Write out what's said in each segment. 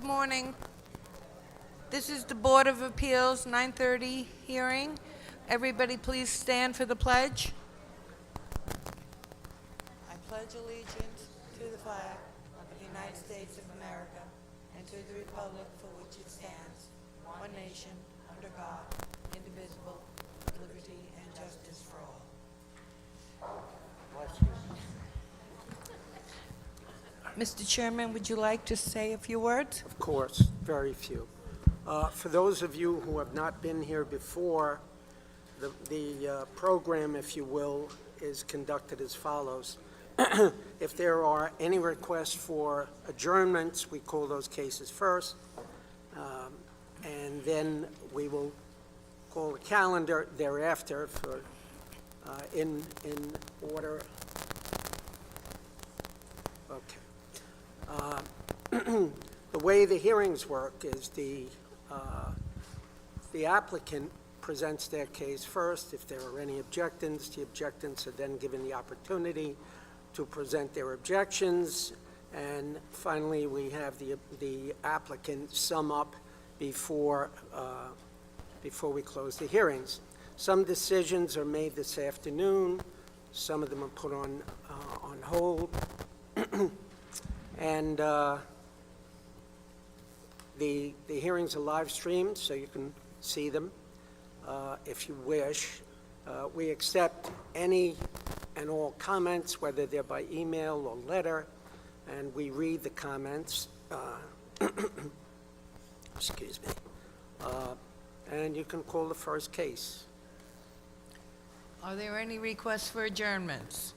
Good morning. This is the Board of Appeals 9:30 hearing. Everybody please stand for the pledge. I pledge allegiance to the flag of the United States of America and to the republic for which it stands, one nation, under God, indivisible, with liberty and justice for all. Mr. Chairman, would you like to say a few words? Of course, very few. For those of you who have not been here before, the program, if you will, is conducted as follows. If there are any requests for adjournments, we call those cases first, and then we will call the calendar thereafter for in order. Okay. The way the hearings work is the applicant presents their case first. If there are any objections, the objectants are then given the opportunity to present their objections, and finally we have the applicant sum up before we close the hearings. Some decisions are made this afternoon. Some of them are put on hold. And the hearings are live streamed, so you can see them if you wish. We accept any and all comments, whether they're by email or letter, and we read the comments. Excuse me. And you can call the first case. Are there any requests for adjournments?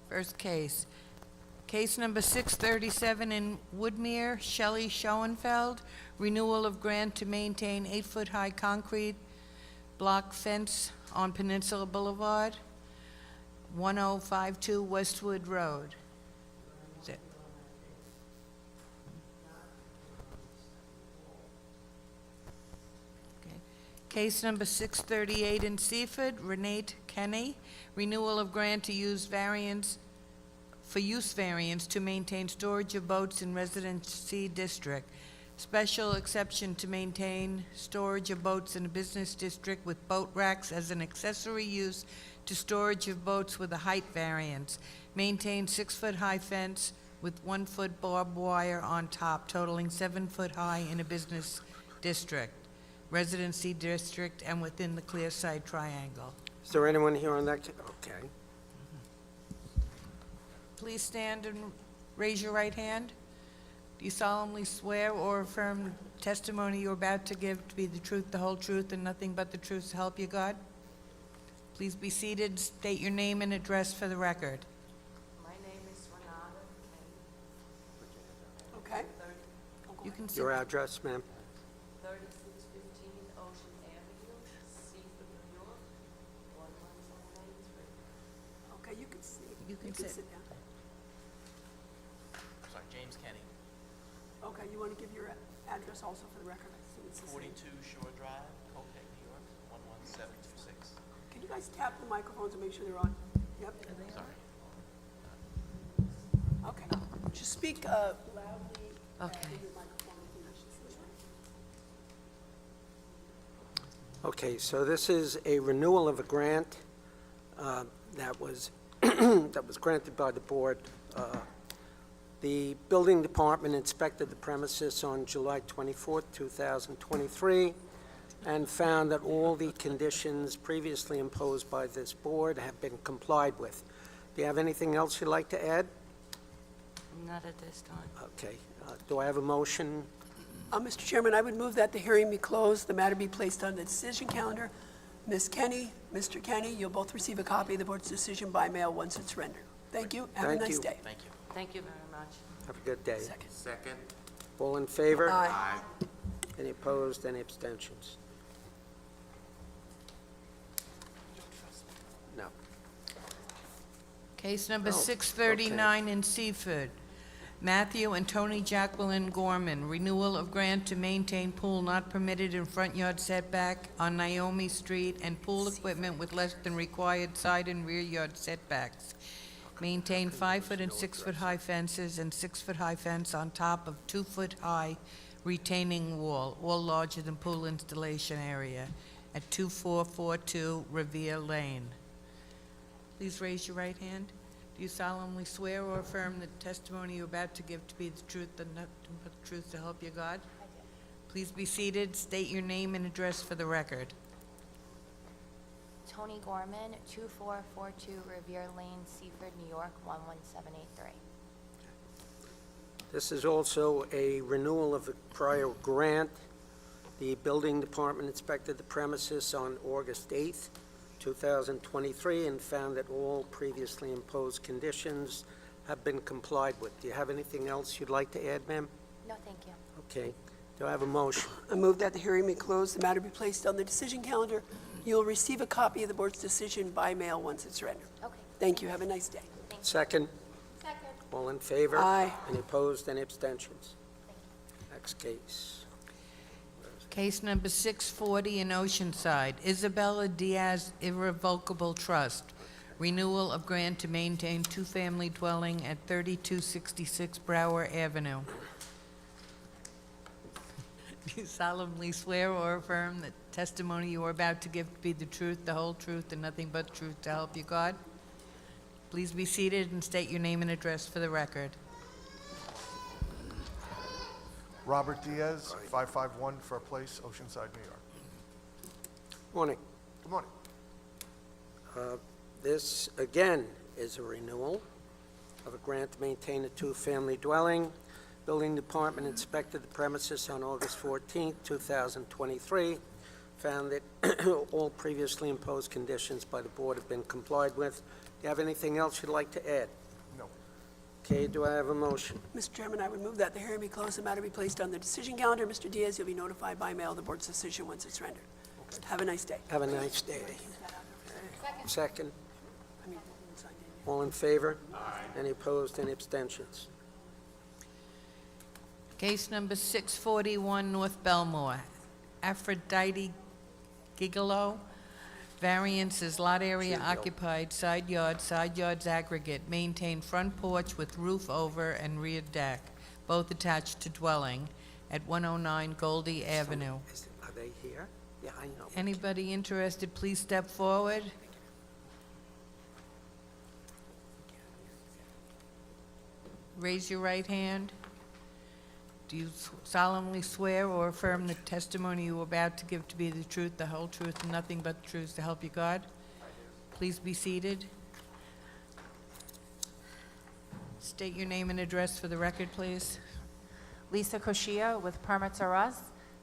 First case. Case number 637 in Woodmere, Shelley Schoenfeld, renewal of grant to maintain 8-foot-high concrete block fence on Peninsula Boulevard, 1052 Westwood Road. Is it? Okay. Case number 638 in Seaford, Renate Kenny, renewal of grant to use variance to maintain storage of boats in residency district. Special exception to maintain storage of boats in a business district with boat racks as an accessory use to storage of boats with a height variance. Maintain 6-foot-high fence with 1-foot barbed wire on top, totaling 7 foot high in a business district, residency district, and within the clear sight triangle. Is there anyone here on that? Okay. Please stand and raise your right hand. Do you solemnly swear or affirm the testimony you're about to give to be the truth, the whole truth, and nothing but the truth to help you God? Please be seated. State your name and address for the record. My name is Renata. Okay. You can sit. Your address, ma'am? 3615 Ocean Avenue, Seaford, New York, 11783. Okay, you can sit. You can sit. down. Sorry, James Kenny, Okay, you want to give your address also for the record? I assume it's the same. 42 Shore Drive, Copiague, New York, 11726. Can you guys tap the microphones and make sure they're on? Yep. Sorry. Okay. Just speak loudly. Okay. In your microphone. Okay, so this is a renewal of a grant that was that was granted by the board. The building department inspected the premises on July 24th, 2023, and found that all the conditions previously imposed by this board have been complied with. Do you have anything else you'd like to add? Not at this time. Okay. Do I have a motion? Mr. Chairman, I would move that the hearing be closed, the matter be placed on the decision calendar. Ms. Kenny, Mr. Kenny, you'll both receive a copy of the board's decision by mail once it's rendered. Thank you. Have a Thank nice you. day. Thank you. Thank you very much. Have a good day. Second. Second. All in favor? Aye. Any opposed? Any abstentions? No. Case number Oh, 639 in Seaford, Matthew and Tony Jacqueline Gorman, renewal of grant to maintain pool not permitted in front yard setback on Naomi Street and pool equipment with less than required side and rear yard setbacks. maintain 5-foot and 6-foot high fences and 6-foot high fence on top of 2-foot high retaining wall, all larger than pool installation area, at 2442 Revere Lane. Please raise your right hand. Do you solemnly swear or affirm that the testimony you're about to give to be the truth and nothing but the truth to help you God? I do. Please be seated. State your name and address for the record. Tony Gorman, 2442 Revere Lane, Seaford, New York, 11783. This is also a renewal of a prior grant. The building department inspected the premises on August 8th, 2023, and found that all previously imposed conditions have been complied with. Do you have anything else you'd like to add, ma'am? No, thank you. Okay. Do I have a motion? I move that the hearing be closed, the matter be placed on the decision calendar. You'll receive a copy of the board's decision by mail once it's rendered. Okay. Thank you. Have a nice day. Second? Second. All in favor? Aye. Any opposed, any abstentions? Next case. Case number 640 in Oceanside, Isabella Diaz Irrevocable Trust. Renewal of grant to maintain two-family dwelling at 3266 Brower Avenue. Do you solemnly swear or affirm that testimony you are about to give be the truth, the whole truth, and nothing but the truth to help you God? Please be seated and state your name and address for the record. Robert Diaz, 551 Fur Place, Oceanside, New York. Morning. Good morning. This, again, is a renewal of a grant to maintain a two-family dwelling. Building Department inspected the premises on August 14th, 2023, found that all previously imposed conditions by the board have been complied with. Do you have anything else you'd like to add? No. Okay, do I have a motion? Mr. Chairman, I would move that the hearing be closed, the matter be placed on the decision calendar. Mr. Diaz, you'll be notified by mail of the board's decision once it's rendered. Have a nice day. Have a nice day. Second? All in favor? Aye. Any opposed, any abstentions? Case number 641, North Belmore. Aphrodite Gigolo. Variance is lot area occupied, side yards aggregate, maintained front porch with roof over and rear deck, both attached to dwelling at 109 Goldie Avenue. Are they here? Yeah, I know. Anybody interested, please step forward. Raise your right hand. Do you solemnly swear or affirm the testimony you are about to give to be the truth, the whole truth, and nothing but the truth to help you God? Please be seated. State your name and address for the record, please. Lisa Koshia with Permits R Us,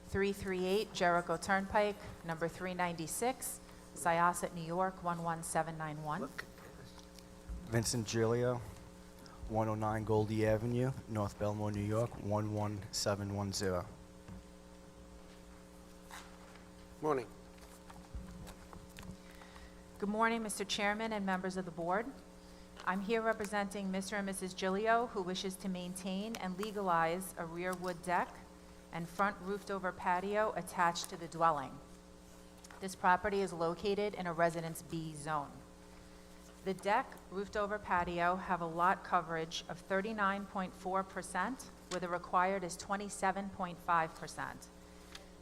338 Jericho Turnpike, number 396, Syosset, New York, 11791. Look, Vincent Giglio, 109 Goldie Avenue, North Belmore, New York, 11710. morning. Good morning, Mr. Chairman and members of the board. I'm here representing Mr. and Mrs. Giglio, who wishes to maintain and legalize a rear wood deck and front roofed-over patio attached to the dwelling. This property is located in a Residence B zone. The deck, roofed-over patio have a lot coverage of 39.4%, where the required is 27.5%.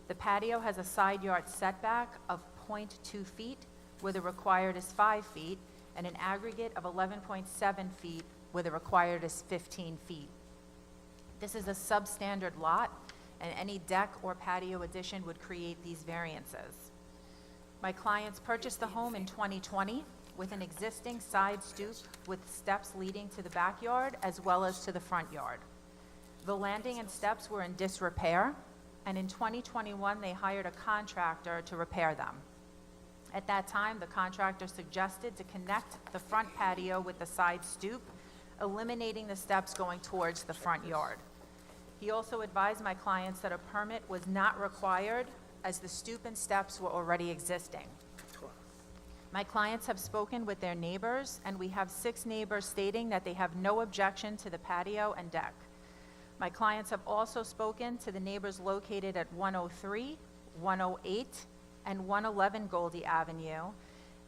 The patio has a side yard setback of 0.2 feet, where the required is 5 feet, and an aggregate of 11.7 feet, where the required is 15 feet. This is a substandard lot, and any deck or patio addition would create these variances. My clients purchased the home in 2020 with an existing side stoop with steps leading to the backyard as well as to the front yard. The landing and steps were in disrepair, and in 2021, they hired a contractor to repair them. At that time, the contractor suggested to connect the front patio with the side stoop, eliminating the steps going towards the front yard. He also advised my clients that a permit was not required as the stoop and steps were already existing. My clients have spoken with their neighbors, and we have 6 neighbors stating that they have no objection to the patio and deck. My clients have also spoken to the neighbors located at 103, 108, and 111 Goldie Avenue,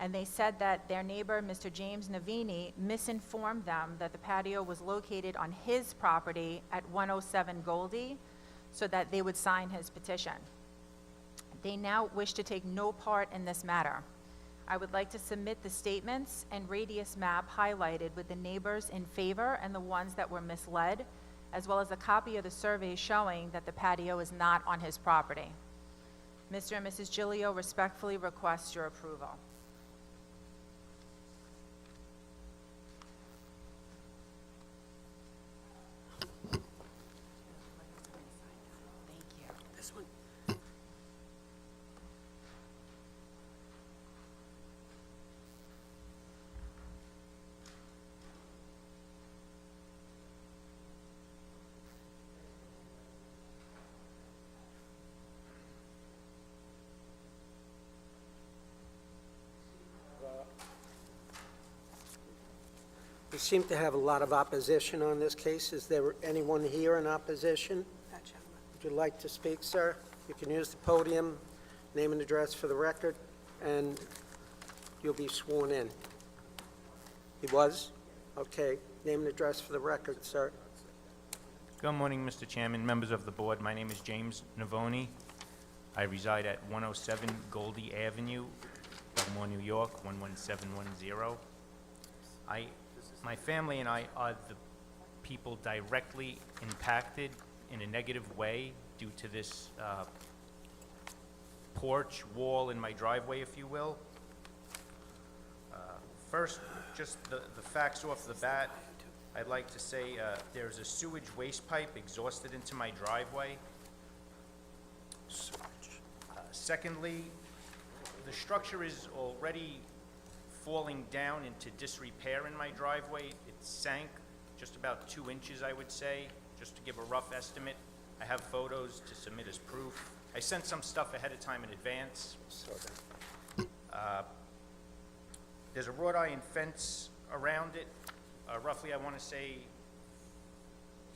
and they said that their neighbor, Mr. James Navini, misinformed them that the patio was located on his property at 107 Goldie, so that they would sign his petition. They now wish to take no part in this matter. I would like to submit the statements and radius map highlighted with the neighbors in favor and the ones that were misled, as well as a copy of the survey showing that the patio is not on his property. Mr. and Mrs. Gilio respectfully request your approval. Thank you. This one. We seem to have a lot of opposition on this case. Is there anyone here in opposition? That gentleman. Would you like to speak, sir? You can use the podium, name and address for the record, and you'll be sworn in. He was? Okay. Name and address for the record, sir. Good morning, Mr. Chairman, members of the board. My name is James Navoni. I reside at 107 Goldie Avenue, Belmore, New York, 11710. My family and I are the people directly impacted in a negative way due to this porch wall in my driveway, if you will. First, just the facts off the bat. I'd like to say there's a sewage waste pipe exhausted into my driveway. Secondly, the structure is already falling down into disrepair in my driveway. It sank just about 2 inches, I would say, just to give a rough estimate. I have photos to submit as proof. I sent some stuff ahead of time in advance. There's a wrought iron fence around it, roughly, I want to say,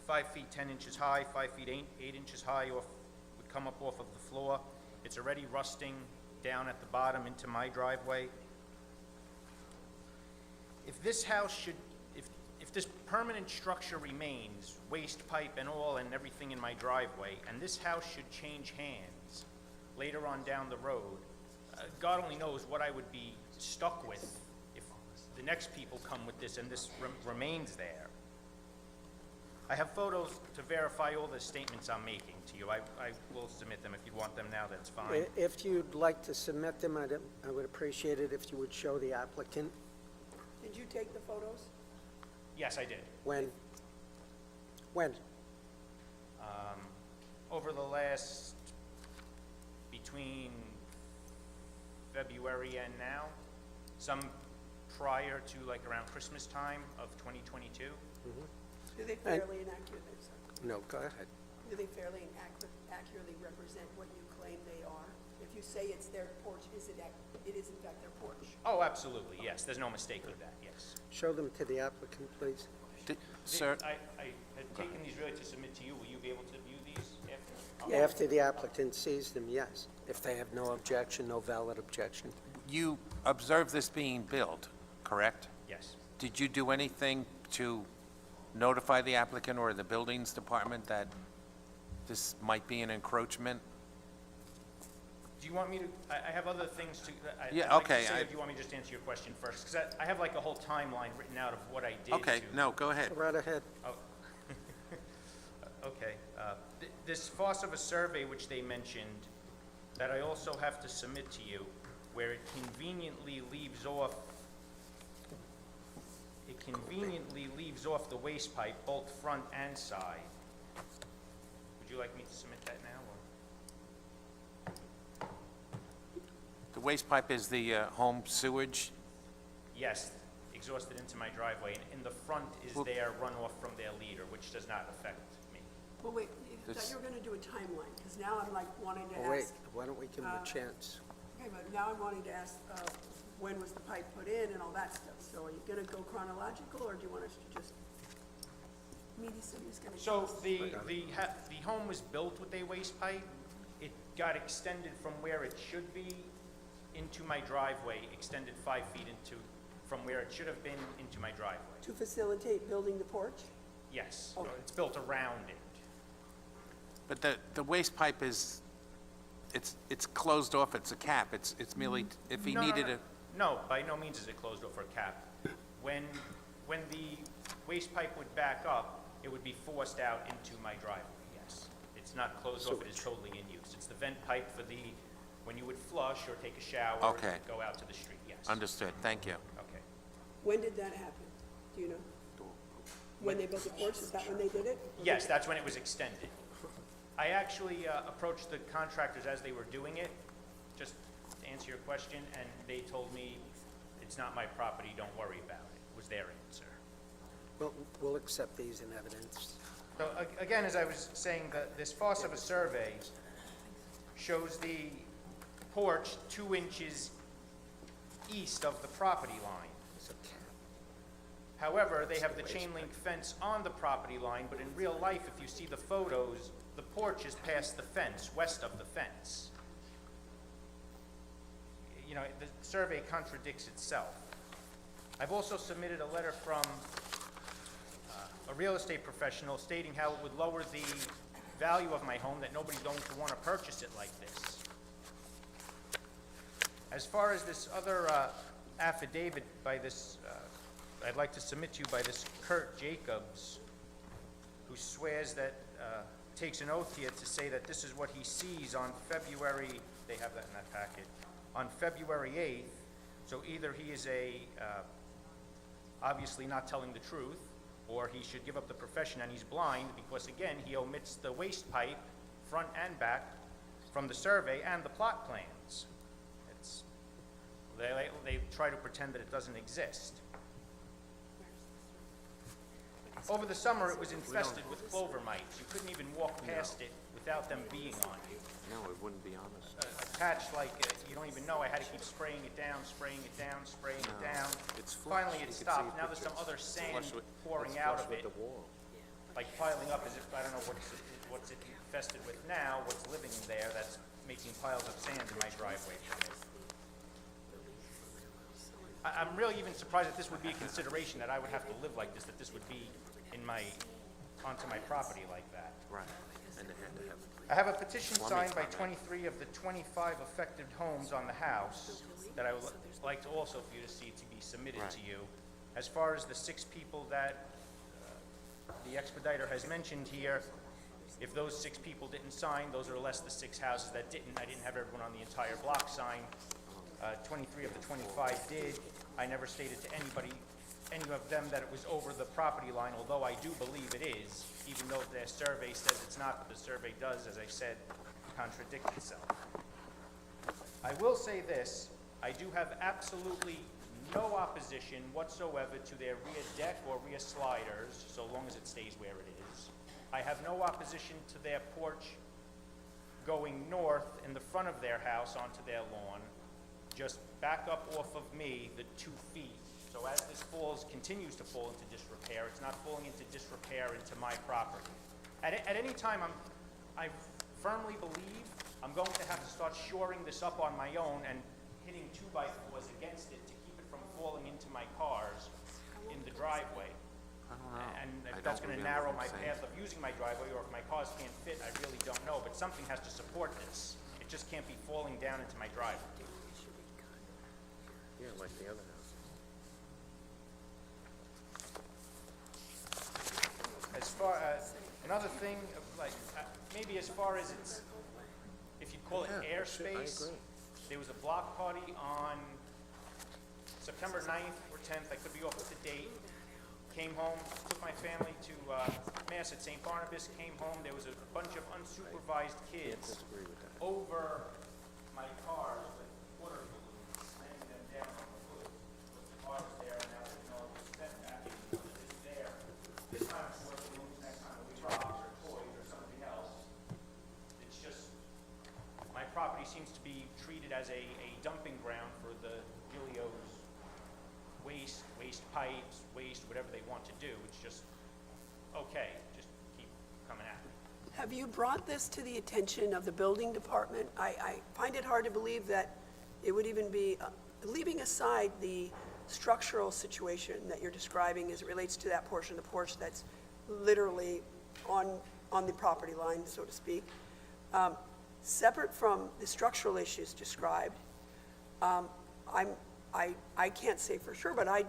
5 feet 10 inches high, 5 feet 8 inches high, would come up off of the floor. It's already rusting down at the bottom into my driveway. If this house should, if this permanent structure remains, waste pipe and all and everything in my driveway, and this house should change hands later on down the road, God only knows what I would be stuck with if the next people come with this and this remains there. I have photos to verify all the statements I'm making to you. I will submit them. If you want them now, that's fine. If you'd like to submit them, I would appreciate it if you would show the applicant. Did you take the photos? Yes, I did. When? When? Over the last, between February and now, some prior to like around Christmas time of 2022. Do they fairly and accurately, No, go ahead. do they fairly and accurately represent what you claim they are? If you say it's their porch, it is in fact their porch? Oh, absolutely, yes. There's no mistake with that, yes. Show them to the applicant, please. Sir, I had taken these really to submit to you. Will you be able to view these after? Yeah. After the applicant sees them, yes. If they have no objection, no valid objection. you observed this being built, correct? Yes. Did you do anything to notify the applicant or the buildings department that this might be an encroachment? Do you want me to, I have other things to, Yeah, I'd like to okay, say, I- if you want me to just answer your question first? Because I have like a whole timeline written out of what I did Okay, to- no, go ahead. Go right ahead. Oh. Okay. This farce of a survey which they mentioned, that I also have to submit to you, where it conveniently leaves off the waste pipe, both front and side. Would you like me to submit that now, or? The waste pipe is the home sewage? Yes, exhausted into my driveway, and in the front is Well- their runoff from their leader, which does not affect me. Well, wait, I thought This- you were going to do a timeline, because now I'm like wanting to Oh, wait, ask. why don't we give them a chance? Okay, but now I'm wanting to ask, when was the pipe put in and all that stuff? So are you going to go chronological, or do you want us to just, Media City is going to So tell us? the home was built with a waste pipe. It got extended from where it should be into my driveway, extended 5 feet from where it should have been into my driveway. To facilitate building the porch? Yes, Okay. it's built around it. But the waste pipe is, it's closed off, it's a cap, it's merely, if he No, no, needed no. a, No, by no means is it closed off or capped. When the waste pipe would back up, it would be forced out into my driveway, yes. It's not closed off, it is totally in use. It's the vent pipe for when you would flush or take a shower, Okay. go out to the street, yes. understood, thank you. Okay. When did that happen? Do you know? When they built the porch, is that when they did it? Yes, that's when it was extended. I actually approached the contractors as they were doing it, just to answer your question, and they told me, it's not my property, don't worry about it, was their answer. We'll accept these in evidence. So again, as I was saying, this farce of a survey shows the porch 2 inches east of the property line. It's a cap. However, they have the chain link fence on the property line, but in real life, if you see the photos, the porch is past the fence, west of the fence. You know, the survey contradicts itself. I've also submitted a letter from a real estate professional stating how it would lower the value of my home, that nobody's going to want to purchase it like this. As far as this other affidavit by this, I'd like to submit to you by this Kurt Jacobs, who swears that, takes an oath here to say that this is what he sees on February, they have that in that packet, on February 8th. So either he is obviously not telling the truth, or he should give up the profession and he's blind, because again, he omits the waste pipe, front and back, from the survey and the plot plans. They try to pretend that it doesn't exist. Over the summer, it was infested with clover mites. You couldn't even walk past it without them being on you. No, it wouldn't be on us. A patch like, you don't even know, I had to keep spraying it down, spraying it down, spraying it down. It's flush. Finally, You it can see stopped. the Now there's some pictures. other It's sand flush with- pouring it's out flush of it, with the wall. like piling up as if, I don't know what's it infested with now, what's living in there that's making piles of sand in my driveway. I'm really even surprised that this would be a consideration, that I would have to live like this, that this would be onto my property like that. Right, and they had to have, I have a petition Plumbing signed by permit. 23 of the 25 affected homes on the house that I would like to also for you to see to be submitted to Right. you. As far as the 6 people that the expediter has mentioned here, if those 6 people didn't sign, those are less the 6 houses that didn't. I didn't have everyone on the entire block sign. 23 of the 25 did. I never stated to any of them that it was over the property line, although I do believe it is, even though their survey says it's not, but the survey does, as I said, contradict itself. I will say this, I do have absolutely no opposition whatsoever to their rear deck or rear sliders, so long as it stays where it is. I have no opposition to their porch going north in the front of their house onto their lawn. Just back up off of me the 2 feet. So as this continues to fall into disrepair, it's not falling into disrepair into my property. At any time, I firmly believe I'm going to have to start shoring this up on my own and hitting 2x4s against it to keep it from falling into my cars in the driveway. I don't know. And I if that's don't going to remember narrow my them saying path of using my driveway, or if my cars can't fit, I really don't know. But something has to support this. It just can't be falling down into my driveway. Yeah, like the other house. As far as, another thing, maybe as far as it's, if you'd call it Yeah, I airspace, agree. there was a block party on September 9th or 10th, I could be off with the date. Came home, took my family to Mass at St. Barnabas, came home, there was a bunch of unsupervised kids Disagree with that. over my cars with water balloons, laying them down on the hood. The car was there, and now there's no setback, it's there. This time it's water balloons, next time it'll be rocks or toys or something else. It's just, my property seems to be treated as a dumping ground for the Gilio's waste pipes, whatever they want to do. It's just, okay, just keep coming at me. Have you brought this to the attention of the building department? I find it hard to believe that it would even be, leaving aside the structural situation that you're describing as it relates to that portion of the porch that's literally on the property line, so to speak, separate from the structural issues described, I can't say for sure, but I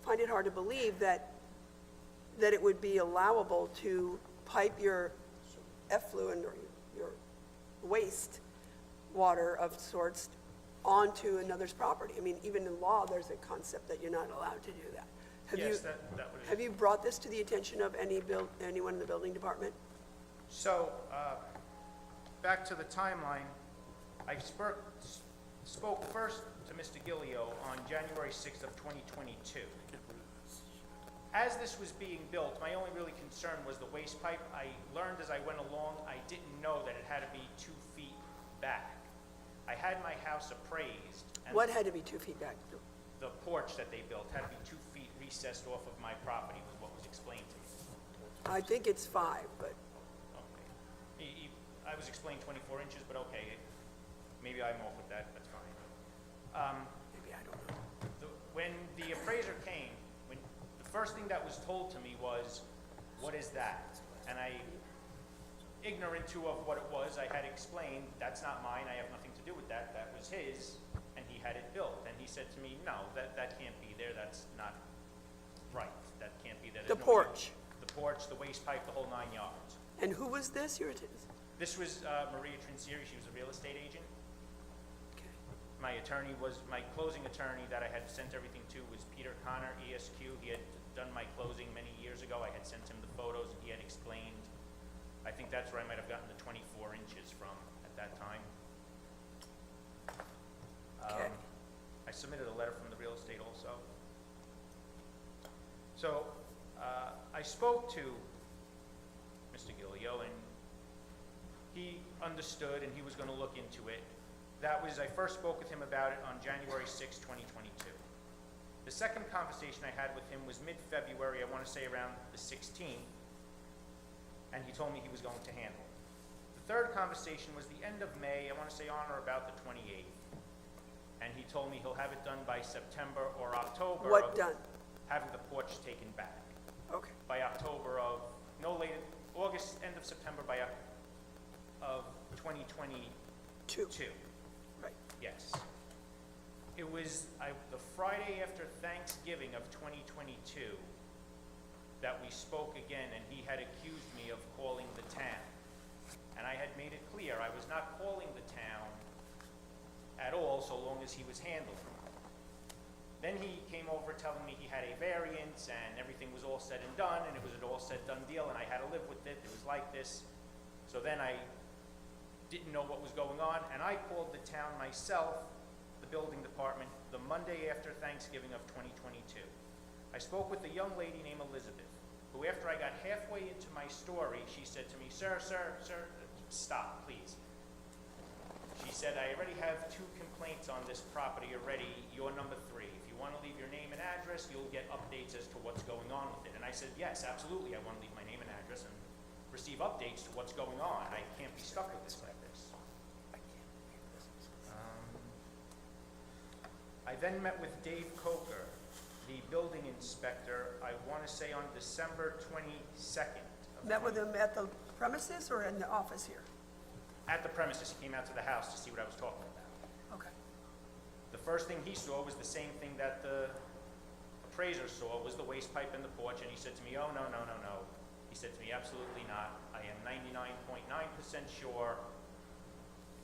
find it hard to believe that it would be allowable to pipe your effluent or your waste water of sorts onto another's property. I mean, even in law, there's a concept that you're not allowed to do that. Yes, that would. Have you brought this to the attention of anyone in the building department? So, back to the timeline, I spoke first to Mr. Gillio on January 6th of 2022. As this was being built, my only really concern was the waste pipe. I learned as I went along, I didn't know that it had to be 2 feet back. I had my house appraised. And What had to be 2 feet back? the porch that they built had to be 2 feet recessed off of my property, was what was explained to me. I think it's 5, but Okay. I was explained 24 inches, but okay, maybe I'm off with that, that's fine. maybe I don't know. When the appraiser came, the first thing that was told to me was, "What is that?" And ignorant too of what it was, I had explained, "That's not mine, I have nothing to do with that, that was his, and he had it built." And he said to me, "No, that can't be there, that's not right, that can't be there." The There's no way-" porch. The porch, the waste pipe, the whole 9 yards. And who was this? This was Maria Trincieri, she was a real estate agent. Okay. My attorney my closing attorney that I had sent everything to was Peter Connor, ESQ. He had done my closing many years ago. I had sent him the photos, and he had explained. I think that's where I might have gotten the 24 inches from at that time. Okay. I submitted a letter from the real estate also. So I spoke to Mr. Gillio, and he understood, and he was going to look into it. I first spoke with him about it on January 6, 2022. The second conversation I had with him was mid-February, I want to say around the 16th, and he told me he was going to handle it. The third conversation was the end of May, I want to say on or about the 28th, and he told me he'll have it done by September or October. What done? Having the porch taken back. Okay. By October of, no later, August, end of September of 2022. Right. Yes. It was the Friday after Thanksgiving of 2022 that we spoke again, and he had accused me of calling the town. And I had made it clear I was not calling the town at all so long as he was handling it. Then he came over telling me he had a variance and everything was all said and done, and it was an all said done deal, and I had to live with it. It was like this. So then I didn't know what was going on, and I called the town myself, the building department, the Monday after Thanksgiving of 2022. I spoke with a young lady named Elizabeth, who after I got halfway into my story, she said to me, sir, stop, please. She said, I already have 2 complaints on this property already, you're number 3. If you want to leave your name and address, you'll get updates as to what's going on with it. And I said, yes, absolutely, I want to leave my name and address and receive updates to what's going on. I can't be stuck with this like this. I then met with Dave Coker, the building inspector, I want to say on December 22nd. Met with him at the premises or in the office here? At the premises, he came out to the house to see what I was talking about. Okay. The first thing he saw was the same thing that the appraiser saw, was the waste pipe in the porch, and he said to me, oh, no. He said to me, absolutely not. I am 99.9% sure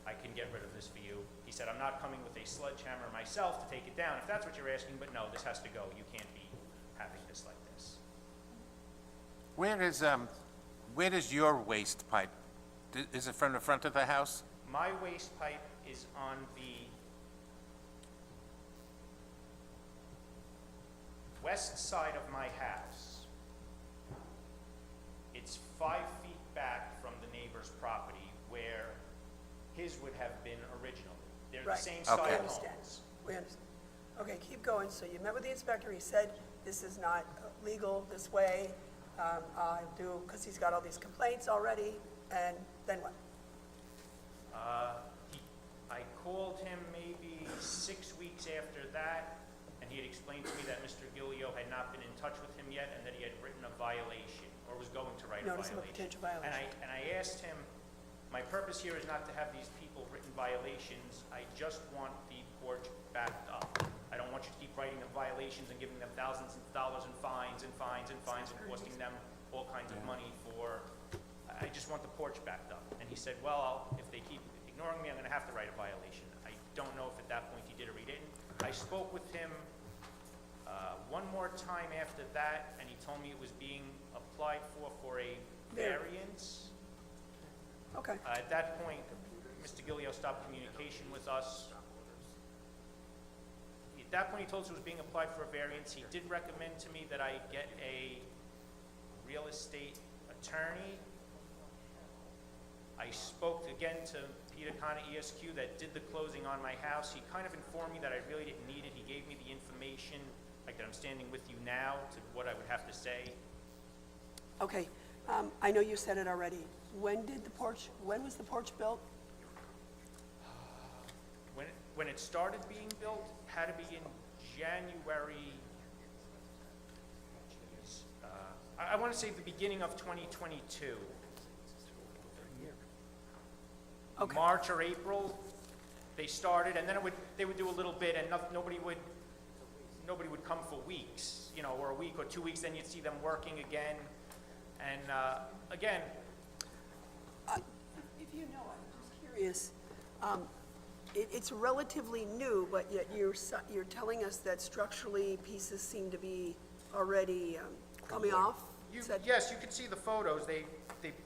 I can get rid of this for you. He said, I'm not coming with a sledgehammer myself to take it down, if that's what you're asking, but no, this has to go. You can't be having this like this. Where does your waste pipe? Is it from the front of the house? My waste pipe is on the west side of my house. It's 5 feet back from the neighbor's property where his would have been originally. They're the Right. same We side understand. homes. We understand. Okay, keep going. So you met with the inspector, he said, this is not legal this way, I'll do, because he's got all these complaints already, and then what? I called him maybe that, and he had explained to me that Mr. Gilio had not been in touch with him yet, and that he had written a violation, or was going to write a Notice of a violation. potential violation. And I asked him, my purpose here is not to have these people written violations, I just want the porch backed up. I don't want you to keep writing them violations and giving them thousands of dollars in fines and fines and fines and costing them all kinds of money for, I just want the porch backed up. And he said, well, if they keep ignoring me, I'm gonna have to write a violation. I don't know if at that point he did or he didn't. I spoke with him one more time after that, and he told me it was being applied for a variance. Okay. At that point, Mr. Gilio stopped communication with us. At that point, he told us it was being applied for a variance. He did recommend to me that I get a real estate attorney. I spoke again to Peter Connor, ESQ, that did the closing on my house. He kind of informed me that I really didn't need it. He gave me the information, like that I'm standing with you now, to what I would have to say. Okay, I know you said it already. When was the porch built? When it started being built, had to be in January, I want to say the beginning of 2022. Okay. March or April, they started, and then they would do a little bit, and nobody would come for weeks, or a week or 2 weeks, then you'd see them working again. And again, If you know, I'm just curious. It's relatively new, but yet you're telling us that structurally pieces seem to be already coming off? yes, you can see the photos. They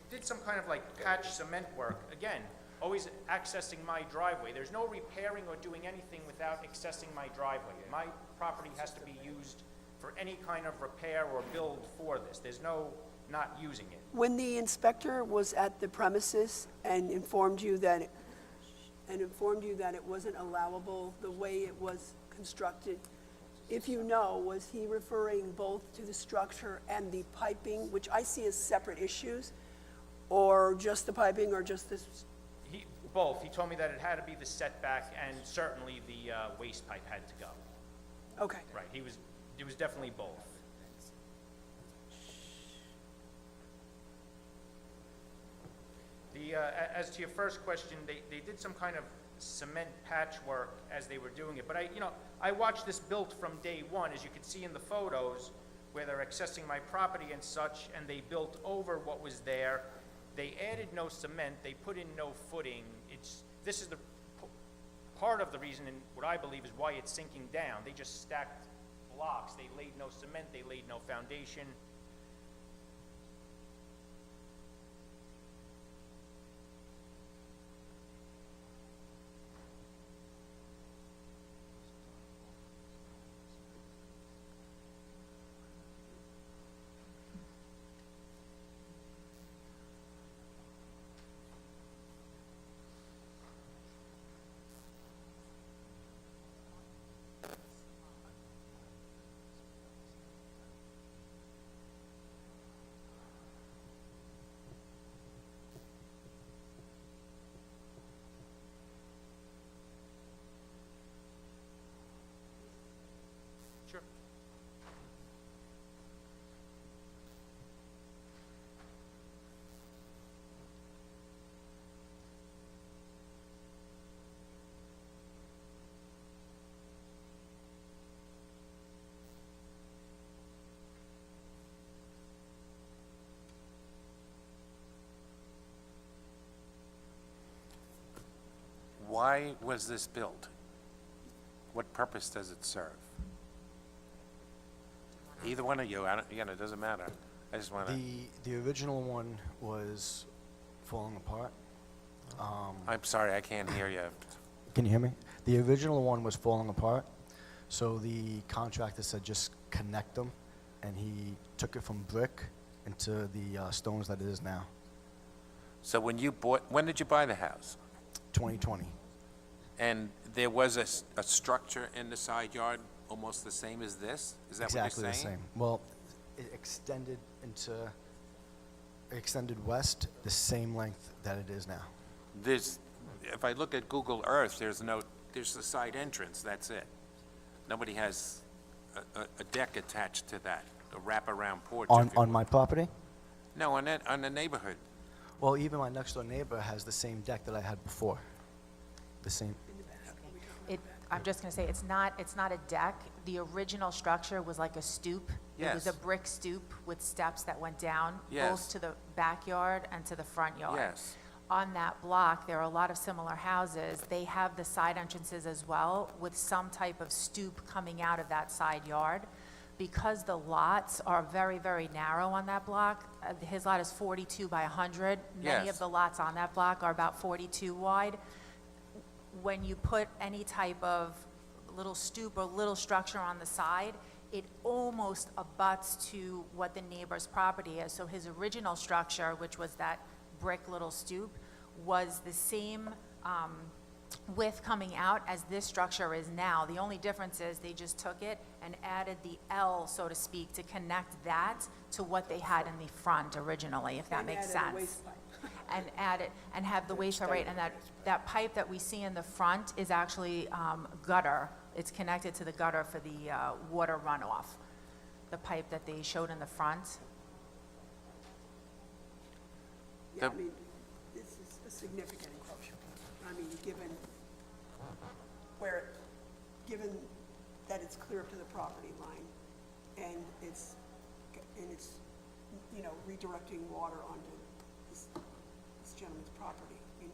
did some kind of like patch cement work. Again, always accessing my driveway. There's no repairing or doing anything without accessing my driveway. My property has to be used for any kind of repair or build for this. There's no not using it. When the inspector was at the premises and informed you that it wasn't allowable the way it was constructed, if you know, was he referring both to the structure and the piping, which I see as separate issues, or just the piping, or just this? Both. He told me that it had to be the setback, and certainly the waste pipe had to go. Okay. Right. It was definitely both. As to your first question, they did some kind of cement patchwork as they were doing it. But I watched this built from day one, as you can see in the photos, where they're accessing my property and such, and they built over what was there. They added no cement. They put in no footing. This is the part of the reason, and what I believe is why it's sinking down. They just stacked blocks. They laid no cement. They laid no foundation. Sure. Why was this built? What purpose does it serve? Either one of you, it doesn't matter. I just want to, The original one was falling apart. I'm sorry, I can't hear you. Can you hear me? The original one was falling apart, so the contractor said just connect them, and he took it from brick into the stones that it is now. So when did you buy the house? 2020. And there was a structure in the side yard almost the same as this? Is that what you're saying? Exactly the same. Well, it extended west the same length that it is now. If I look at Google Earth, there's the side entrance, that's it. Nobody has a deck attached to that, a wraparound porch. On, if you on will. my property? No, on the neighborhood. Well, even my next door neighbor has the same deck that I had before. The same, I'm just gonna say, it's not a deck. The original structure was like a stoop. It was a Yes. brick stoop with steps that went down, Yes. both to the backyard and to the front yard. Yes. On that block, there are a lot of similar houses. They have the side entrances as well, with some type of stoop coming out of that side yard. Because the lots are very, very narrow on that block, his lot is 42 by 100. Many Yes. of the lots on that block are about 42 wide. When you put any type of little stoop or little structure on the side, it almost abuts to what the neighbor's property is. So his original structure, which was that brick little stoop, was the same width coming out as this structure is now. The only difference is they just took it and added the L, so to speak, to connect that to what they had in the front originally, if that And makes added a sense. waste pipe. And add it, and have the waste pipe, right, and that pipe that we see in the front is actually gutter. It's connected to the gutter for the water runoff. The pipe that they showed in the front. Yeah, I The- mean, this is a significant encroachment. I mean, given that it's clear up to the property line, and it's, you know, redirecting water onto this gentleman's property. I mean,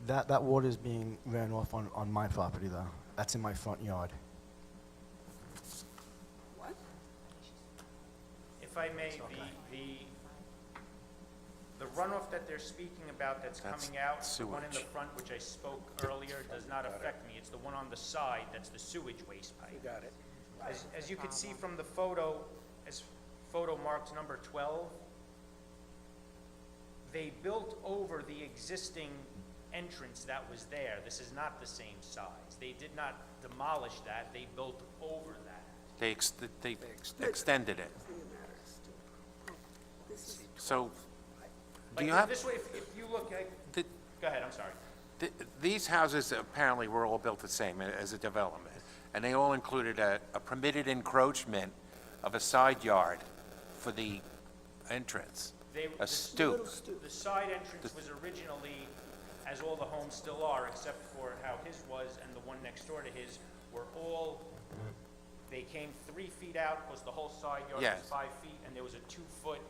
that water is being ran off on my property though. That's in my front yard. what? If I may, the runoff that they're speaking about that's That's coming out, the one in the sewage. front, which I spoke earlier, does not affect me. It's the one on the side that's the sewage waste pipe. You got it. As you can see from the photo, as photo marked number 12, they built over the existing entrance that was there. This is not the same size. They did not demolish that, they built over that. They extended it. So, do you Like, have, this way, if you look, the- go ahead, I'm sorry. these houses apparently were all built the same as a development, and they all included a permitted encroachment of a side yard for the entrance, a stoop. The side entrance was originally, as all the homes still are, except for how his was and the one next door to his, were all, they came 3 feet out, because the whole side yard Yes. was 5 feet, and there was a 2-foot,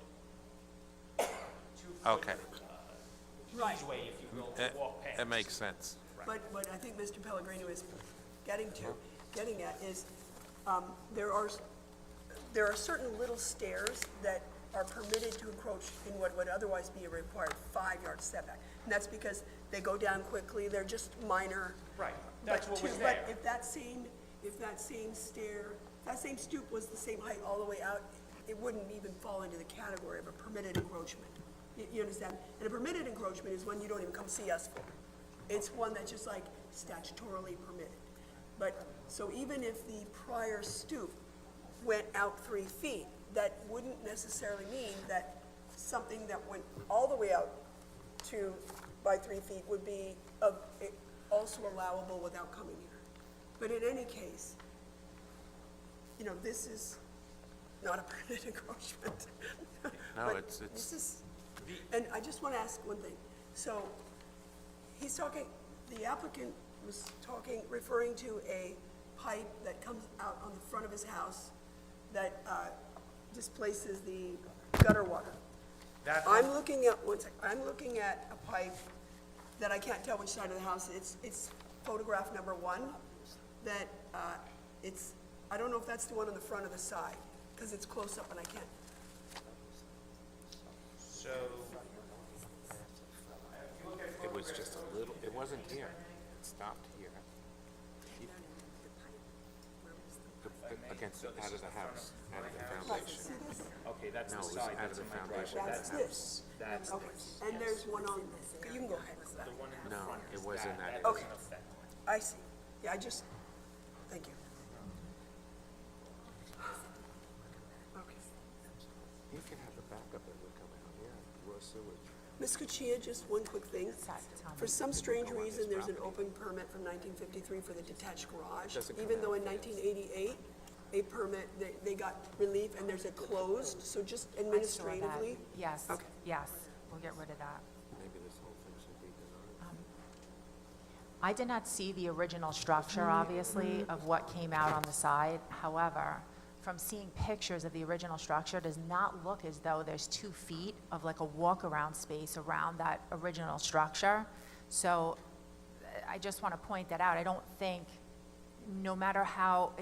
Okay. Right. easeway, if you will, to walk past. That makes sense. But what I think Mr. Pellegrino is getting at is, there are certain little stairs that are permitted to encroach in what would otherwise be a required 5-yard setback. And that's because they go down quickly, they're just minor. Right, that's But what was to- there. But if that same stair, that same stoop was the same height all the way out, it wouldn't even fall into the category of a permitted encroachment. You understand? And a permitted encroachment is one you don't even come see us for. It's one that's just like statutorily permitted. But, so even if the prior stoop went out 3 feet, that wouldn't necessarily mean that something that went all the way out by 3 feet would be also allowable without coming here. But in any case, you know, this is not a permitted encroachment. No, But it's- this is, and I just want to ask one thing. So, he's talking, the applicant was talking, referring to a pipe that comes out on the front of his house that displaces the gutter water. That I'm looking at, I'm looking at a pipe that I can't tell which side of the house, it's photograph number 1, that I don't know if that's the one on the front or the side, because it's close up and I can't. So, It was just a little, it wasn't here, it stopped here. Against, out of the house, out of the foundation. okay, that's No, the it was side out of that's the in my foundation. driveway. That's this. That's Okay, and there's one on, you can go ahead with that. the one in the No, front. it is wasn't that. That Okay. doesn't affect. I see. Yeah, thank you. Okay. You can have the backup that would come out here, raw sewage. Ms. Cuccia, just one quick thing. For some strange reason, there's an open permit from 1953 for the detached garage, even though in 1988, a permit, they got relief, and there's a closed, so just I saw that. administratively. Yes, Okay. yes, we'll get rid of that. I did not see the original structure, obviously, of what came out on the side. However, from seeing pictures of the original structure, it does not look as though there's 2 feet of like a walk-around space around that original structure. So I just want to point that out. I don't think, no matter how,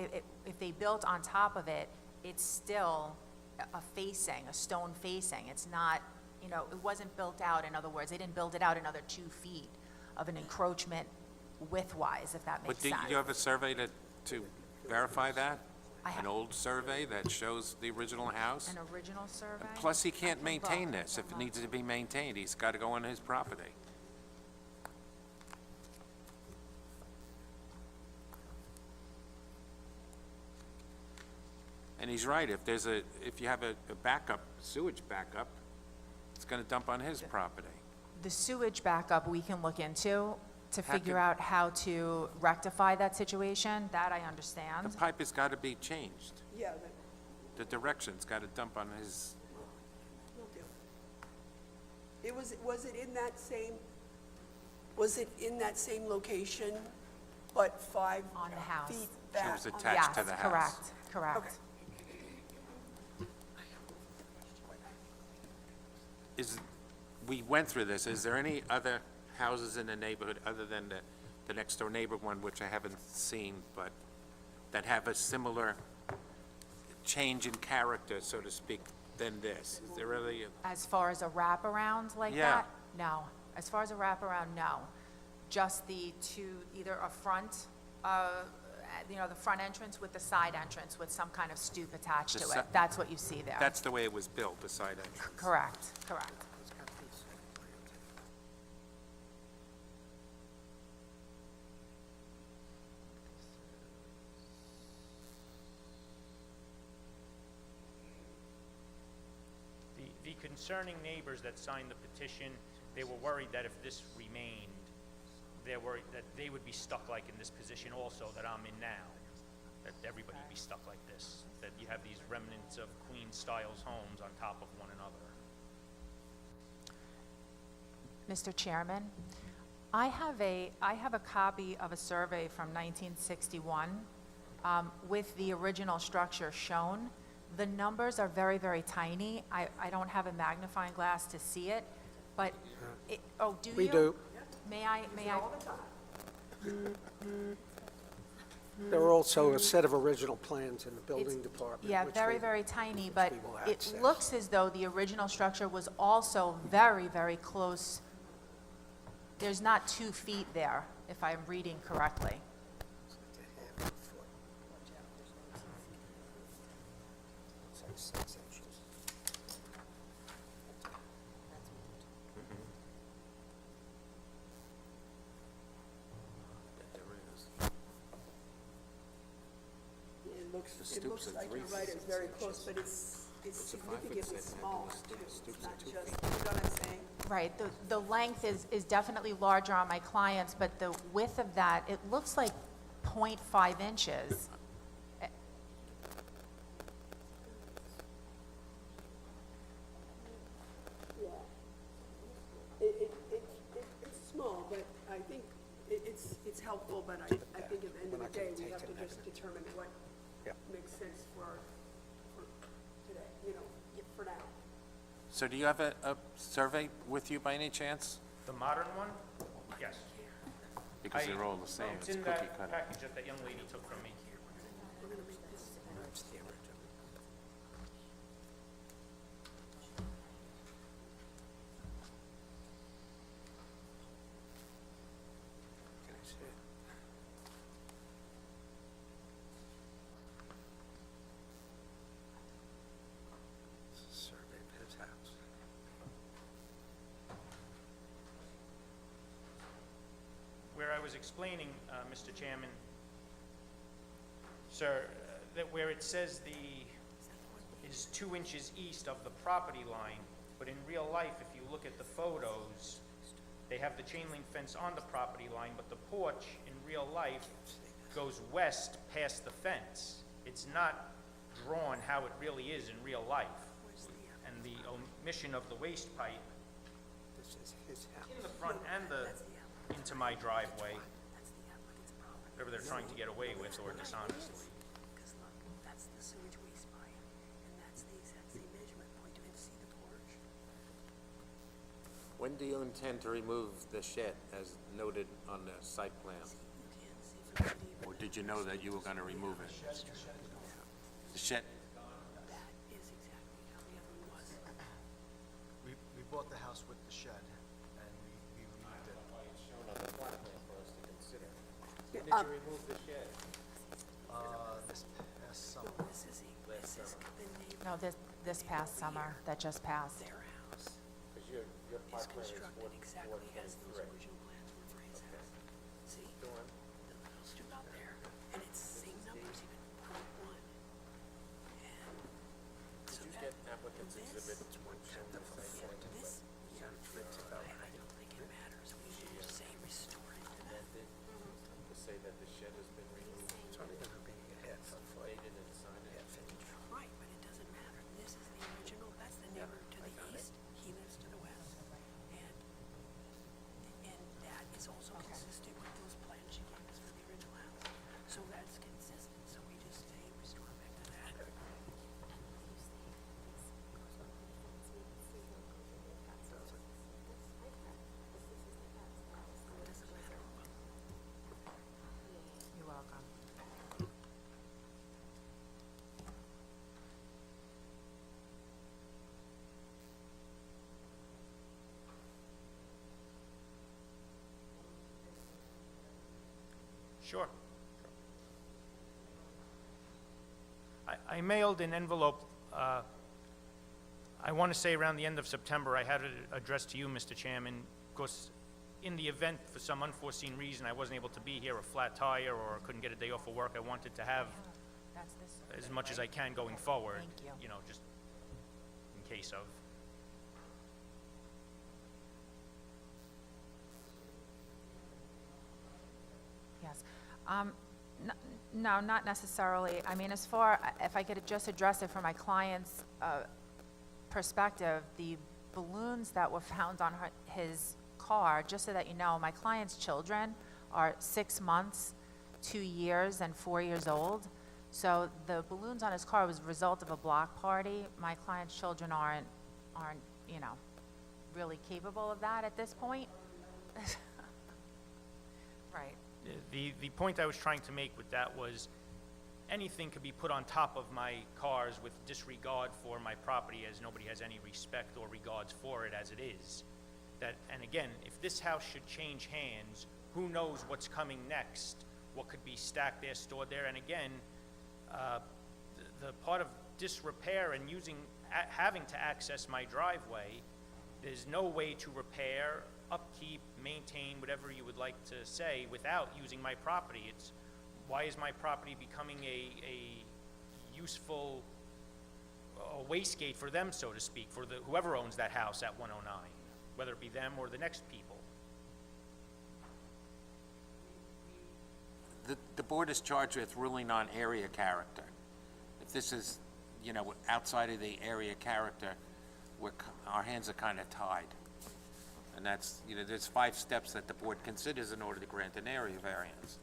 if they built on top of it, it's still a facing, a stone facing. It's not, you know, it wasn't built out, in other words, they didn't build it out another 2 feet of an encroachment width-wise, if that But makes do sense. you have a survey to verify that? I An ha- old survey that shows the original house? An original survey? Plus, he can't I can maintain look. this. If it needs to be maintained, he's got to go on his property. And he's right, if you have a backup, sewage backup, it's going to dump on his property. The sewage backup, we can look into to How figure could- out how to rectify that situation. That I The understand. pipe has got to be changed. Yeah, The direction's got to dump on his, will do. Was it in that same location, but 5 On the house. feet It back? was attached to the Yes, house. correct, correct. Okay. We went through this. Is there any other houses in the neighborhood other than the next door neighbor one, which I haven't seen, but that have a similar change in character, so to speak, than this? Is there really, As far as a wraparound like Yeah. that? No. As far as a wraparound, no. Just the two, either a front, you know, the front entrance with the side entrance with some kind of stoop attached The to si- it. That's what you see there. that's the way it was built, the side entrance? Correct, correct. The concerning neighbors that signed the petition, they were worried that if this remained, they're worried that they would be stuck like in this position also that I'm in now. That everybody would be stuck like this, that you have these remnants of Queen-Styles homes on top of one another. Mr. Chairman, I have a copy of a survey from 1961 with the original structure shown. The numbers are very, very tiny. I don't have a magnifying glass to see it, but, oh, do you? We do. May I? There are also a set of original plans in the building department. Yeah, which very, we- very tiny, but we will it access. looks as though the original structure was also very, very close. There's not 2 feet there, if I'm reading correctly. It looks like you're right, it's very close, but it's significantly small, too. It's not just, you know what I'm saying? Right, the length is definitely larger on my clients, but the width of that, it looks like 0.5 inches. Yeah. It's small, but I think it's helpful, but I think at the end of the day, we have to just determine what Yep. makes sense for today, you know, for now. So do you have a survey with you by any chance? The modern one? Yes. Because they're all the same, It's it's in cookie that cutter. package that that young lady took from me. Can I see it? Survey of his house. Where I was explaining, Mr. Chairman, sir, that where it says is 2 inches east of the property line, but in real life, if you look at the photos, they have the chain link fence on the property line, but the porch in real life goes west past the fence. It's not drawn how it really is in real life. And the omission of the waste pipe This is his house. in the front and into my driveway, whatever they're trying to get away with or dishonestly. Because look, that's the sewage waste pipe, and that's the exact same measurement point to see the porch. When do you intend to remove the shed as noted on the site plan? You can't see from the neighbor. Or did you know that you were gonna remove it? The shed, That is exactly how the other one was. We bought the house with the shed, and we removed it. when did you remove the shed? This past summer. This is the neighbor, No, this past summer, that just passed. their house Because your is plot plan is constructed exactly as those original plans were for his house. See, the little strip out there, and it's same numbers, even .1. And so Did you that, get applicant's this, exhibit yeah, this, I don't think it matters, we should just say restore it to that. to say that the shed has been removed? It's only gonna be a half a foot. Dated and signed it. Right, but it doesn't matter, this is the original, that's the neighbor to the east, he lives to the west. And that is also consistent with those plans she gave us for the original house. So that's consistent, so we just say restore back to that. Doesn't matter. You're welcome. Sure. I mailed an envelope, I want to say around the end of September. I had it addressed to you, Mr. Chairman, because in the event, for some unforeseen reason, I wasn't able to be here, a flat tire, or couldn't get a day off of work, I wanted to have That's this. as much as I can going forward. Thank you. You know, just in case of. Yes. No, not necessarily. I mean, as far, if I could just address it from my client's perspective, the balloons that were found on his car, just so that you know, my client's children are 6 months, 2 years, and 4 years old. So the balloons on his car was a result of a block party. My client's children aren't, you know, really capable of that at this point. Right. The point I was trying to make with that was anything could be put on top of my cars with disregard for my property, as nobody has any respect or regards for it as it is. That, and again, if this house should change hands, who knows what's coming next, what could be stacked there, stored there, and again, the part of disrepair and having to access my driveway, there's no way to repair, upkeep, maintain, whatever you would like to say, without using my property. It's, why is my property becoming a useful wastegate for them, so to speak, for whoever owns that house at 109, whether it be them or the next people? The board is charged with ruling on area character. If this is, you know, outside of the area character, our hands are kind of tied. And that's, you know, there's 5 steps that the board considers in order to grant an area variance.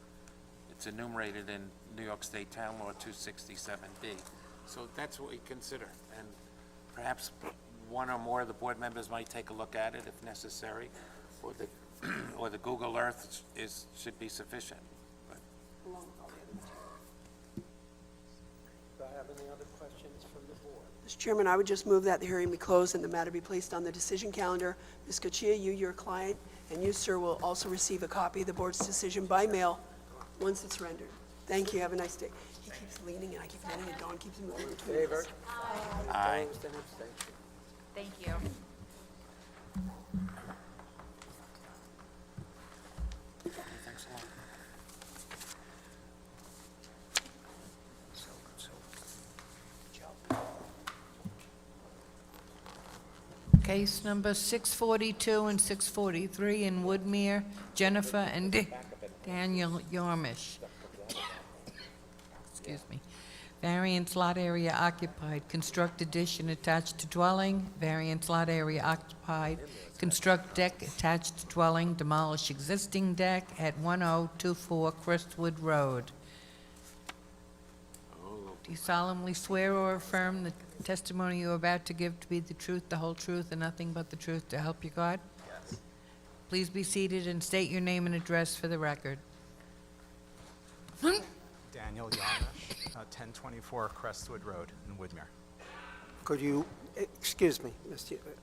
It's enumerated in New York State Town Law 267B. So that's what we consider. And perhaps one or more of the board members might take a look at it if necessary, or the Google Earth should be sufficient. But Along with all the other material. Do I have any other questions from the board? Mr. Chairman, I would just move that the hearing be closed and the matter be placed on the decision calendar. Ms. Kochia, you, your client, and you, sir, will also receive a copy of the board's decision by mail once it's rendered. Thank you. Have a nice day. He keeps leaning, and I keep leaning, and Dawn keeps moving between us. Favor? Aye. Opposed and abstentions? Thank you. thanks a lot. Joe. Case number 642 and 643 in Woodmere, Jennifer and Daniel Yormish. Excuse me. Variance lot area occupied, construct addition attached to dwelling. Variance lot area occupied, construct deck attached to dwelling, demolish existing deck at 1024 Crestwood Road. Do you solemnly swear or affirm the testimony you are about to give to be the truth, the whole truth, and nothing but the truth to help you God? Yes. Please be seated and state your name and address for the record. Daniel Yarmish, 1024 Crestwood Road in Woodmere. Could you, excuse me,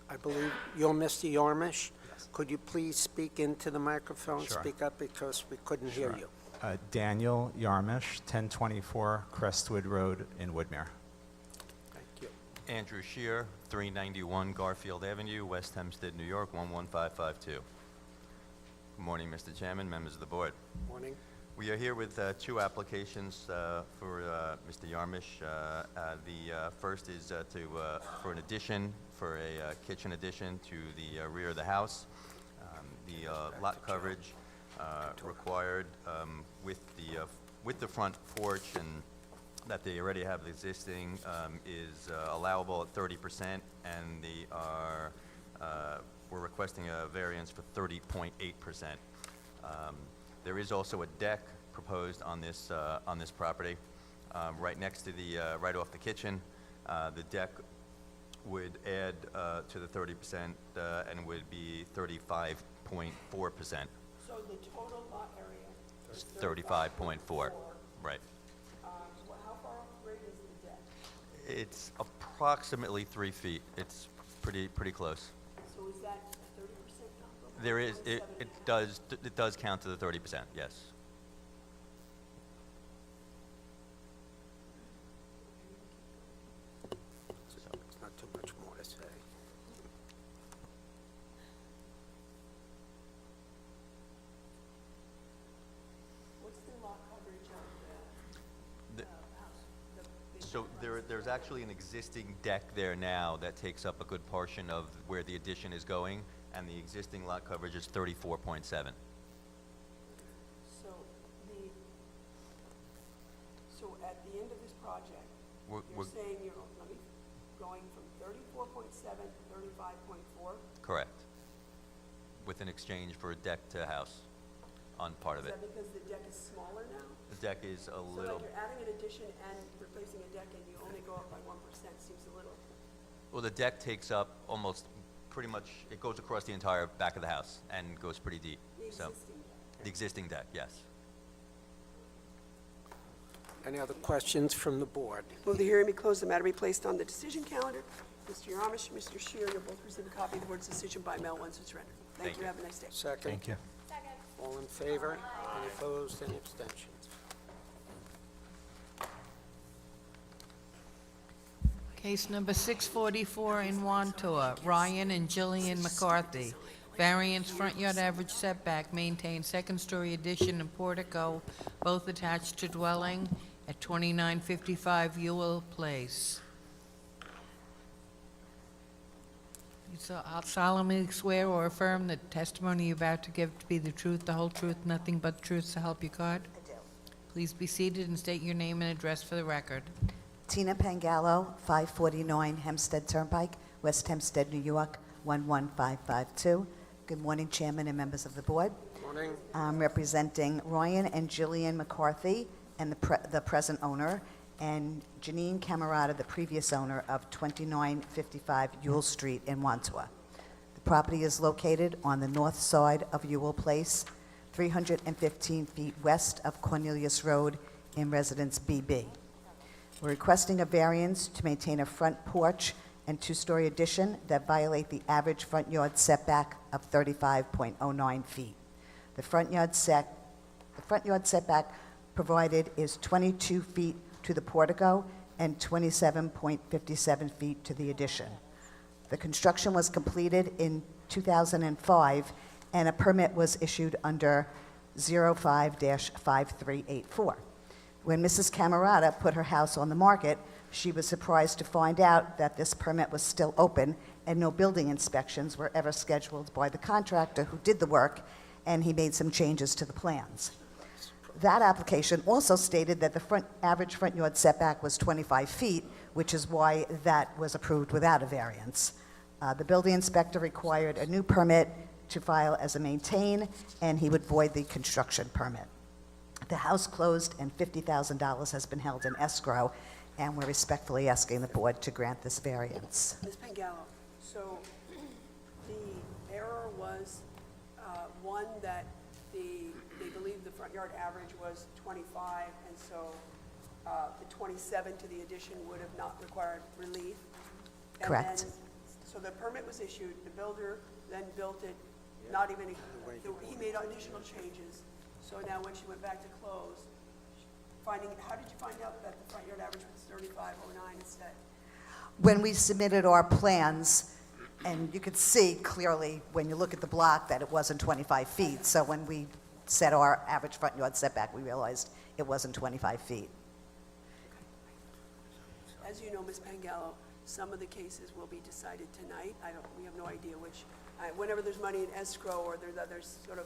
I believe you're Mr. Yarmish? Yes. Could you please speak into the microphone? Sure. Speak up because we couldn't hear Sure. you. Daniel Yarmish, 1024 Crestwood Road in Woodmere. Thank you. Andrew Shear, 391 Garfield Avenue, West Hempstead, New York, 11552. Good morning, Mr. Chairman, members of the board. Morning. We are here with two applications for Mr. Yarmish. The first is for an addition, for a kitchen addition to the rear of the house. The lot coverage required with the front porch and that they already have existing is allowable at 30%, and they are we're requesting a variance for 30.8%. There is also a deck proposed on this property, right next to the right off the kitchen. The deck would add to the 30% and would be 35.4%. So the total lot area is 35.4, right. How far off grade is the deck? It's approximately 3 feet. It's pretty close. So is that 30% comparable? There is, Or it does count to the 30%, yes. It's not too much more to say. What's the lot coverage of The- the house? The big So there's actually an existing deck there now that takes up a good portion of where the addition is going, and the existing lot coverage is 34.7. So at the end of this project, We're- you're we're- saying you're, going from 34.7 to 35.4? Correct. With an exchange for a deck to house on part of Is it. that because the deck is smaller now? The deck is a So little, like you're adding an addition and replacing a deck and you only go up by 1% seems a little, well, the deck takes up almost, pretty much, it goes across the entire back of the house and goes pretty deep. the So existing deck. the existing deck, yes. Any other questions from the board? Move the hearing be closed, the matter be placed on the decision calendar. Mr. Yarmish, Mr. Shear, you'll both receive a copy of the board's decision by mail once it's rendered. Thank Thank you, you. have a nice day. Second? Thank you. All in favor? Any opposed? Any abstentions? Case number 644 in Wantua, Ryan and Jillian McCarthy. Variance front yard average setback, maintain second-story addition and portico, both attached to dwelling at 2955 Ewell Place. You solemnly swear or affirm that testimony you're about to give to be the truth, the whole truth, nothing but the truth, so help you God? I do. Please be seated and state your name and address for the record. Tina Pangallo, 549 Hempstead Turnpike, West Hempstead, New York, 11552. Good morning, Chairman and members of the board. Morning. I'm representing Ryan and Jillian McCarthy and the present owner, and Janine Camerata, the previous owner of 2955 Ewell Street in Wantua. The property is located on the north side of Ewell Place, 315 feet west of Cornelius Road in Residence BB. We're requesting a variance to maintain a front porch and two-story addition that violate the average front yard setback of 35.09 feet. The front yard setback provided is 22 feet to the portico and 27.57 feet to the addition. The construction was completed in 2005, and a permit was issued under 05-5384. When Mrs. Camerata put her house on the market, she was surprised to find out that this permit was still open and no building inspections were ever scheduled by the contractor who did the work, and he made some changes to the plans. That application also stated that the average front yard setback was 25 feet, which is why that was approved without a variance. The building inspector required a new permit to file as a maintain, and he would void the construction permit. The house closed, and $50,000 has been held in escrow, and we're respectfully asking the board to grant this variance. Ms. Pangallo, so the error was, one, that they believed the front yard average was 25, and so the 27 to the addition would have not required relief. And Correct. then, so the permit was issued, the builder then built it, not even, he made additional changes. So now when she went back to close, how did you find out that the front yard average was 3509 instead? When we submitted our plans, and you could see clearly when you look at the block that it wasn't 25 feet, so when we set our average front yard setback, we realized it wasn't 25 feet. As you know, Ms. Pangallo, some of the cases will be decided tonight. We have no idea which. Whenever there's money in escrow or there's others sort of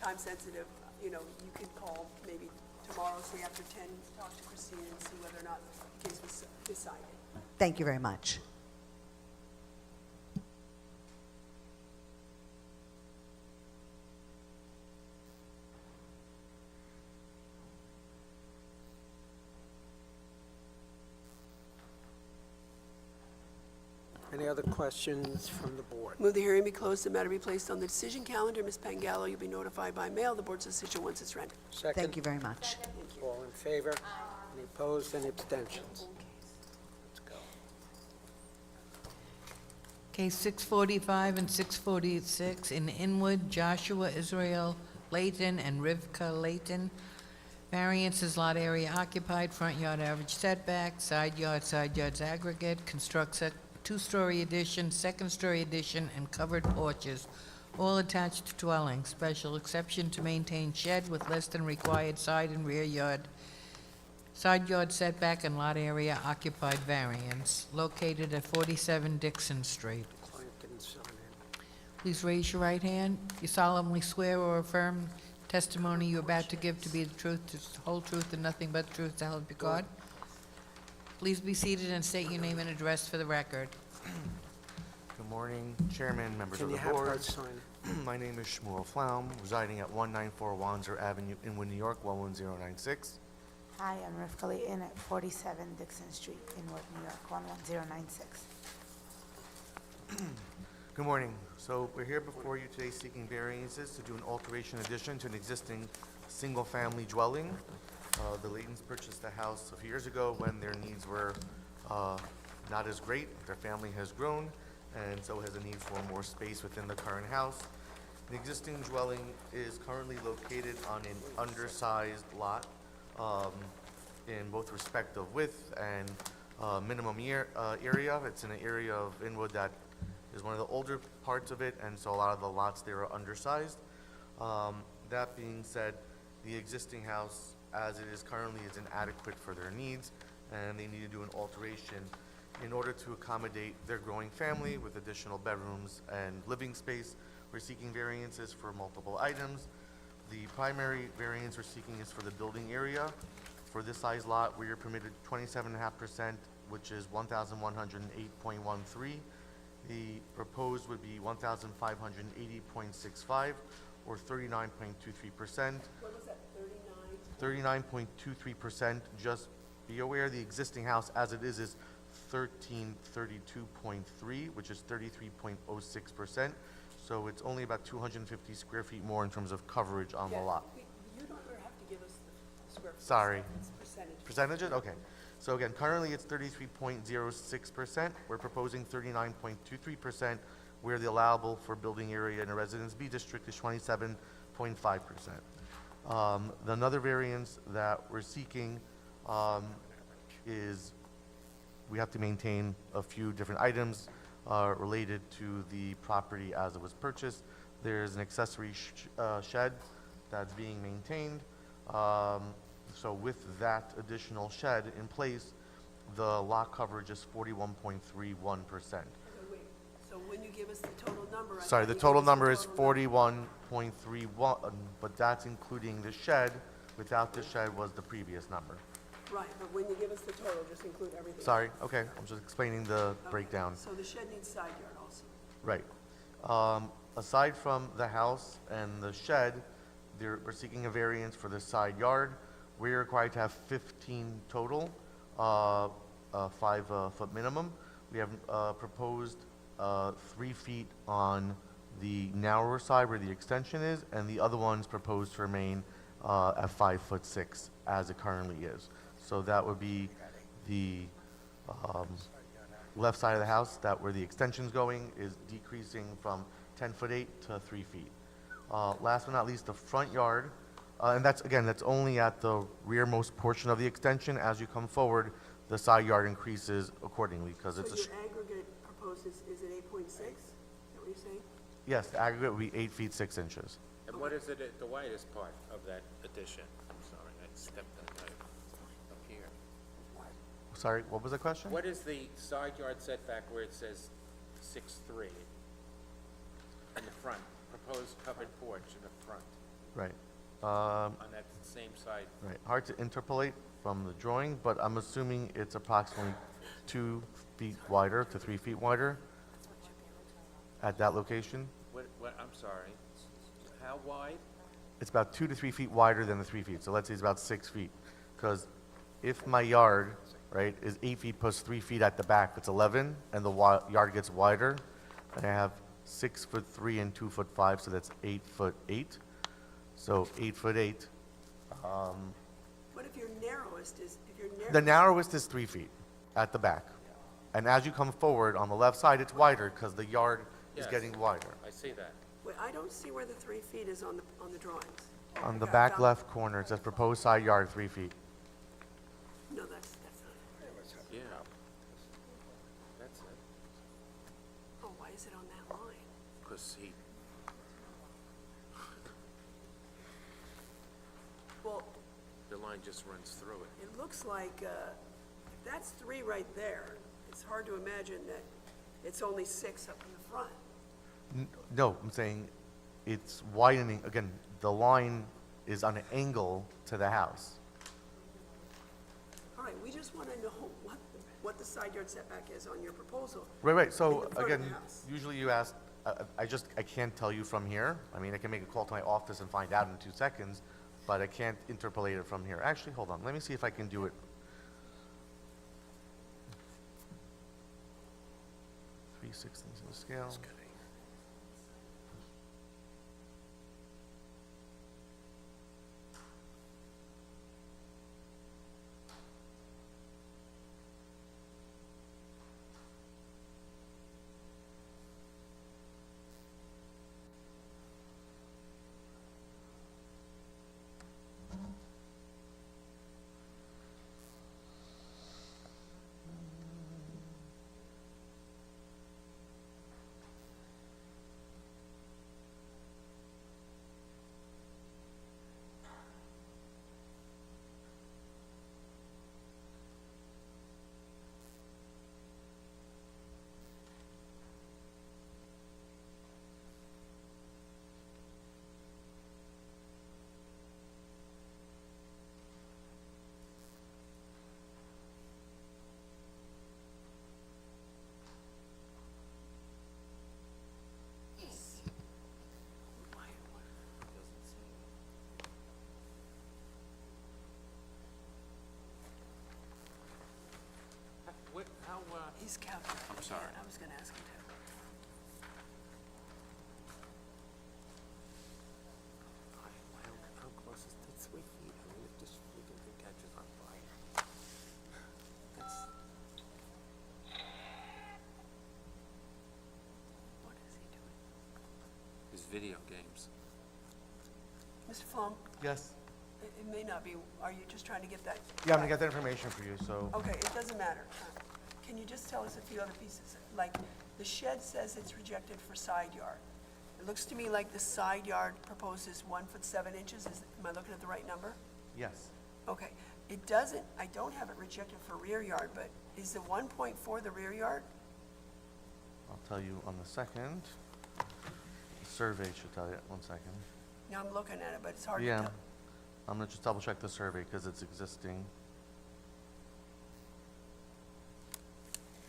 time-sensitive, you can call maybe tomorrow, say after 10, talk to Christine and see whether or not the case was decided. Thank you very much. Any other questions from the board? Move the hearing be closed, the matter be placed on the decision calendar. Ms. Pangallo, you'll be notified by mail the board's decision once it's rendered. Second? Thank you very much. All in favor? Any opposed? Any abstentions? Let's go. Case 645 and 646 in Inwood, Joshua Israel Layton and Rivka Layton. Variances, lot area occupied, front yard average setback, side yards aggregate, construct two-story addition, second-story addition, and covered porches, all attached dwellings. Special exception to maintain shed with less than required side and rear yard, side yard setback and lot area occupied variance, located at 47 Dixon Street. Client didn't sign in. Please raise your right hand. You solemnly swear or affirm testimony you're about to give to be the truth, the whole truth, and nothing but the truth, so help you God? Please be seated and state your name and address for the record. Good morning, Chairman, members Can of you the have her board. sign? My name is Shmuel Flaum, residing at 194 Wanzer Avenue, Inwood, New York, 11096. Hi, I'm Rivka Layton at 47 Dixon Street, Inwood, New York, 11096. Good morning. So we're here before you today seeking variances to do an alteration addition to an existing single-family dwelling. The Laytons purchased the house a few years ago when their needs were not as great. Their family has grown, and so has a need for more space within the current house. The existing dwelling is currently located on an undersized lot in both respect of width and minimum area. It's in an area of Inwood that is one of the older parts of it, and so a lot of the lots there are undersized. That being said, the existing house, as it is currently, is inadequate for their needs, and they need to do an alteration in order to accommodate their growing family with additional bedrooms and living space. We're seeking variances for multiple items. The primary variance we're seeking is for the building area. For this size lot, we are permitted 27.5%, which is 1,108.13. The proposed would be 1,580.65, or 39.23%. What was that, 39? 39.23%. Just be aware the existing house as it is 1332.3, which is 33.06%. So it's only about 250 square feet more in terms of coverage on the lot. You don't have to give us the square footage. Sorry. It's percentage. Percentages? Okay. So again, currently it's 33.06%. We're proposing 39.23%, where the allowable for building area in a Residence B district is 27.5%. Another variance that we're seeking is we have to maintain a few different items related to the property as it was purchased. There's an accessory shed that's being maintained. So with that additional shed in place, the lot coverage is 41.31%. Okay, wait, so when you give us the total number, I Sorry, thought the you total gave us number is total number. 41.31, but that's including the shed. Without the shed was the previous number. Right, but when you give us the total, just include everything. Sorry, okay, I'm just explaining the Okay, breakdown. So the shed needs side yard also. Right. Aside from the house and the shed, we're seeking a variance for the side yard. We're required to have 15 total, 5-foot minimum. We have proposed 3 feet on the narrower side where the extension is, and the other one's proposed to remain at 5'6" as it currently is. So that would be the left side of the house, that where the extension's going is decreasing from 10'8" to 3 feet. Last but not least, the front yard, and that's, again, that's only at the rearmost portion of the extension. As you come forward, the side yard increases accordingly, because So it's a, your aggregate proposed is it 8.6? Is that what you're saying? yes, the aggregate would be 8 feet 6 inches. And what is it at the widest part of that addition? I'm sorry, I stepped on that up here. Sorry, what was the question? What is the side yard setback where it says 6'3"? In the front, proposed covered porch in the front, Right. on that same side? Right, hard to interpolate from the drawing, but I'm assuming it's approximately 2 feet wider to 3 feet wider at that location. I'm sorry, how wide? It's about 2 to 3 feet wider than the 3 feet, so let's say it's about 6 feet. Because if my yard, right, is 8 feet plus 3 feet at the back, it's 11, and the yard gets wider, and I have 6'3" and 2'5", so that's 8'8". So 8'8". What if your narrowest is, The narrowest is 3 feet at the back. And as you come forward on the left side, it's wider because the yard is Yes. getting wider. I see that. Wait, I don't see where the 3 feet is on the drawings. On the Okay, I back found- left corner, it says proposed side yard 3 feet. No, that's not it. Yeah. That's it, Oh, why is it on that line? because he, Well, the line just runs through it. it looks like, if that's 3 right there, it's hard to imagine that it's only 6 up in the front. No, I'm saying it's widening, again, the line is on an angle to the house. All right, we just want to know what the side yard setback is on your proposal. Right, in so the front of again, the house. usually you ask, I can't tell you from here. I mean, I can make a call to my office and find out in 2 seconds, but I can't interpolate it from here. Actually, hold on, let me see if I can do it. 3/16 of the scale. He's calculating. I'm sorry. I was going to ask him to. How close is that? 3 feet? I mean, it just freaking catches on fire. What is he doing? His video games. Mr. Flom, Yes? it may not be, are you just trying to get that? Yeah, I'm gonna get that information for you, so. Okay, it doesn't matter. Can you just tell us a few other pieces? Like, the shed says it's rejected for side yard. It looks to me like the side yard proposes 1'7" am I looking at the right number? Yes. Okay, it doesn't, I don't have it rejected for rear yard, but is the 1.4 the rear yard? I'll tell you on the second. The survey should tell you, one second. Now I'm looking at it, but it's hard to Yeah, tell. I'm gonna just double check the survey because it's existing.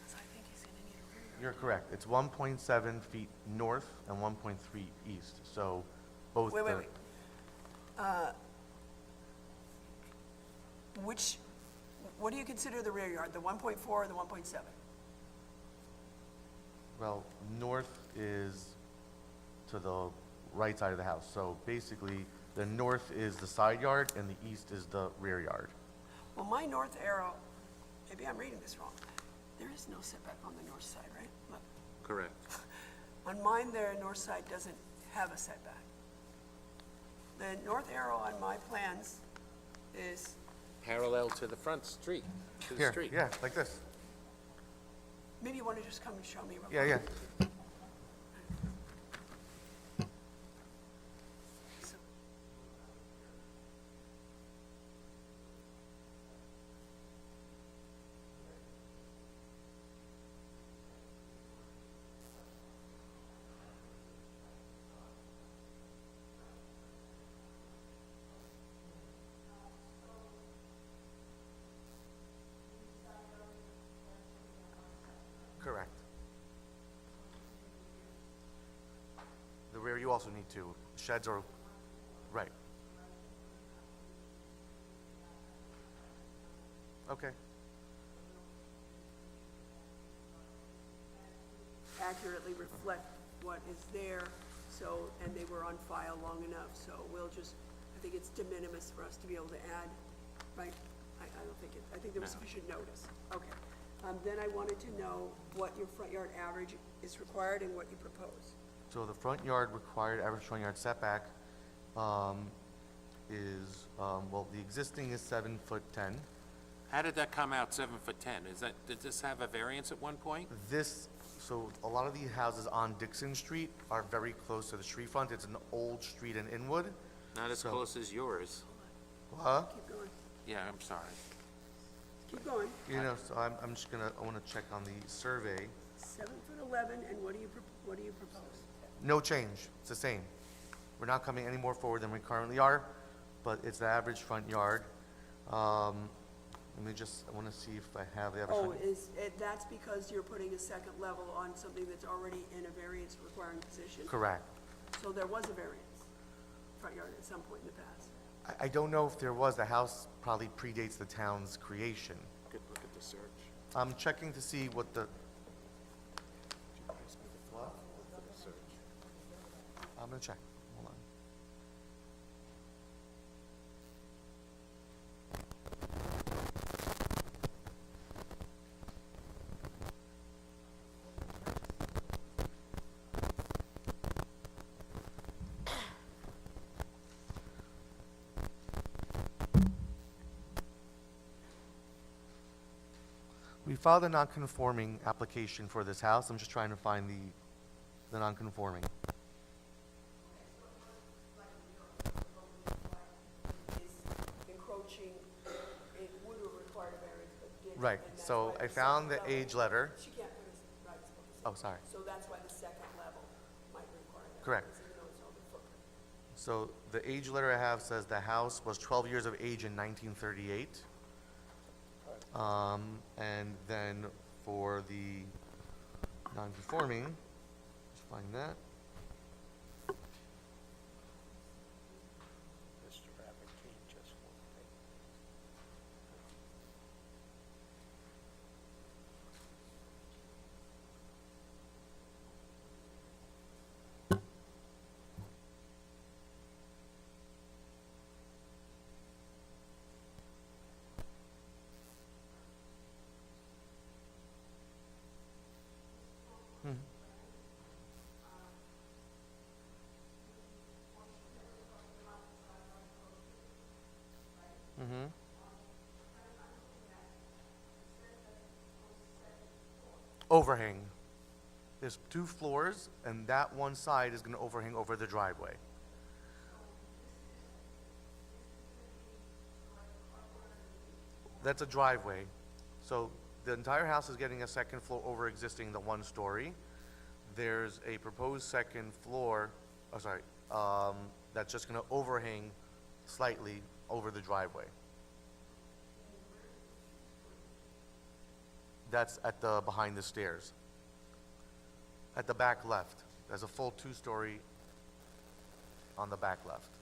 'Cause I think he's gonna need a rear yard. You're correct. It's 1.7 feet north and 1.3 east, so both Wait, wait, the- wait. What do you consider the rear yard, the 1.4 or the 1.7? Well, north is to the right side of the house. So basically, the north is the side yard and the east is the rear yard. Well, my north arrow, maybe I'm reading this wrong. There is no setback on the north side, right? Look, Correct. on mine there, north side doesn't have a setback. The north arrow on my plans is, Parallel to the front street, to the Here, street. yeah, like this. maybe you want to just come and show me real quick? Yeah, yeah. So- Correct. The rear, you also need to. Sheds are, right. Okay. Accurately reflect what is there, so, and they were on file long enough, so we'll just, I think it's de minimis for us to be able to add, right? I don't think it, I think there was sufficient notice. Okay. Then I wanted to know what your front yard average is required and what you propose. So the front yard required average front yard setback is, well, the existing is 7'10". How did that come out 7'10"? Did this have a variance at one point? This, so a lot of the houses on Dixon Street are very close to the street front. It's an old street in Inwood. Not as So- close as yours. What? Keep going, Yeah, I'm sorry. keep going. You know, so I'm just gonna, I wanna check on the survey. 7'11", and what do you propose? No change, it's the same. We're not coming any more forward than we currently are, but it's the average front yard. Let me just, I wanna see if I have the average Oh, front. that's because you're putting a second level on something that's already in a variance requiring position? Correct. So there was a variance, front yard at some point in the past? I don't know if there was, the house probably predates the town's creation. Good look at the search. I'm checking to see what the, I'm gonna check, hold on. We filed a non-conforming application for this house. I'm just trying to find the non-conforming. Is encroaching, it would have required a variance, but didn't. Right, and that's so why I the found second the level- age letter. She can't put a, right, it's supposed to Oh, say. sorry. So that's why the second level might require that. Correct. Even though it's over footprint. So the age letter I have says the house was 12 years of age in 1938. And then for the non-conforming, let's find that. Mr. Abbott came just one day. Mm-hmm. Overhang. There's 2 floors, and that one side is gonna overhang over the driveway. That's a driveway. So the entire house is getting a second floor over existing the one-story. There's a proposed second floor, that's just gonna overhang slightly over the driveway. That's at the, behind the stairs. At the back left, there's a full two-story on the back left.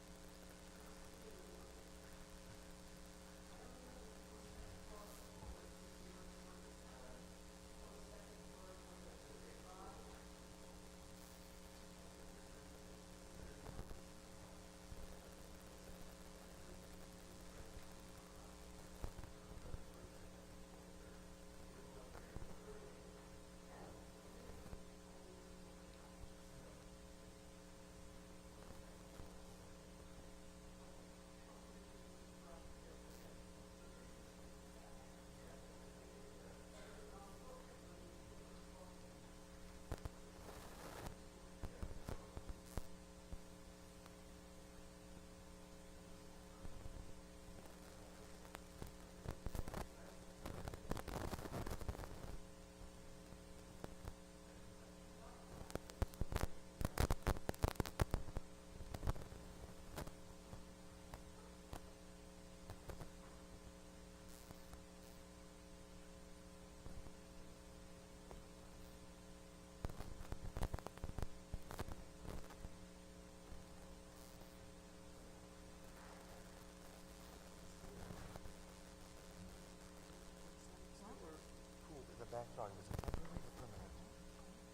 Backyard, was it temporary or permanent?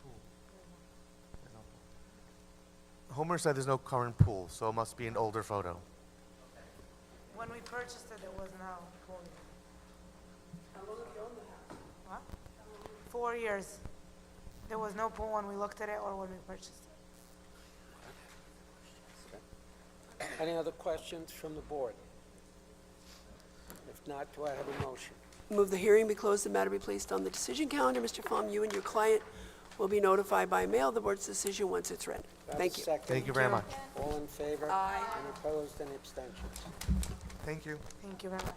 Pool. There's no pool. Homer said there's no current pool, so it must be an older photo. When we purchased it, there was no pool. How long have you owned the house? What? 4 years. There was no pool when we looked at it or when we purchased it. Any other questions from the board? If not, do I have a motion? Move the hearing be closed, the matter be placed on the decision calendar. Mr. Pham, you and your client will be notified by mail of the board's decision once it's ready. Do I have a Thank you. second? Thank you very much. All in favor? Aye. Any opposed, any abstentions? Thank you. Thank you very much.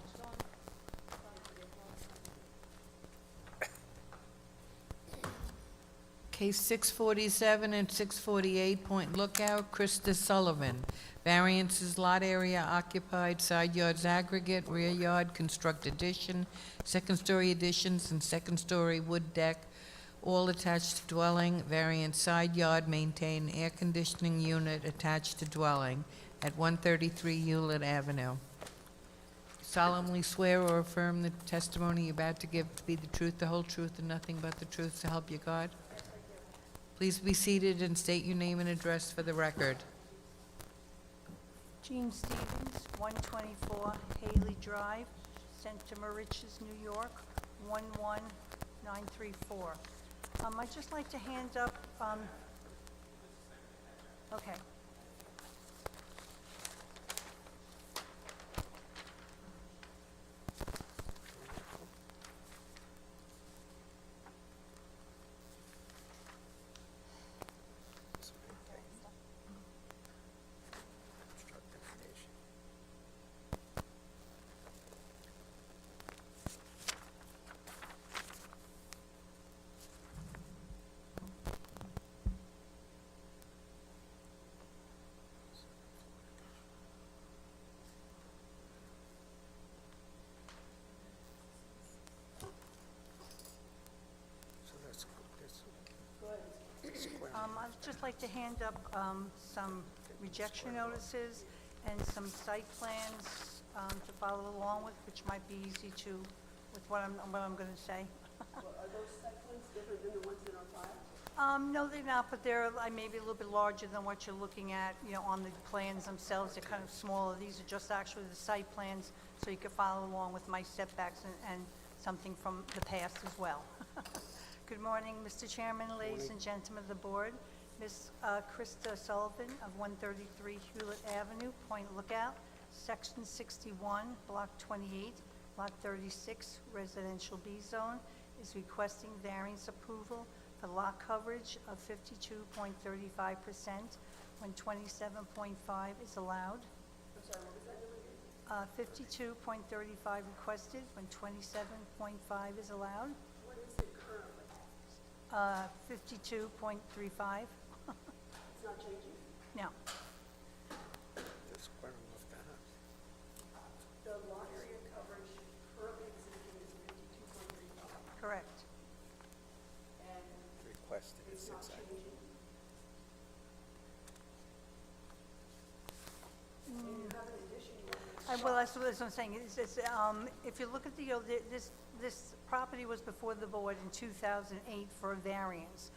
Case 647 and 648, Point Lookout, Krista Sullivan. Variances, lot area occupied, side yards aggregate, rear yard construct addition, second-story additions, and second-story wood deck, all attached to dwelling. Variance, side yard, maintain air conditioning unit attached to dwelling at 133 Hewlett Avenue. Solemnly swear or affirm the testimony you're about to give to be the truth, the whole truth, and nothing but the truth, so help you God? Please be seated and state your name and address for the record. Jean Stevens, 124 Haley Drive, Center Moriches, New York, 11934. I'd just like to hand up, okay. I'd just like to hand up some rejection notices and some site plans to follow along with, which might be easy to, with what I'm going to say. Are those site plans different than the ones in our file? No, they're not, but they're maybe a little bit larger than what you're looking at, on the plans themselves. They're kind of smaller. These are just actually the site plans, so you can follow along with my setbacks and something from the past as well. Good morning, Mr. Chairman, ladies and gentlemen of the board. Ms. Krista Sullivan of 133 Hewlett Avenue, Point Lookout, Section 61, Block 28, Lot 36, Residential B Zone, is requesting variance approval for lot coverage of 52.35% when 27.5 is allowed. 52.35 requested when 27.5 is allowed. What is it currently? 52.35. It's not changing? No. They're squaring off the house. The lot area coverage currently existing is 52.35, Correct. and Requested is it's not 6 changing. And you have an addition you want to Well, that's what I'm saying. If you look at this property was before the board in 2008 for a variance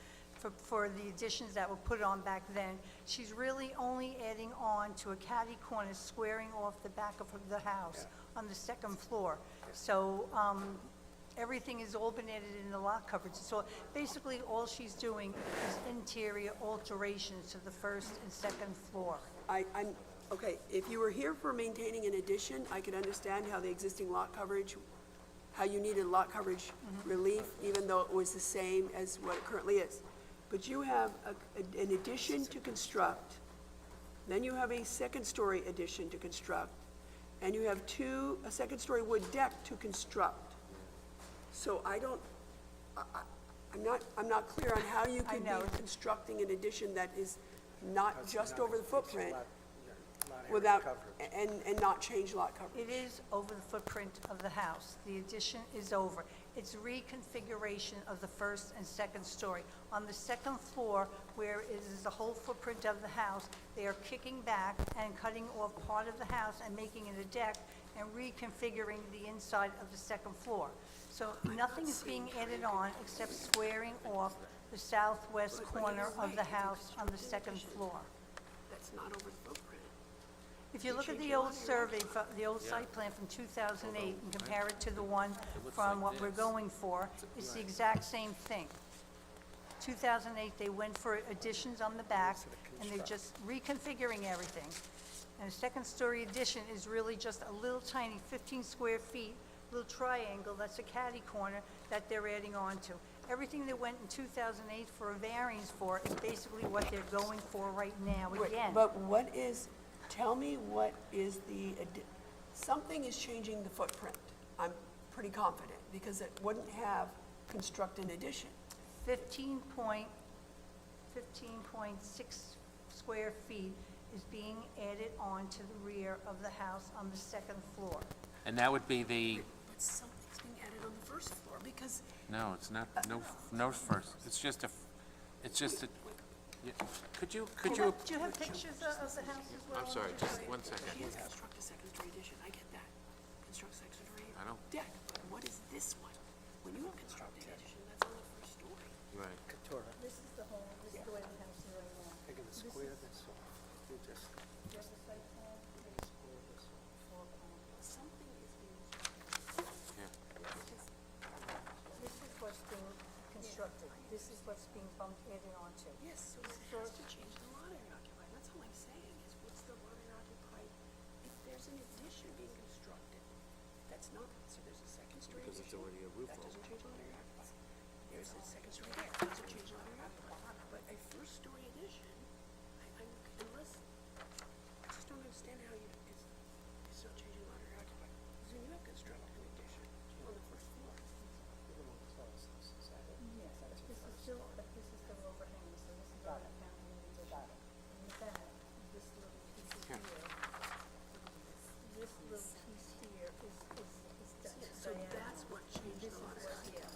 for the additions that were put on back then. She's really only adding on to a catty corner squaring off the back of the house on the second floor. So everything has all been added in the lot coverage. So basically, all she's doing is interior alterations to the first and second floor. Okay, if you were here for maintaining an addition, I could understand how the existing lot coverage, how you needed lot coverage relief, even though it was the same as what it currently is. But you have an addition to construct, then you have a second-story addition to construct, and you have a second-story wood deck to construct. So I'm not clear on how you could be constructing an addition that is not just over the footprint without, and not change lot coverage. It is over the footprint of the house. The addition is over. It's reconfiguration of the first and second story. On the second floor, where it is the whole footprint of the house, they are kicking back and cutting off part of the house and making it a deck and reconfiguring the inside of the second floor. So nothing is being added on except squaring off the southwest corner of the house on the second floor. That's not over the footprint. If you look at the old survey, the old site plan from 2008, and compare it to the one from what we're going for, it's the exact same thing. 2008, they went for additions on the back, and they're just reconfiguring everything. And a second-story addition is really just a little tiny 15 square feet, little triangle, that's a catty corner that they're adding on to. Everything that went in 2008 for a variance for is basically what they're going for right now again. But tell me what is something is changing the footprint. I'm pretty confident, because it wouldn't have construct an addition. 15.6 square feet is being added on to the rear of the house on the second floor. And that would be the, But something's being added on the first floor, because no, it's not, no first. It's just a, yeah. Could you, Do you have pictures of the house as well? I'm sorry, just 1 second. she has construct a second-story addition, I get that. Construct second-story I don't- deck, but what is this one? When you have constructed addition, that's on the first story. Right. This is the whole, this is the way the house is right now. They're gonna square this off. You just Do you have the site plan? square this off. Something is being, This is what's being constructed. This is what's being bumped, added onto. yes, so it has to change the lot area occupied. That's all I'm saying, is what's the lot area occupied? If there's an addition being constructed, that's not, so there's a second-story addition. Because it's already a roof That doesn't change lot area occupied. There's a second-story deck, doesn't change lot area occupied. But a first-story addition, unless, I just don't understand how it's not changing lot area occupied. Because when you have constructed an addition on the first floor, This is still overhanging, so this is not counting the addition. In the back, this little piece here, this little piece here is so that's what changed the lot area occupied.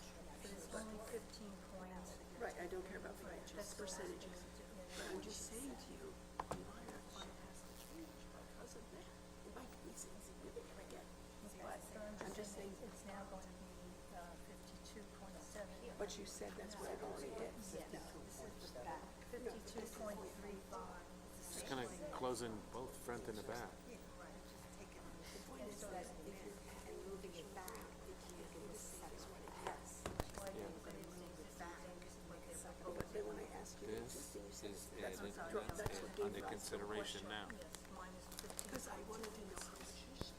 but it's only 15 points. Right, I don't care about frontage, it's percentages. But I'm just saying to you, the lot area occupied has to change because of that. It might be insignificant, I get it. But I'm just saying, It's now going to be 52.7. but you said that's what it already is. 52.35. It's gonna close in both front and the back. The point is that if you're moving it back, it can't be the same as what it is. But then when I ask you existing, you said that's what gave Under rise to the consideration question. now. Because I wanted to know how much has changed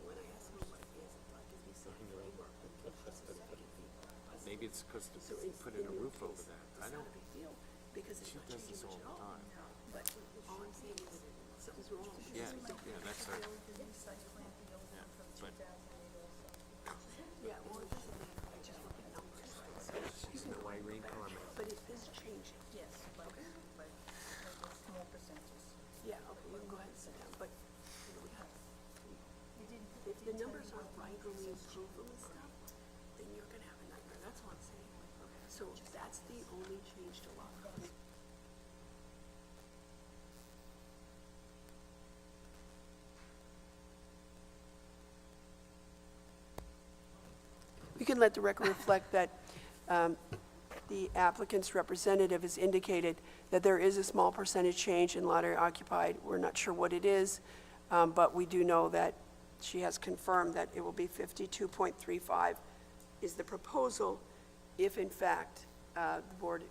when I asked you what it is, it thought gives me some framework. Maybe it's because So they put in a your roof over case, that. It's I not don't, a big deal, because it's she not does changing this all much at the all. time. But all I'm saying is, something's wrong. Yeah, yeah, that's her. This site plan but Yeah, well, it doesn't matter, I just look at numbers. But it is changing. Yes, but small percentages. Yeah, okay, you can go ahead and sit down, but, you know, we have, if the numbers aren't right when we improve them and stuff, then you're gonna have a nightmare, that's all I'm saying. So that's the only change to law. We can let the record reflect that the applicant's representative has indicated that there is a small percentage change in lot area occupied. We're not sure what it is, but we do know that she has confirmed that it will be 52.35 is the proposal if, in fact, the board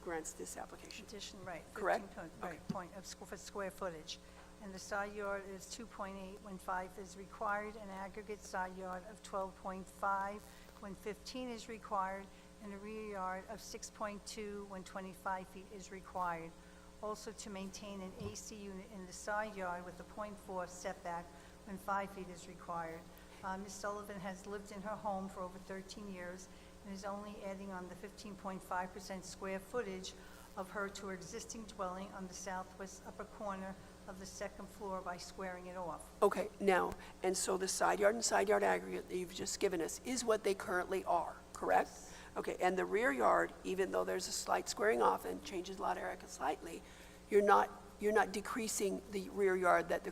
grants this application. Addition, right. Correct? 15 Right, point of square footage. And the side yard is 2.8 when 5 is required, an aggregate side yard of 12.5 when 15 is required, and a rear yard of 6.2 when 25 feet is required. Also to maintain an AC unit in the side yard with a .4 setback when 5 feet is required. Ms. Sullivan has lived in her home for over 13 years and is only adding on the 15.5% square footage of her to her existing dwelling on the southwest upper corner of the second floor by squaring it off. Okay, now, and so the side yard and side yard aggregate that you've just given us is what they currently are, correct? Okay, and the rear yard, even though there's a slight squaring off and changes lot area slightly, you're not decreasing the rear yard that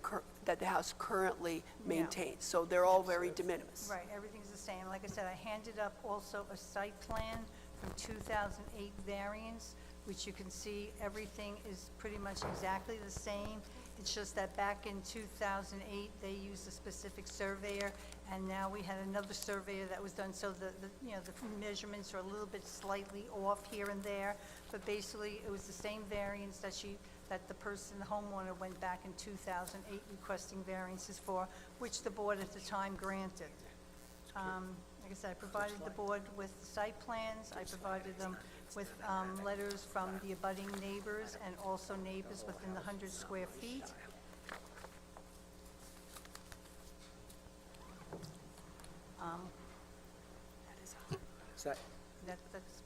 the house currently maintains. So they're all very de minimis. Right, everything's the same. Like I said, I handed up also a site plan from 2008 variance, which you can see everything is pretty much exactly the same. It's just that back in 2008, they used a specific surveyor, and now we had another surveyor that was done, so the measurements are a little bit slightly off here and there, but basically, it was the same variance that the person, the homeowner, went back in 2008 requesting variances for, which the board at the time granted. Like I said, I provided the board with site plans, I provided them with letters from the abutting neighbors and also neighbors within the 100 square feet.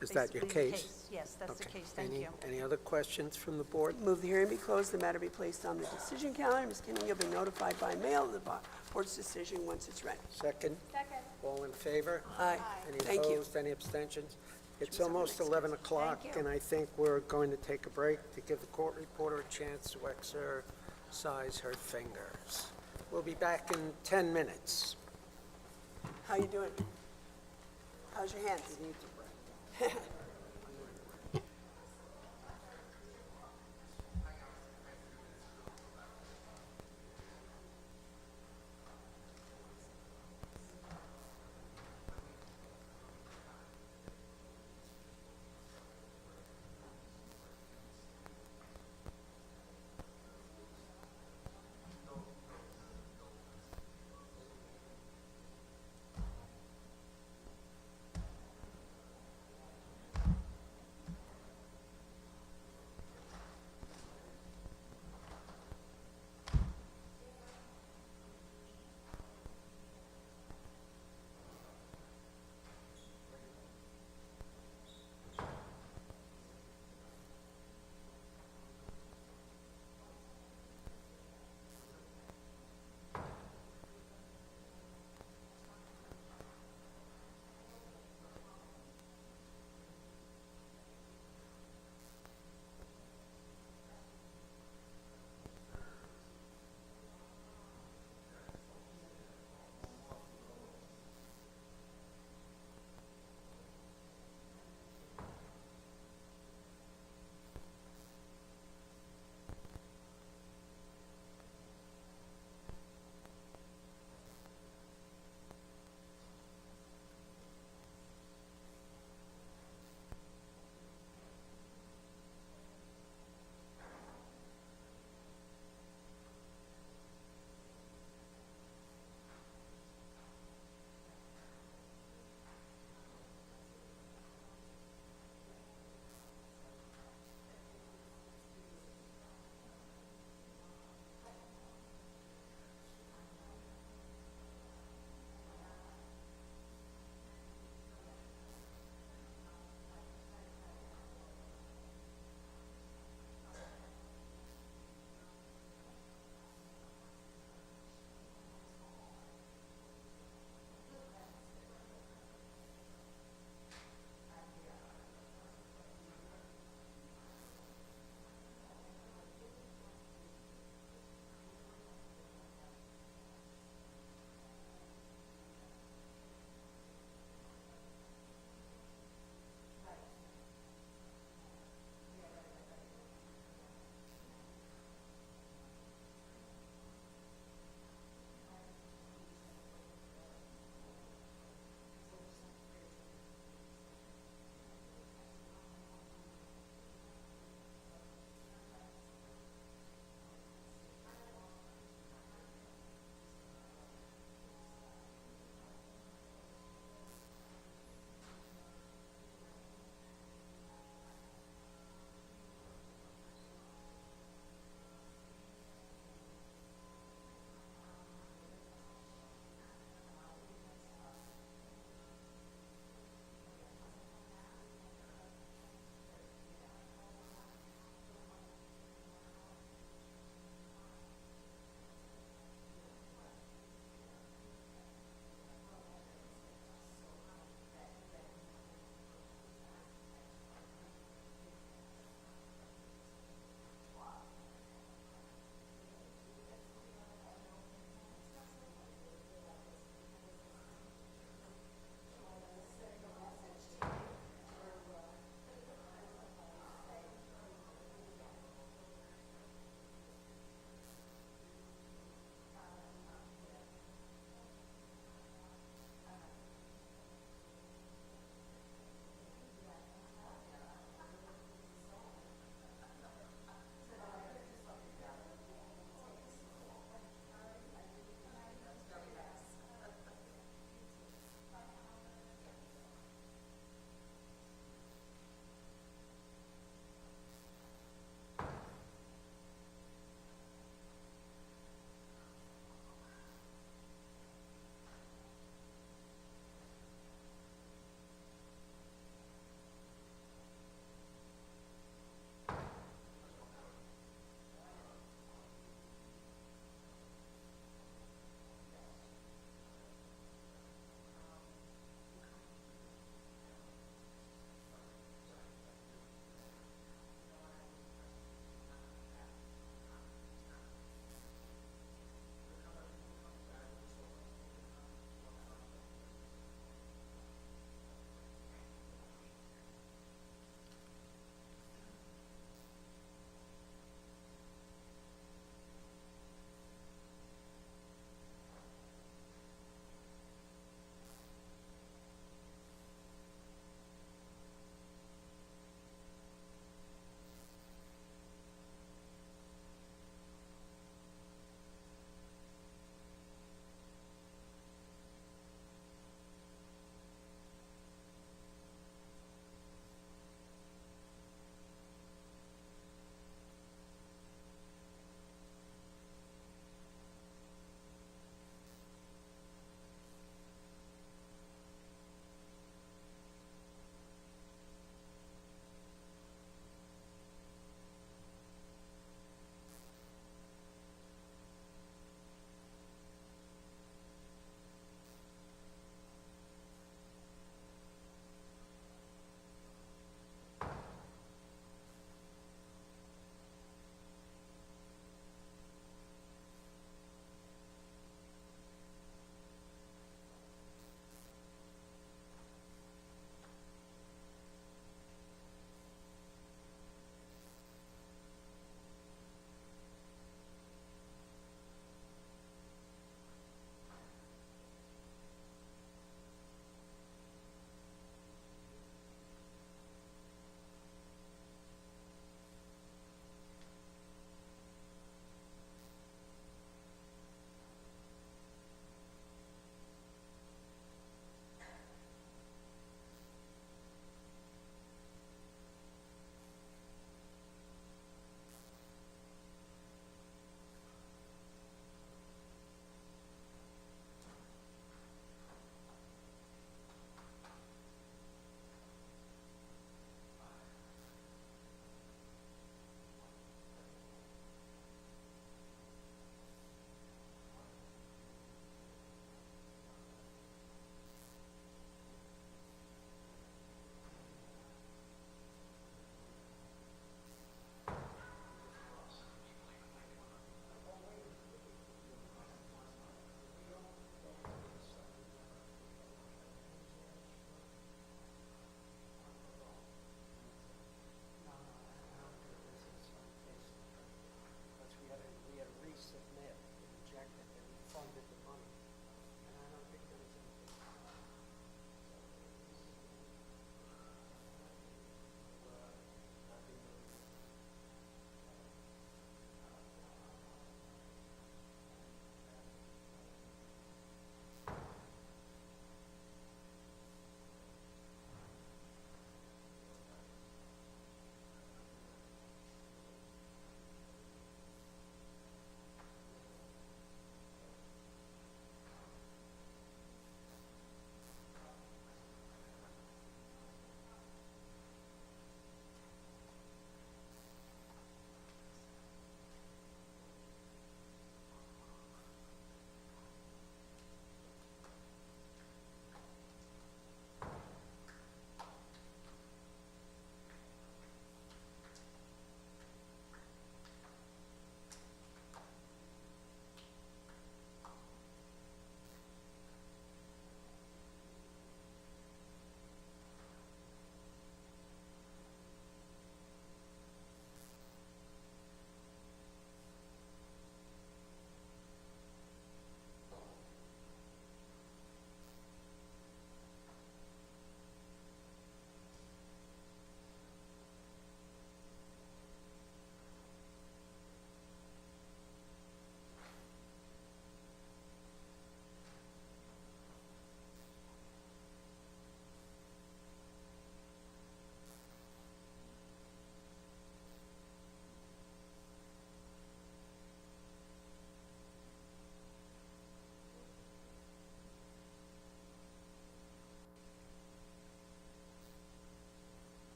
Is that your basically the case? Yes, that's the Okay. case, thank you. Any other questions from the board? Move the hearing be closed, the matter be placed on the decision calendar. Ms. Kinning, you'll be notified by mail of the board's decision once it's ready. Second? Second. All in favor? Aye. Any Thank you. opposed, any abstentions? It's almost 11 o'clock, and I think we're going to take a break to give the court reporter a chance to exercise her fingers. We'll be back in 10 minutes. How you doing? How's your hands?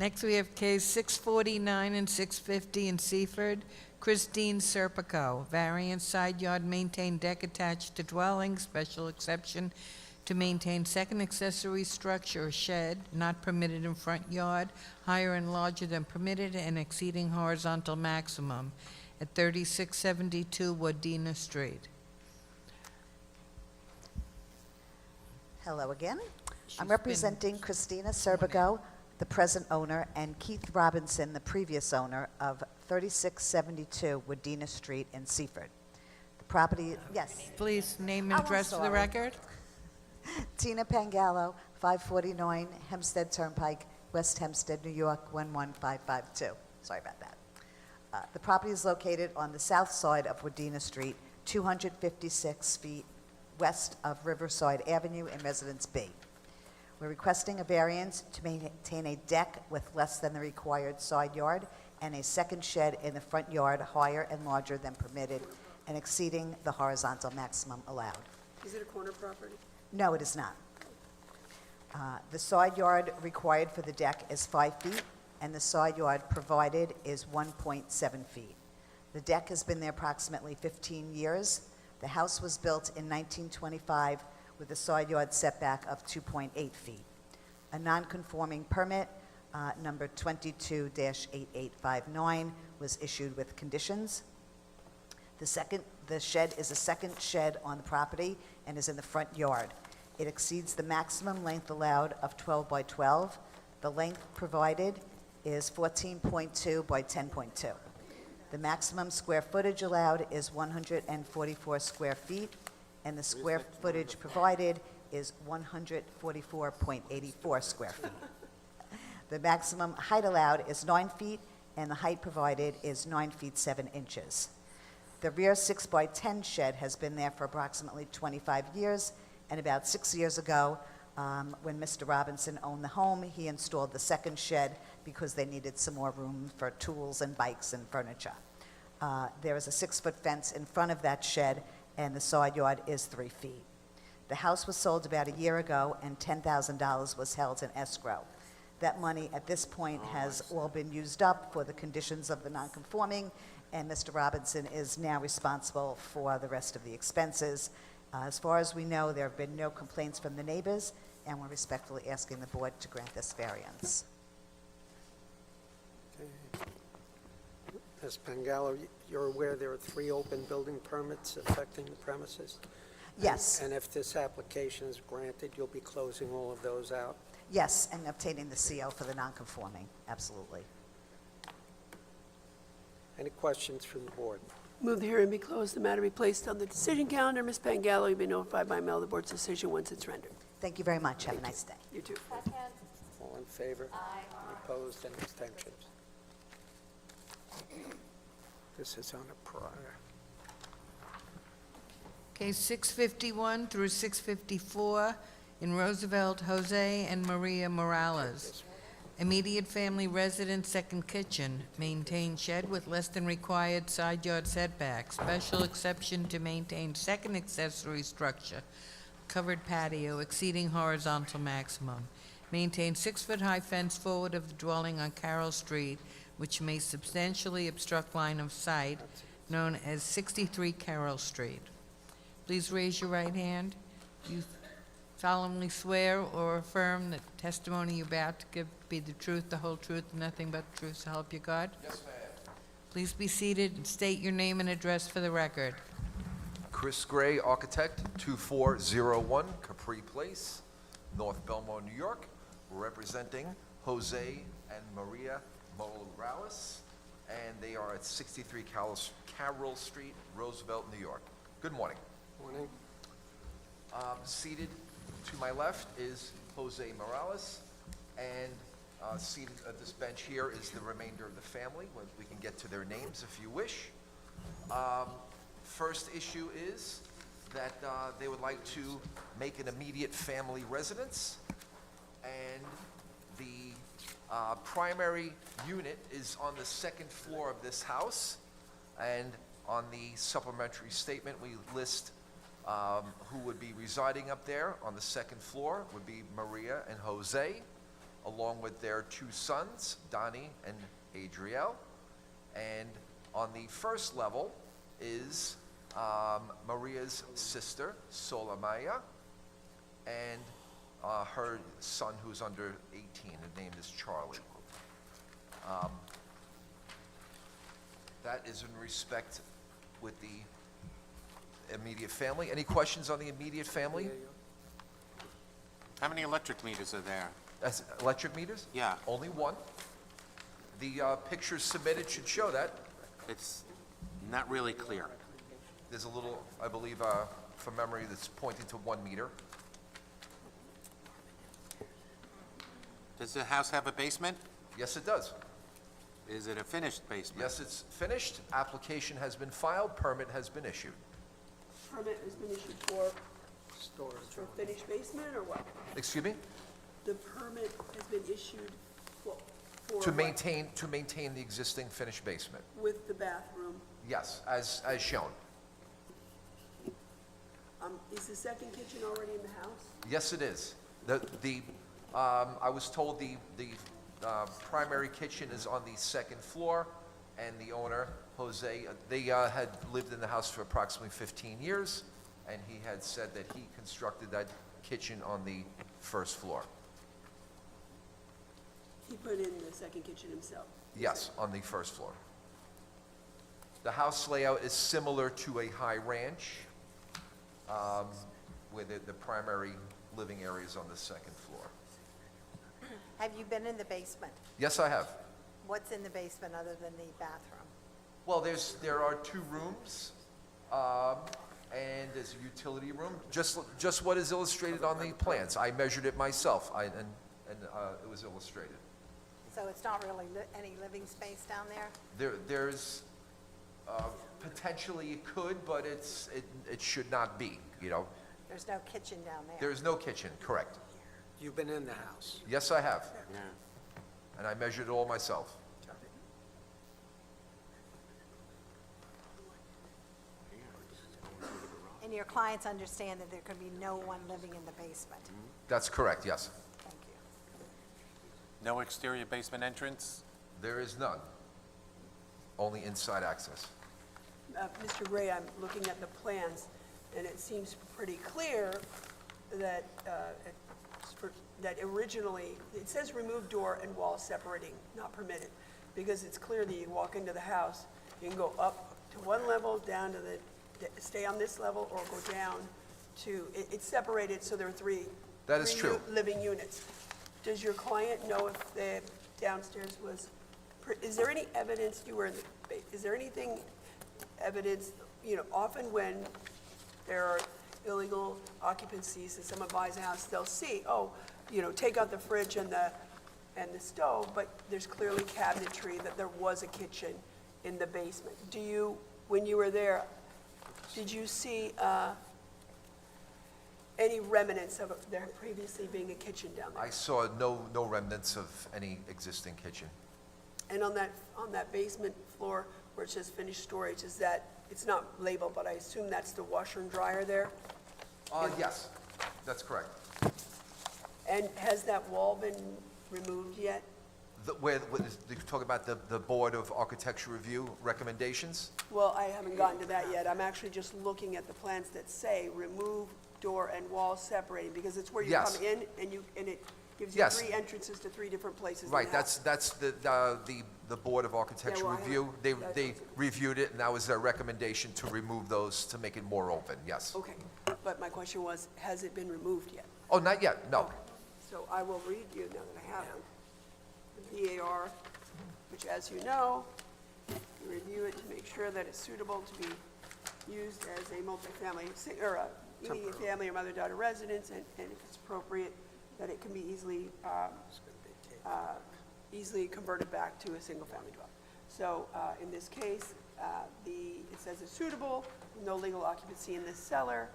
Next, we have case 649 and 650 in Seaford. Christine Serpico, variance side yard maintained deck attached to dwelling, special exception to maintain second accessory structure or shed not permitted in front yard, higher and larger than permitted and exceeding horizontal maximum at 3672 Wadena Street. Hello again. She's I'm been- representing Christina Serbigo, the present owner, and Keith Robinson, the previous owner of 3672 Wadena Street in Seaford. The property, yes, Please name Oh, and I'm address for the sorry. record. Tina Pangallo, 549 Hempstead Turnpike, West Hempstead, New York, 11552. Sorry about that. The property is located on the south side of Wadena Street, 256 feet west of Riverside Avenue in Residence B. We're requesting a variance to maintain a deck with less than the required side yard and a second shed in the front yard higher and larger than permitted and exceeding the horizontal maximum allowed. Is it a corner property? No, it is not. The side yard required for the deck is 5 feet, and the side yard provided is 1.7 feet. The deck has been there approximately 15 years. The house was built in 1925 with a side yard setback of 2.8 feet. A non-conforming permit, number 22-8859, was issued with conditions. The shed is a second shed on the property and is in the front yard. It exceeds the maximum length allowed of 12 by 12. The length provided is 14.2 by 10.2. The maximum square footage allowed is 144 square feet, and the square footage provided is 144.84 square feet. The maximum height allowed is 9 feet, and the height provided is 9 feet 7 inches. The rear 6 by 10 shed has been there for approximately 25 years, and about 6 years ago, when Mr. Robinson owned the home, he installed the second shed because they needed some more room for tools and bikes and furniture. There is a 6-foot fence in front of that shed, and the side yard is 3 feet. The house was sold about a year ago, and $10,000 was held in escrow. That money at this point has all been used up for the conditions of the nonconforming, and Mr. Robinson is now responsible for the rest of the expenses. As far as we know, there have been no complaints from the neighbors, and we're respectfully asking the board to grant this variance. Ms. Pangallo, you're aware there are 3 open building permits affecting the premises? Yes, And if this application is granted, you'll be closing all of those out? yes, and obtaining the CO for the nonconforming, absolutely. Any questions from the board? Move the hearing be closed, the matter be placed on the decision calendar. Ms. Pangallo, you'll be notified by mail of the board's decision once it's rendered. Thank you very much. Have a nice day. You too. All in favor? Aye. Opposed, and abstentions? This is on a prior. Case 651 through 654 in Roosevelt, Jose and Maria Morales. Immediate family residence, second kitchen, maintain shed with less than required side yard setback. Special exception to maintain second accessory structure, covered patio exceeding horizontal maximum. Maintain 6-foot-high fence forward of the dwelling on Carroll Street, which may substantially obstruct line of sight, known as 63 Carroll Street. Please raise your right hand. You solemnly swear or affirm that testimony you're about to give be the truth, the whole truth, and nothing but the truth, so help you God? Yes, ma'am. Please be seated and state your name and address for the record. Chris Gray, architect, 2401 Capri Place, North Belmont, New York. We're representing Jose and Maria Morales, and they are at 63 Carroll Street, Roosevelt, New York. Good morning. Morning. Seated to my left is Jose Morales, and seated at this bench here is the remainder of the family. We can get to their names if you wish. First issue is that they would like to make an immediate family residence, and the primary unit is on the second floor of this house, and on the supplementary statement we list who would be residing up there on the second floor would be Maria and Jose. along with their 2 sons, Donnie and Adriel. And on the first level is Maria's sister, Solamaya, and her son who's under 18. His name is Charlie. That is in respect with the immediate family. Any questions on the immediate family? How many electric meters are there? As electric meters? Yeah. Only one. The pictures submitted should show that. It's not really clear. There's a little, I believe, from memory, that's pointing to 1 meter. Does the house have a basement? Yes, it does. Is it a finished basement? Yes, it's finished. Application has been filed. Permit has been issued. Permit has been issued for finished basement or what? Excuse me? The permit has been issued for To what? maintain the existing finished basement. With the bathroom. Yes, as shown. Is the second kitchen already in the house? Yes, it is. I was told the primary kitchen is on the 2nd floor, and the owner, Jose, they had lived in the house for approximately 15 years, and he had said that he constructed that kitchen on the 1st floor. He put in the second kitchen himself? Yes, on the 1st floor. The house layout is similar to a high ranch, where the primary living area is on the 2nd floor. Have you been in the basement? Yes, I have. What's in the basement other than the bathroom? Well, there are 2 rooms, and there's a utility room, just what is illustrated on the plans. I measured it myself, and it was illustrated. So it's not really any living space down there? There's, potentially it could, but it should not be, you know. There's no kitchen down there? There is no kitchen, correct. You've been in the house. Yes, I have, Yeah. and I measured it all myself. And your clients understand that there could be no one living in the basement? That's correct, yes. Thank you. No exterior basement entrance? There is none, only inside access. Mr. Ray, I'm looking at the plans, and it seems pretty clear that, that originally, it says remove door and wall separating, not permitted, because it's clear that you walk into the house, you can go up to 1 level, down to stay on this level, or go down to, it's separated, so there are 3. That is true. Living units. Does your client know if the downstairs was, is there any evidence you were in the, is there anything, evidence, you know, often when there are illegal occupancies and someone buys a house, they'll see, oh, you know, take out the fridge and the stove, but there's clearly cabinetry that there was a kitchen in the basement. Do you, when you were there, did you see any remnants of there previously being a kitchen down there? I saw no remnants of any existing kitchen. And on that basement floor where it says finished storage, is that, it's not labeled, but I assume that's the washer and dryer there? Yes, that's correct. And has that wall been removed yet? You're talking about the Board of Architecture Review recommendations? Well, I haven't gotten to that yet. I'm actually just looking at the plans that say remove door and wall separating, because it's where you Yes. come in and it gives you Yes. 3 entrances to 3 different places in the Right, house. that's the Board of Architecture Yeah, well, I Review. haven't- They reviewed it, and that was their recommendation to remove those to make it more open, yes. Okay, but my question was, has it been removed yet? Oh, not yet, no. So I will read you, now that I have it, the BAR, which, as you know, you review it to make sure that it's suitable to be used as a multifamily, or a immediate family or mother-daughter residence, and if it's appropriate, that it can be easily converted back to a single-family dwelling. So in this case, it says it's suitable, no legal occupancy in this cellar.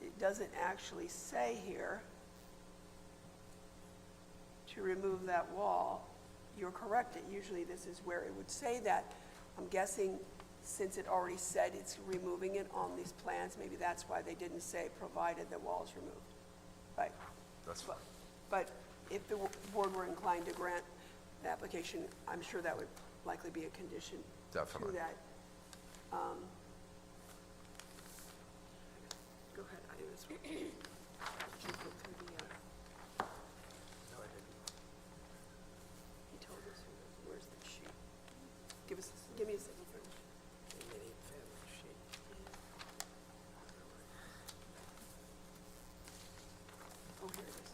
It doesn't actually say here to remove that wall. You're correct, usually this is where it would say that. I'm guessing since it already said it's removing it on these plans, maybe that's why they didn't say provided the wall's removed. Right. That's fine. But if the board were inclined to grant the application, I'm sure that would likely be a condition to Definitely. that. Go ahead, I do this one. Did you go through the, No, I didn't. he told us, where's the sheet? Give me a second. Immediate family sheet. Oh, here it is.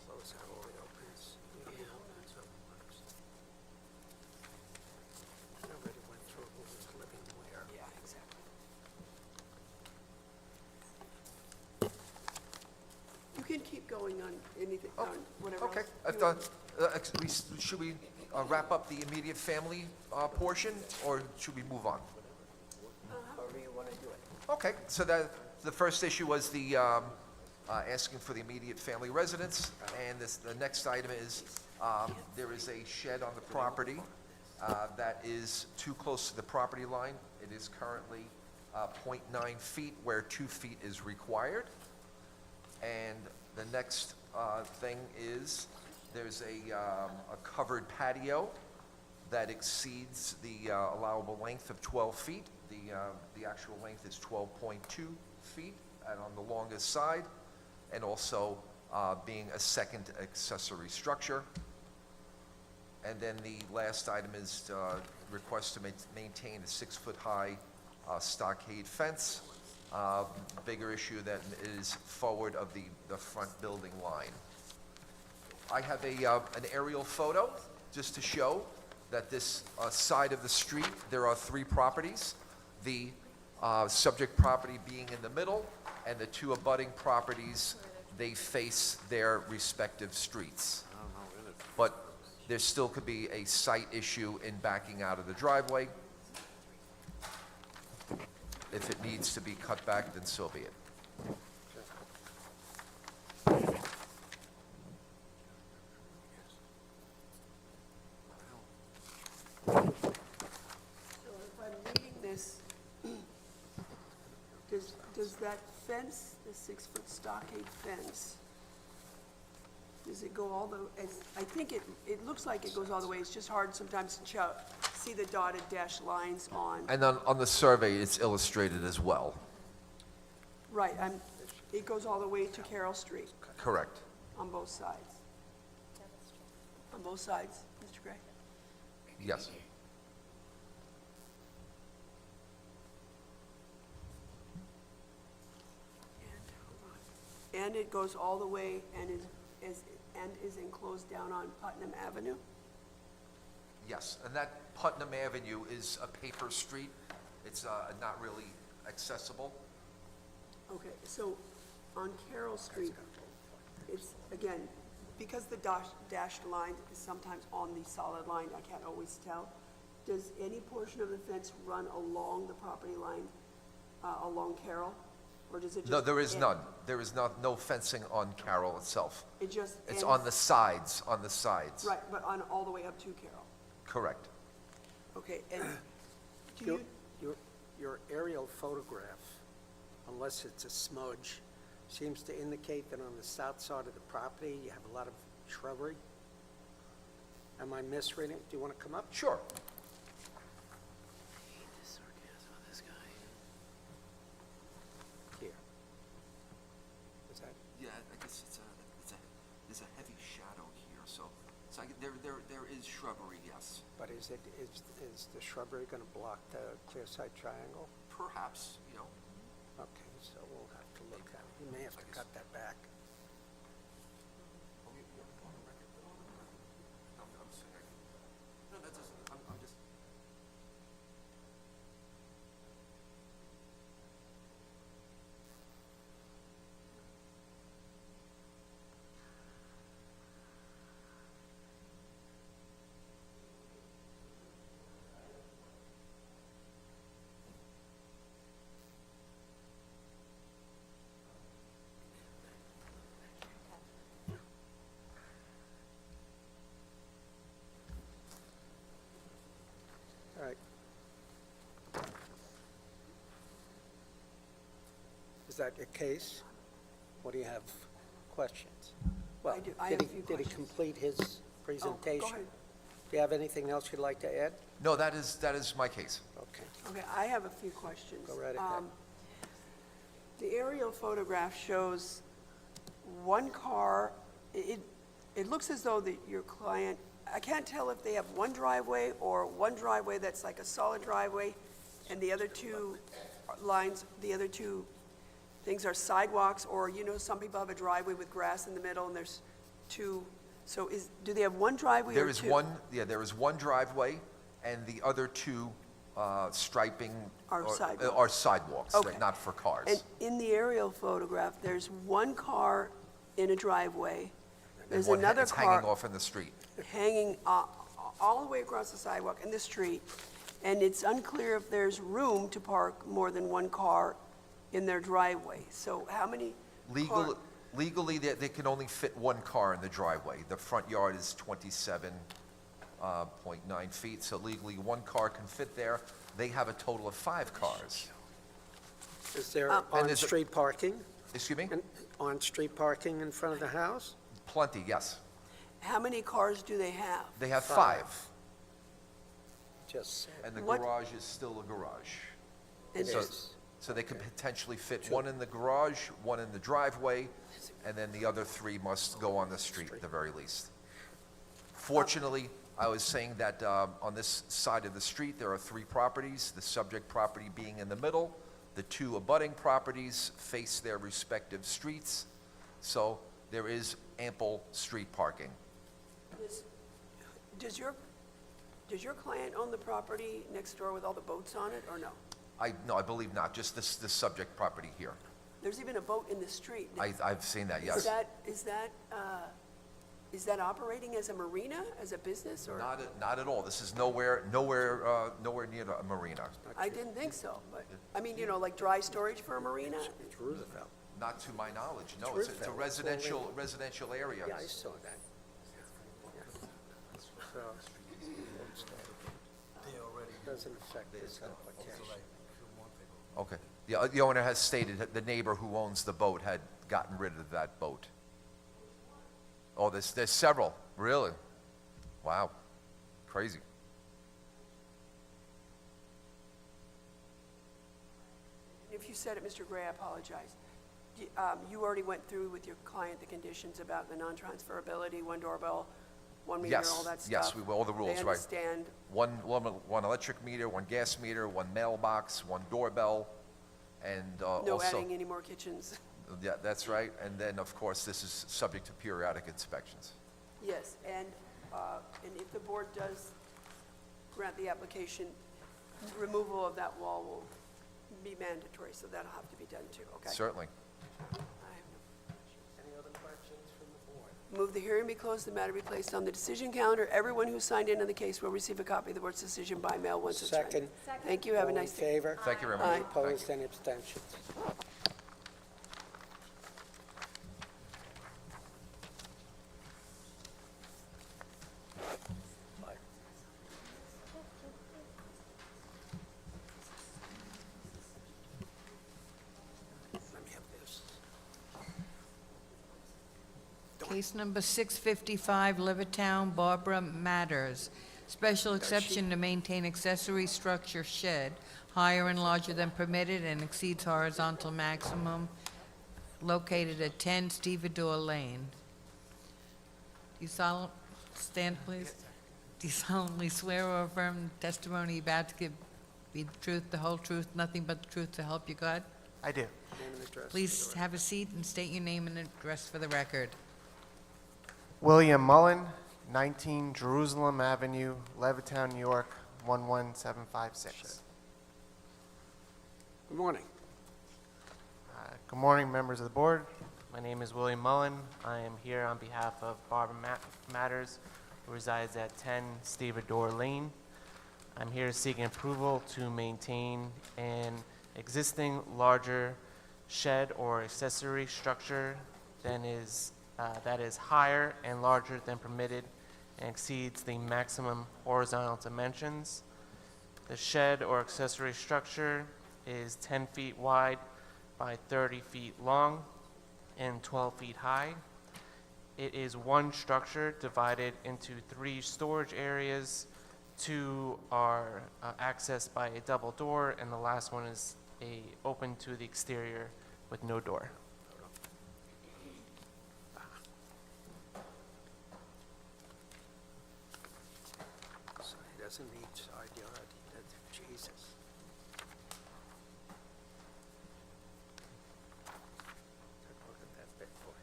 Close out all the opens. I already went through who was living where. Yeah, exactly. You can keep going on anything, on whatever else. Okay, you I've done, want. should we wrap up the immediate family portion, or should we move on? However you want to do it. Okay, so the first issue was the asking for the immediate family residence, and the next item is, there is a shed on the property that is too close to the property line. It is currently 0.9 feet where 2 feet is required. And the next thing is, there's a covered patio that exceeds the allowable length of 12 feet. The actual length is 12.2 feet, and on the longest side, and also being a second accessory structure. And then the last item is request to maintain a 6-foot-high stockade fence. Bigger issue that is forward of the front building line. I have an aerial photo just to show that this side of the street, there are 3 properties. The subject property being in the middle, and the 2 abutting properties, they face their respective streets. But there still could be a site issue in backing out of the driveway. If it needs to be cut back, then so be it. So if I'm reading this, does that fence, the 6-foot stockade fence, does it go all the, I think it looks like it goes all the way, it's just hard sometimes to see the dotted dash lines on. And on the survey, it's illustrated as well. Right, it goes all the way to Carroll Street Correct. on both sides. On both sides, Mr. Gray? Yes. And it goes all the way and is enclosed down on Putnam Avenue? Yes, and that Putnam Avenue is a paper street. It's not really accessible. Okay, so on Carroll Street, it's, again, because the dashed line is sometimes on the solid line, I can't always tell. Does any portion of the fence run along the property line, along Carroll? Or does it just? No, there is none. There is no fencing on Carroll itself. It just It's ends- on the sides, on the sides. Right, but on, all the way up to Carroll? Correct. Okay, and do you, Your aerial photograph, unless it's a smudge, seems to indicate that on the south side of the property, you have a lot of shrubbery. Am I misreading? Do you want to come up? Sure. Here. Is that, Yeah, I guess there's a heavy shadow here, so there is shrubbery, yes. but is the shrubbery going to block the clear sight triangle? Perhaps, Okay, so we'll have to look at it. You may have to cut that back. No, I'm saying, no, that doesn't, I'm just. that your case? Or do you have questions? Well, I have a few Did he questions. complete his presentation? ahead. Do you have anything else you'd like to add? No, that is my case. Okay. Okay, I have a few questions. Go right ahead. The aerial photograph shows one car, it looks as though your client, I can't tell if they have one driveway or one driveway that's like a solid driveway, and the other two lines, the other two things are sidewalks, or, some people have a driveway with grass in the middle, and there's two, so do they have one driveway or two? There is one driveway, and the other two striping Are sidewalks. are sidewalks, Okay. not for cars. And in the aerial photograph, there's one car in a driveway. There's And another it's car hanging off in the street. hanging all the way across the sidewalk in the street, and it's unclear if there's room to park more than one car in their driveway. So how many Legally, they can only fit one car in the driveway. The front yard is 27.9 feet, so legally, one car can fit there. They have a total of 5 cars. Is there And there's a- on-street parking? Excuse me? On-street parking in front of the house? Plenty, yes. How many cars do they have? They have 5. Just said. And the What- garage is still a garage. And So- is. So they could potentially fit one in the garage, one in the driveway, and then the other 3 must go on the street at the very least. Fortunately, I was saying that on this side of the street, there are 3 properties, the subject property being in the middle. The 2 abutting properties face their respective streets, so there is ample street parking. Does your client own the property next door with all the boats on it, or no? No, I believe not, just this subject property here. There's even a boat in the street. I've seen that, yes. Is that operating as a marina, as a business, or? Not at all. This is nowhere near a marina. I didn't think so, but, I mean, like dry storage for a marina? It's Roosevelt. Not to my knowledge, no. It's a Roosevelt. residential area. Yeah, I saw that. So, doesn't affect this application. Okay. The owner has stated that the neighbor who owns the boat had gotten rid of that boat. Oh, there's several, really? Wow, crazy. If you said it, Mr. Gray, I apologize. You already went through with your client the conditions about the non-transferability, one doorbell, 1 meter, all that stuff? Yes, all the rules, They right. understand. One electric meter, 1 gas meter, 1 mailbox, 1 doorbell, and No also... adding any more kitchens? Yeah, that's right. And then, of course, this is subject to periodic inspections. Yes, and if the board does grant the application, removal of that wall will be mandatory, so that'll have to be done too, okay? Certainly. Any other questions from the board? Move the hearing be closed, the matter be placed on the decision calendar. Everyone who signed in on the case will receive a copy of the board's decision by mail once it's ready. Second. Thank you, have a nice day. All in favor? Thank you very much. Any Thank opposed, any abstentions? Let me have this. Case number 655, Levittown, Barbara Matters. Special exception to maintain accessory structure shed higher and larger than permitted and exceeds horizontal maximum located at 10 Stevedore Lane. Do you stand, please? Do you solemnly swear or affirm the testimony you're about to give be the truth, the whole truth, nothing but the truth to help you God? I do. Name and address. Please have a seat and state your name and address for the record. William Mullen, 19 Jerusalem Avenue, Levittown, New York, 11756. Good morning. Good morning, members of the board. My name is William Mullen. I am here on behalf of Barbara Matters, who resides at 10 Stevedore Lane. I'm here seeking approval to maintain an existing larger shed or accessory structure that is higher and larger than permitted and exceeds the maximum horizontal dimensions. The shed or accessory structure is 10 feet wide by 30 feet long and 12 feet high. It is one structure divided into 3 storage areas. 2 are accessed by a double door, and the last one is open to the exterior with no door. So he doesn't need side yard, Jesus. Look at that big boy.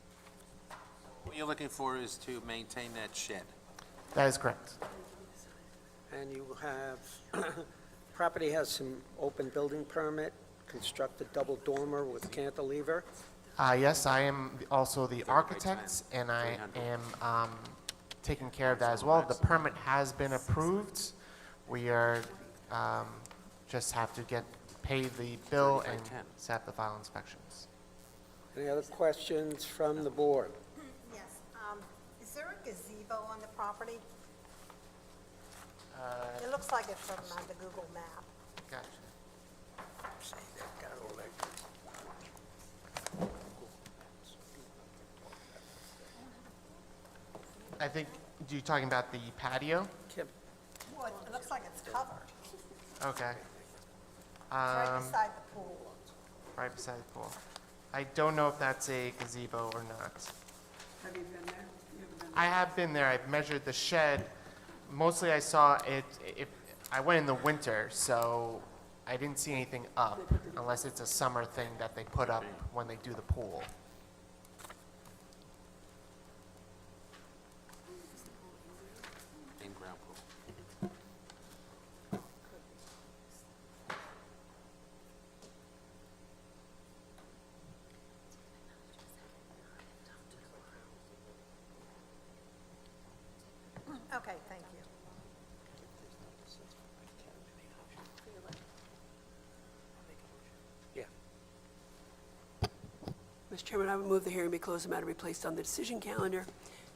What you're looking for is to maintain that shed. That is correct. And you have, property has some open building permit, construct a double dormer with cantilever. Yes, I am also the architect, and I am taking care of that as well. The permit has been approved. We are, just have to pay the bill and set up the final inspections. Any other questions from the board? Yes. Is there a gazebo on the property? It looks like it from the Google map. Gotcha. See, they've got all that. I think, you're talking about the patio? Kim, Well, it looks like it's covered. Okay. It's right beside the pool. Right beside the pool. I don't know if that's a gazebo or not. Have you been there? I have been there. I've measured the shed. Mostly I saw it, I went in the winter, so I didn't see anything up, unless it's a summer thing that they put up when they do the pool. In-ground pool. Okay, thank you. yeah. Mr. Chairman, I would move the hearing be closed, the matter be placed on the decision calendar.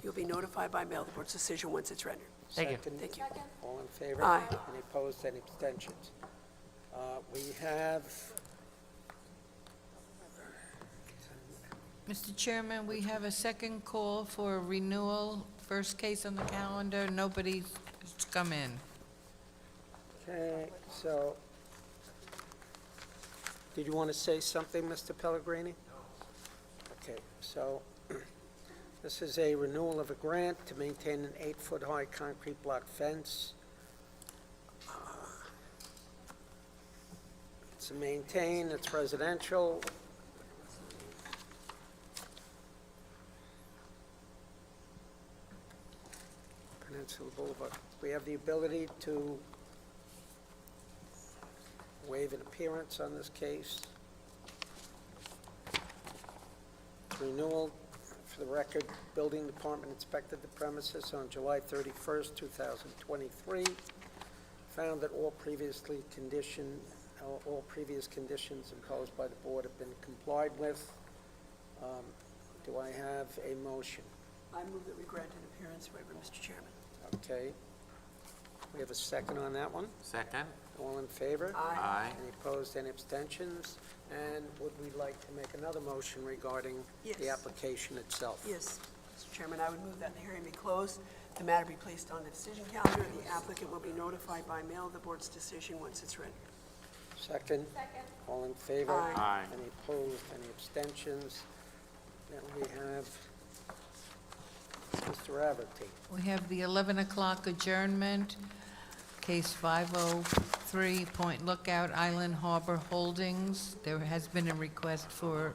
You'll be notified by mail of the board's decision once it's rendered. Thank you. Second. Thank you. All in favor? Aye. Any opposed, any abstentions? We have, Mr. Chairman, we have a second call for renewal, first case on the calendar, nobody's come in. okay, so, did you want to say something, Mr. Pellegrini? Okay, so, this is a renewal of a grant to maintain an 8-foot-high concrete block fence. It's a maintain, it's residential. Peninsula Boulevard. We have the ability to waive an appearance on this case. Renewal, for the record, Building Department inspected the premises on July 31st, 2023. Found that all previous conditions imposed by the board have been complied with. Do I have a motion? I move that we grant an appearance waiver, Mr. Chairman. Okay. We have a second on that one. Second? All in favor? Aye. Any opposed, any abstentions? And would we like to make another motion regarding the Yes. application itself? Yes, Mr. Chairman, I would move that the hearing be closed, the matter be placed on the decision calendar, and the applicant will be notified by mail of the board's decision once it's ready. Second? Second. All in favor? Aye. Aye. Any opposed, any abstentions? Then we have Mr. Averty. We have the 11 o'clock adjournment, case 503 Point Lookout Island Harbor Holdings. There has been a request for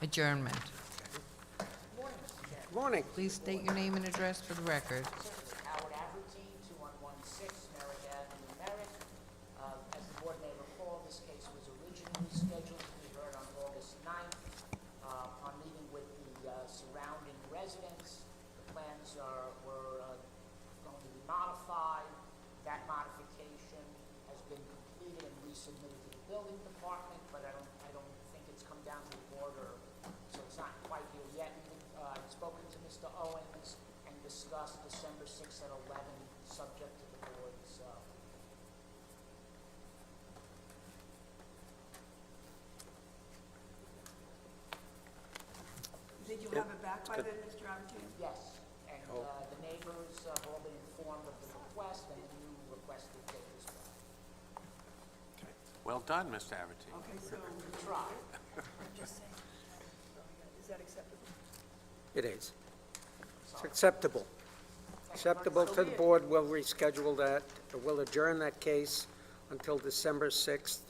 adjournment. Good morning. Please state your name and address for the record. Howard Averty, 2116 Merrick Avenue, Merrick. As the board may recall, this case was originally scheduled to be heard on August 9th. Upon meeting with the surrounding residents, the plans were going to be modified. That modification has been completed and resubmitted to the building department, but I don't think it's come down to the board, so it's not quite here yet. I've spoken to Mr. Owens and discussed December 6th at 11, subject to the board's That's by good. then, Mr. Abertine? Yes, and Oh. the neighbors have all been informed of the request, and the new requested date as well. Well done, Mr. Avertine. Okay, so, Try. is that acceptable? It is. It's acceptable. Acceptable to the board. We'll reschedule that, or we'll adjourn that case until December 6th,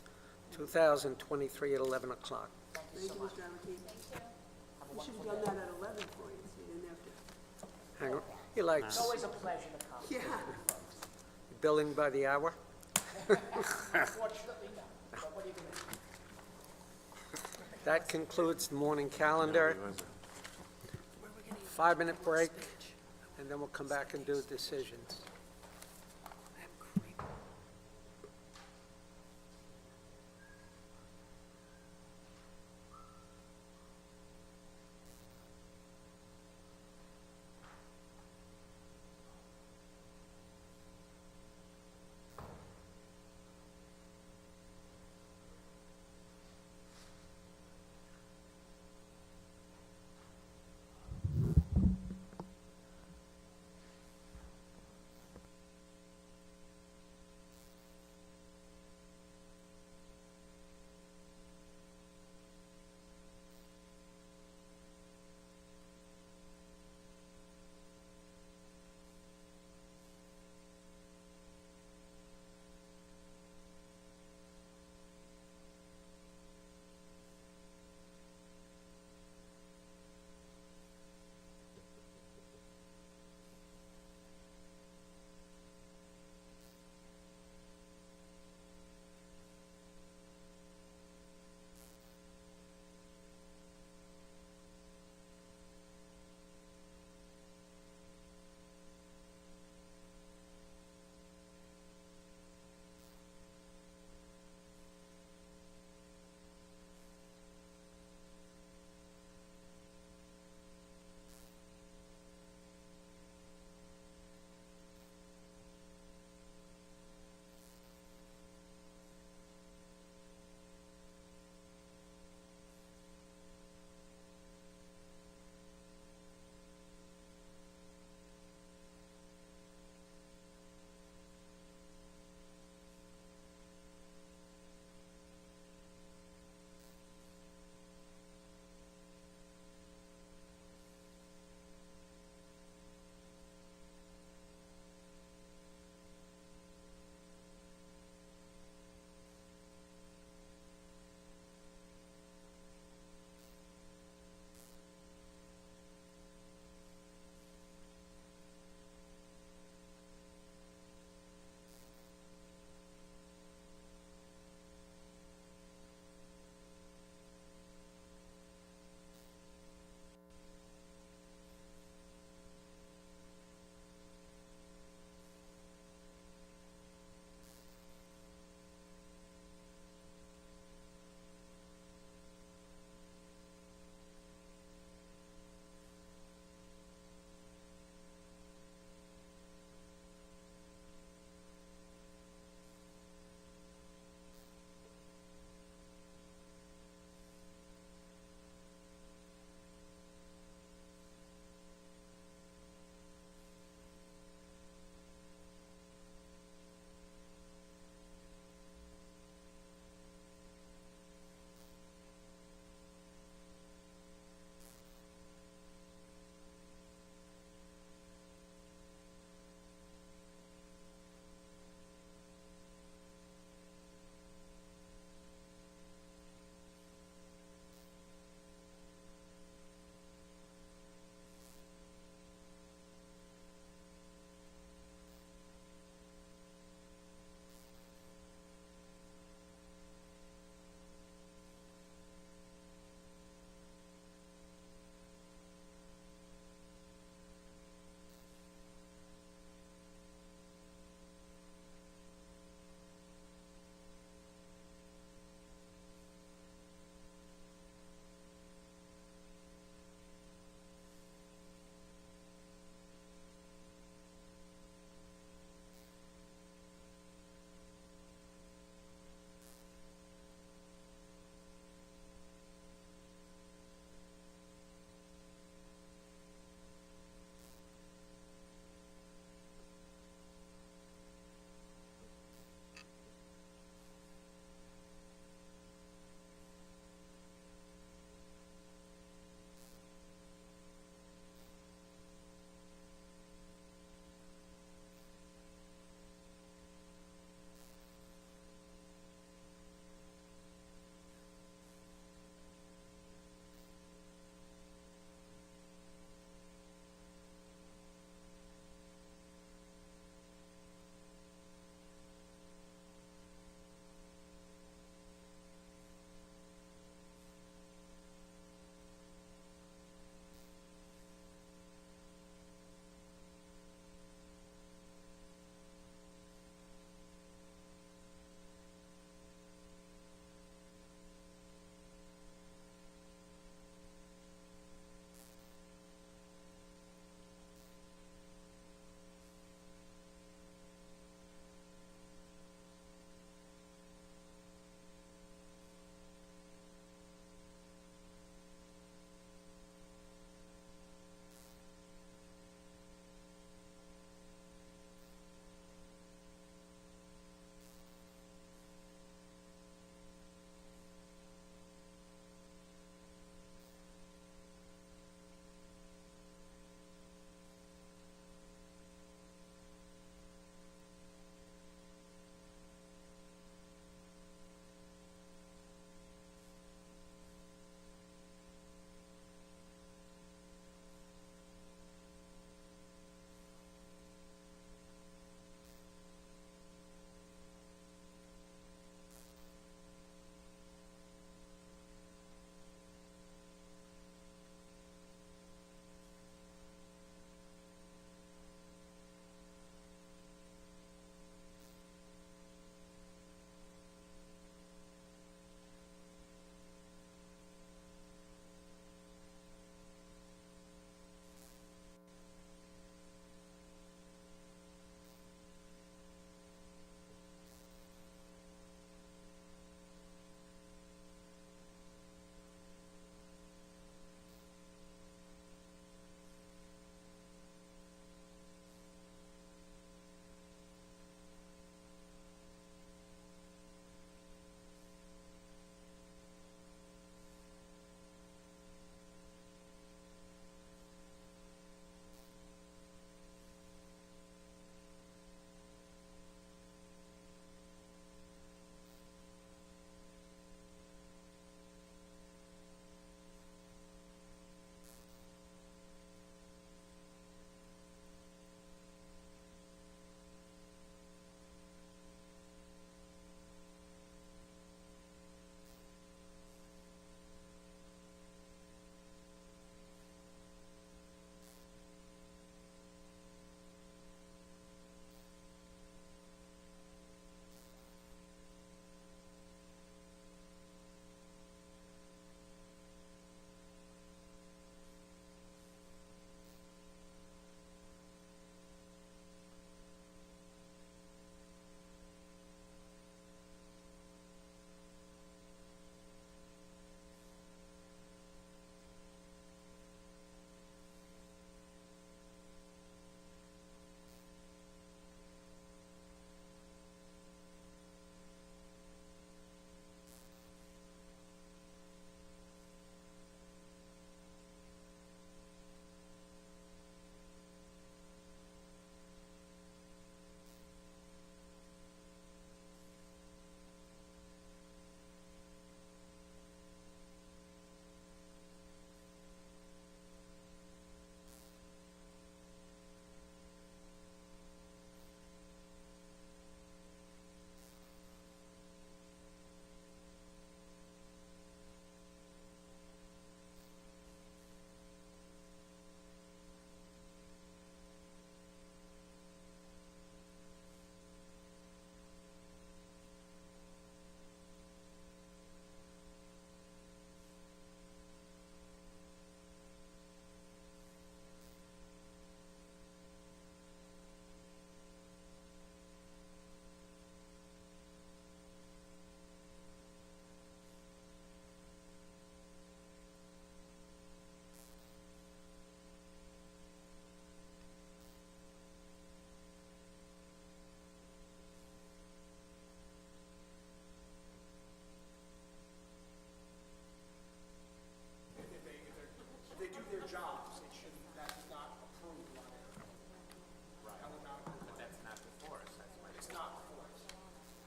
2023 at 11 o'clock. Thank you, Mr. Abertine. We should have done that at 11 for you, so you didn't have to. Hang on. He likes It's always a pleasure to come. Yeah. billing by the hour. Unfortunately, no, but what are you gonna do? That concludes the morning calendar. 5-minute break, and then we'll come back and do decisions.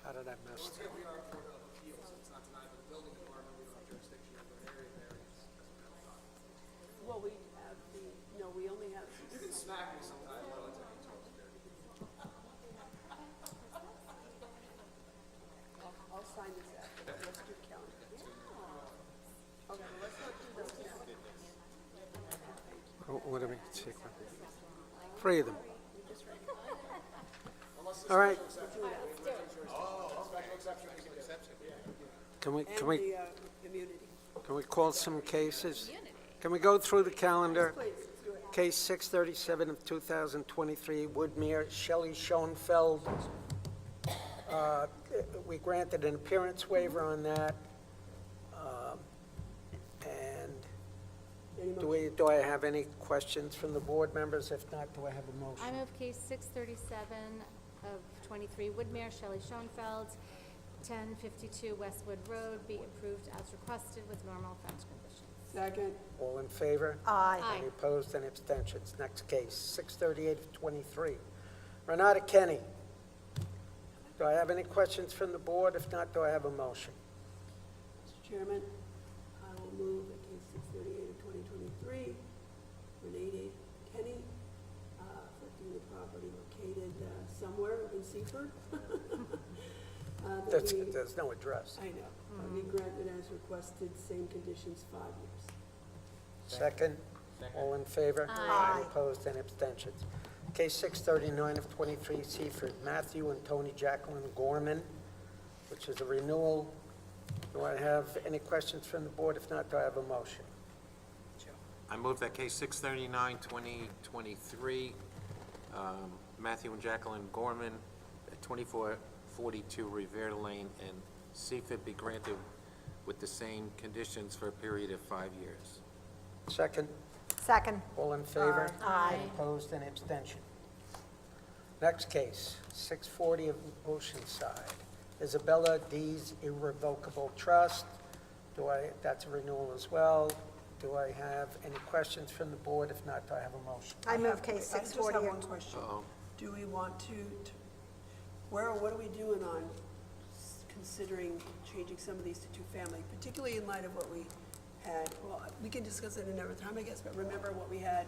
How did I miss? We are a court of appeals, so it's not denied, but the building department, we don't have jurisdiction over an area variance. Well, we have we only have. You can smack me sometime, but I'll take you to I'll sign this after, but let's do calendar. Okay, let's not do those now. What do we see? 3 of them. All right. Can we, And the immunity. can we call some cases? Can we go through the calendar? Please, do it. Case 637 of 2023, Woodmere, Shelley Schoenfeld. We granted an appearance waiver on that. And do I have any questions from the board members? If not, do I have a motion? I move case 637 of 23 Woodmere, Shelley Schoenfeld, 1052 Westwood Road, be approved as requested with normal fence conditions. Second. All in favor? Aye. Any opposed, any abstentions? Next case, 638 of 23. Renata Kenny. Do I have any questions from the board? If not, do I have a motion? Mr. Chairman, I will move that case 638 of 2023, Renee Kenny, affecting the property located somewhere in Seaford. There's no address. I know. Be granted as requested, same conditions, 5 years. Second? All in favor? Aye. Any opposed, any abstentions? Case 639 of 23 Seaford, Matthew and Tony Jacqueline Gorman, which is a renewal. Do I have any questions from the board? If not, do I have a motion? I move that case 639, 2023, Matthew and Jacqueline Gorman, at 2442 Revere Lane in Seaford be granted with the same conditions for a period of 5 years. Second? Second. All in favor? Aye. Any opposed, any abstention? Next case, 640 of Oceanside, Isabella D's Irrevocable Trust. That's a renewal as well. Do I have any questions from the board? If not, do I have a motion? I move case I just 640. have one question. Uh-oh. Do we want to, what are we doing on considering changing some of these to two-family, particularly in light of what we had, well, we can discuss it another time, I guess, but remember what we had,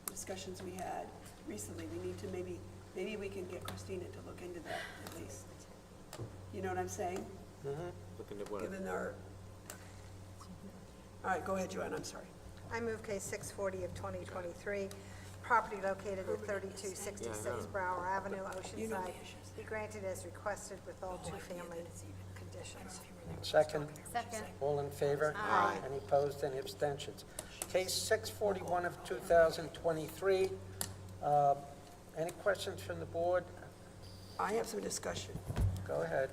discussions we had recently. We need to maybe we can get Christina to look into that at least. You know what I'm saying? Looking at what? Given our, all right, go ahead, Joanne, I'm sorry. I move case 640 of 2023, property located at 3266 Brower Avenue, Oceanside, be granted as requested with all two-family conditions. Second? Second. All in favor? Aye. Any opposed, any abstentions? Case 641 of 2023, any questions from the board? I have some discussion. Go ahead.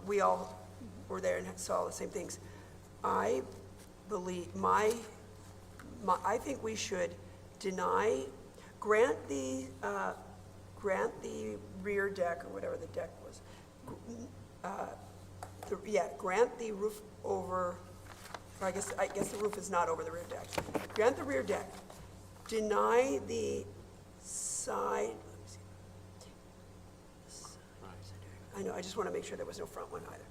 We all were there and saw the same things. I believe, I think we should grant the rear deck, or whatever the deck was. Grant the roof over, or I guess the roof is not over the rear deck. Grant the rear deck. Deny the side, I know, I just want to make sure there was no front one either.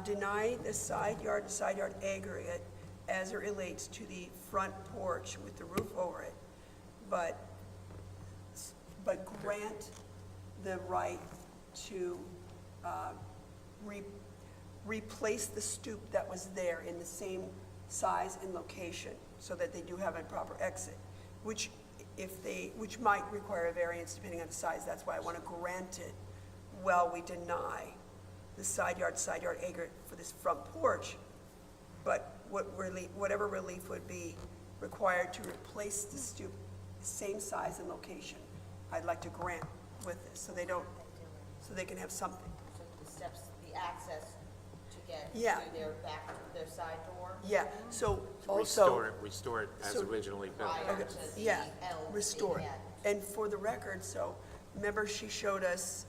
Deny the side yard aggregate as it relates to the front porch with the roof over it, but grant the right to replace the stoop that was there in the same size and location, so that they do have a proper exit, which might require a variance depending on the size. That's why I want to grant it while we deny the side yard aggregate for this front porch, but whatever relief would be required to replace the stoop, same size and location, I'd like to grant with this, so they can have something. So the steps, the access to get Yeah. to their side door? Yeah, so also. Restore it as So- originally built. Prior to the Yeah, L restore it. being added. And for the record, so, remember she showed us,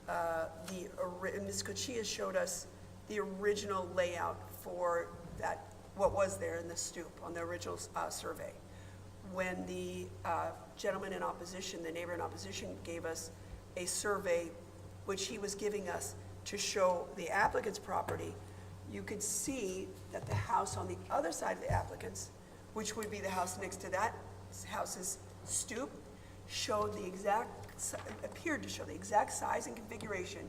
Ms. Cochia showed us the original layout for that, what was there in the stoop on the original survey. When the gentleman in opposition, the neighbor in opposition, gave us a survey, which he was giving us to show the applicant's property, you could see that the house on the other side of the applicant's, which would be the house next to that house's stoop, showed the exact, appeared to show the exact size and configuration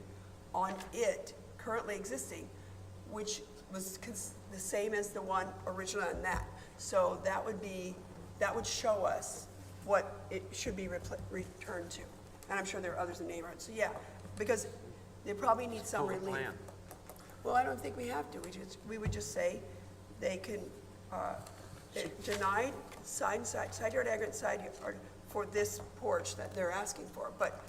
on it currently existing, which was the same as the one originally on that. So that would show us what it should be returned to. And I'm sure there are others in the neighborhood. So yeah, because they probably need some relief. Well, I don't think we have to. We would just say they can, denied side yard aggregate side yard for this porch that they're asking for, but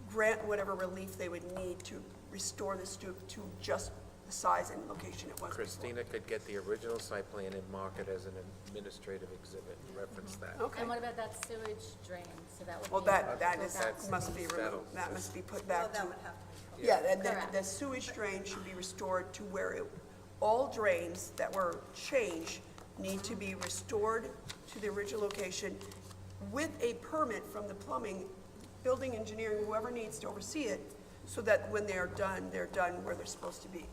grant whatever relief they would need to restore the stoop to just the size and location it was before. Christina could get the original site plan and mark it as an administrative exhibit and reference that. Okay. And what about that sewage drain? So that would be. Well, that that's- must be removed. settled. That must be put back to. That would have to be. Yeah, and Correct. the sewage drain should be restored to where all drains that were changed need to be restored to the original location with a permit from the plumbing, building engineering, whoever needs to oversee it, so that when they're done where they're supposed to be.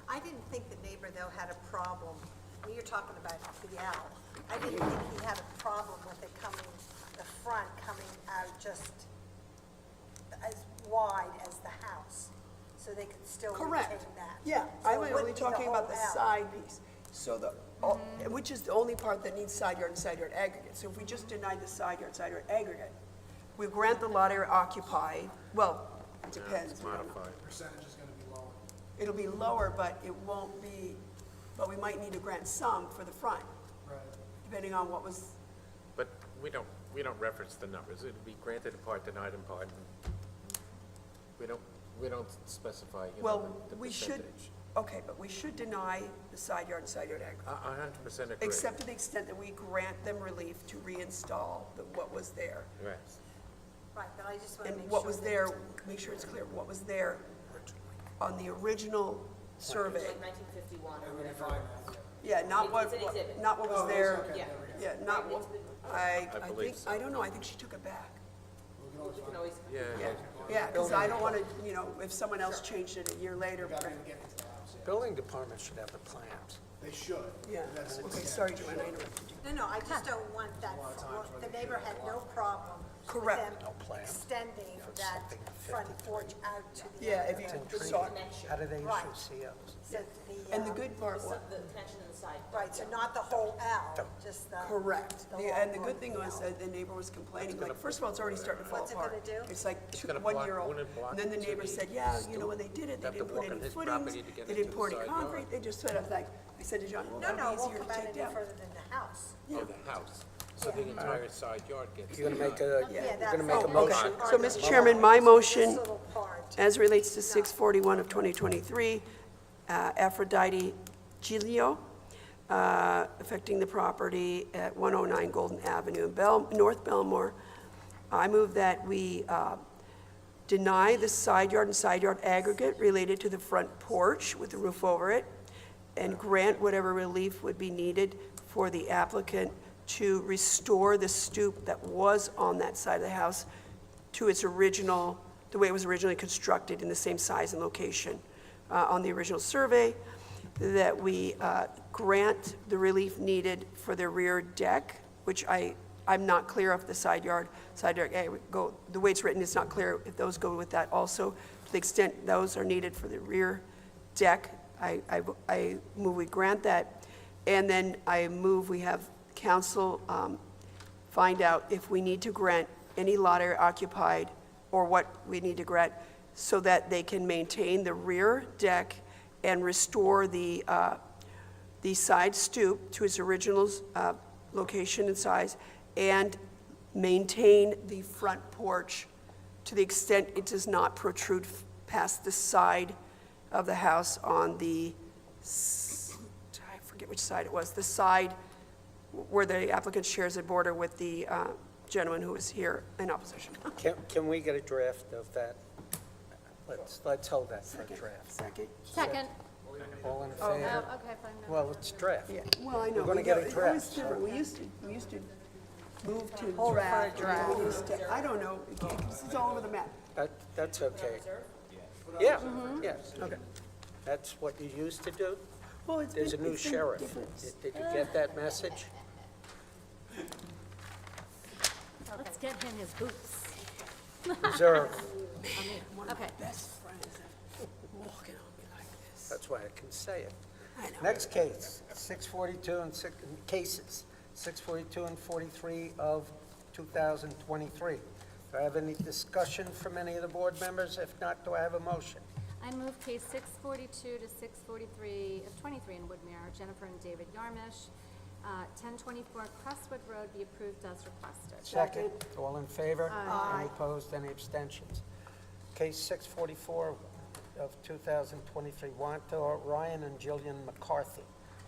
I didn't think the neighbor, though, had a problem, when you're talking about the L, I didn't think he had a problem with it coming, the front coming out just as wide as the house, so they could still retain Correct. that. Yeah, So I'm it only wouldn't be the talking about the whole L. side piece. So which is the only part that needs side yard and side yard aggregate. So if we just deny the side yard aggregate, we grant the lot area occupied, well, it depends. we don't know. Percentage is gonna be lower. It'll be lower, but it won't be, but we might need to grant some for the front, Right. depending on what was, But we don't reference the numbers. It'll be granted in part, denied in part. And we don't specify, well, the we should, percentage. okay, but we should deny the side yard and side yard aggregate. I 100% agree. Except to the extent that we grant them relief to reinstall what was there. Right. Right, but I just want to And make sure. what was there, make sure it's clear, what was there on the original survey. Like 1951 or And we whatever. define that, Yeah, not It's an exhibit. not what was Oh, it is? there. Okay, Yeah. Yeah, not what, I believe think, so. I don't know, I think she took it back. We can always. Yeah. Yeah, because I don't want to, if someone else changed it a year later. We gotta even get into the house, yeah. Building department should have the plans. They should. Yeah, That's- okay, yeah. sorry, Joanne, I interrupted you. No, I just don't want that, lot of times where the they neighbor should had have no lots. problem with Correct. them No plan. extending that something front porch out to the. Yeah, end if of you the- saw, How do they issue Right. COs? So and the good part was, The connection in the side. Right, so not the whole L, just the. correct. the And the long good thing part. was that the neighbor was complaining, like, first of all, it's already starting to fall What's it apart. gonna do? It's like gonna 1 block- year old. wouldn't it block And then the to neighbor the said, yeah, you know, when they did it, they Have to didn't put walk any on his footings, property to get they into didn't the pour any side yard. concrete, they just sort of like, I said to John, well, No, that'd no, be it won't easier come to out take any down. further than the house. Oh, the house. So the entire side yard gets. You're gonna make a, Yeah, you're that's gonna make a the motion. Okay, so, Mr. Chairman, my This motion, little part. as relates to 641 of 2023, Aphrodite Giglio, affecting the property at 109 Golden Avenue in North Belmore. I move that we deny the side yard and side yard aggregate related to the front porch with the roof over it, and grant whatever relief would be needed for the applicant to restore the stoop that was on that side of the house to its original, the way it was originally constructed, in the same size and location on the original survey, that we grant the relief needed for the rear deck, which I'm not clear of the side yard, the way it's written, it's not clear if those go with that also. To the extent those are needed for the rear deck, I move we grant that. And then I move we have council find out if we need to grant any lot area occupied or what we need to grant so that they can maintain the rear deck and restore the side stoop to its original location and size, and maintain the front porch to the extent it does not protrude past the side of the house on the, I forget which side it was, the side where the applicant shares a border with the gentleman who is here in opposition. Can we get a draft of that? Let's hold that for a draft. Second? Second. All in Oh, favor? okay, fine. No. Well, it's draft. Well, I know. We're gonna we get go- a it's draft. always different. We used to Move to Hold it for a draft. draft. I don't know, it's all over the map. That's okay. Yeah, yes. Okay. That's what you used to do? Well, it's There's a been- new it's been sheriff. different. Did you get that message? Let's get him his boots. Reserve. One of my Okay. best friends walking on me like this. That's why I can say it. I know. Next case, 642 and cases, 642 and 43 of 2023. Do I have any discussion from any of the board members? If not, do I have a motion? I move case 642 to 643 of 23 in Woodmere, Jennifer and David Yarmish, 1024 Crestwood Road be approved as requested. Second. All in favor? Aye. Any opposed, any abstentions? Case 644 of 2023, Wanto, Ryan and Jillian McCarthy.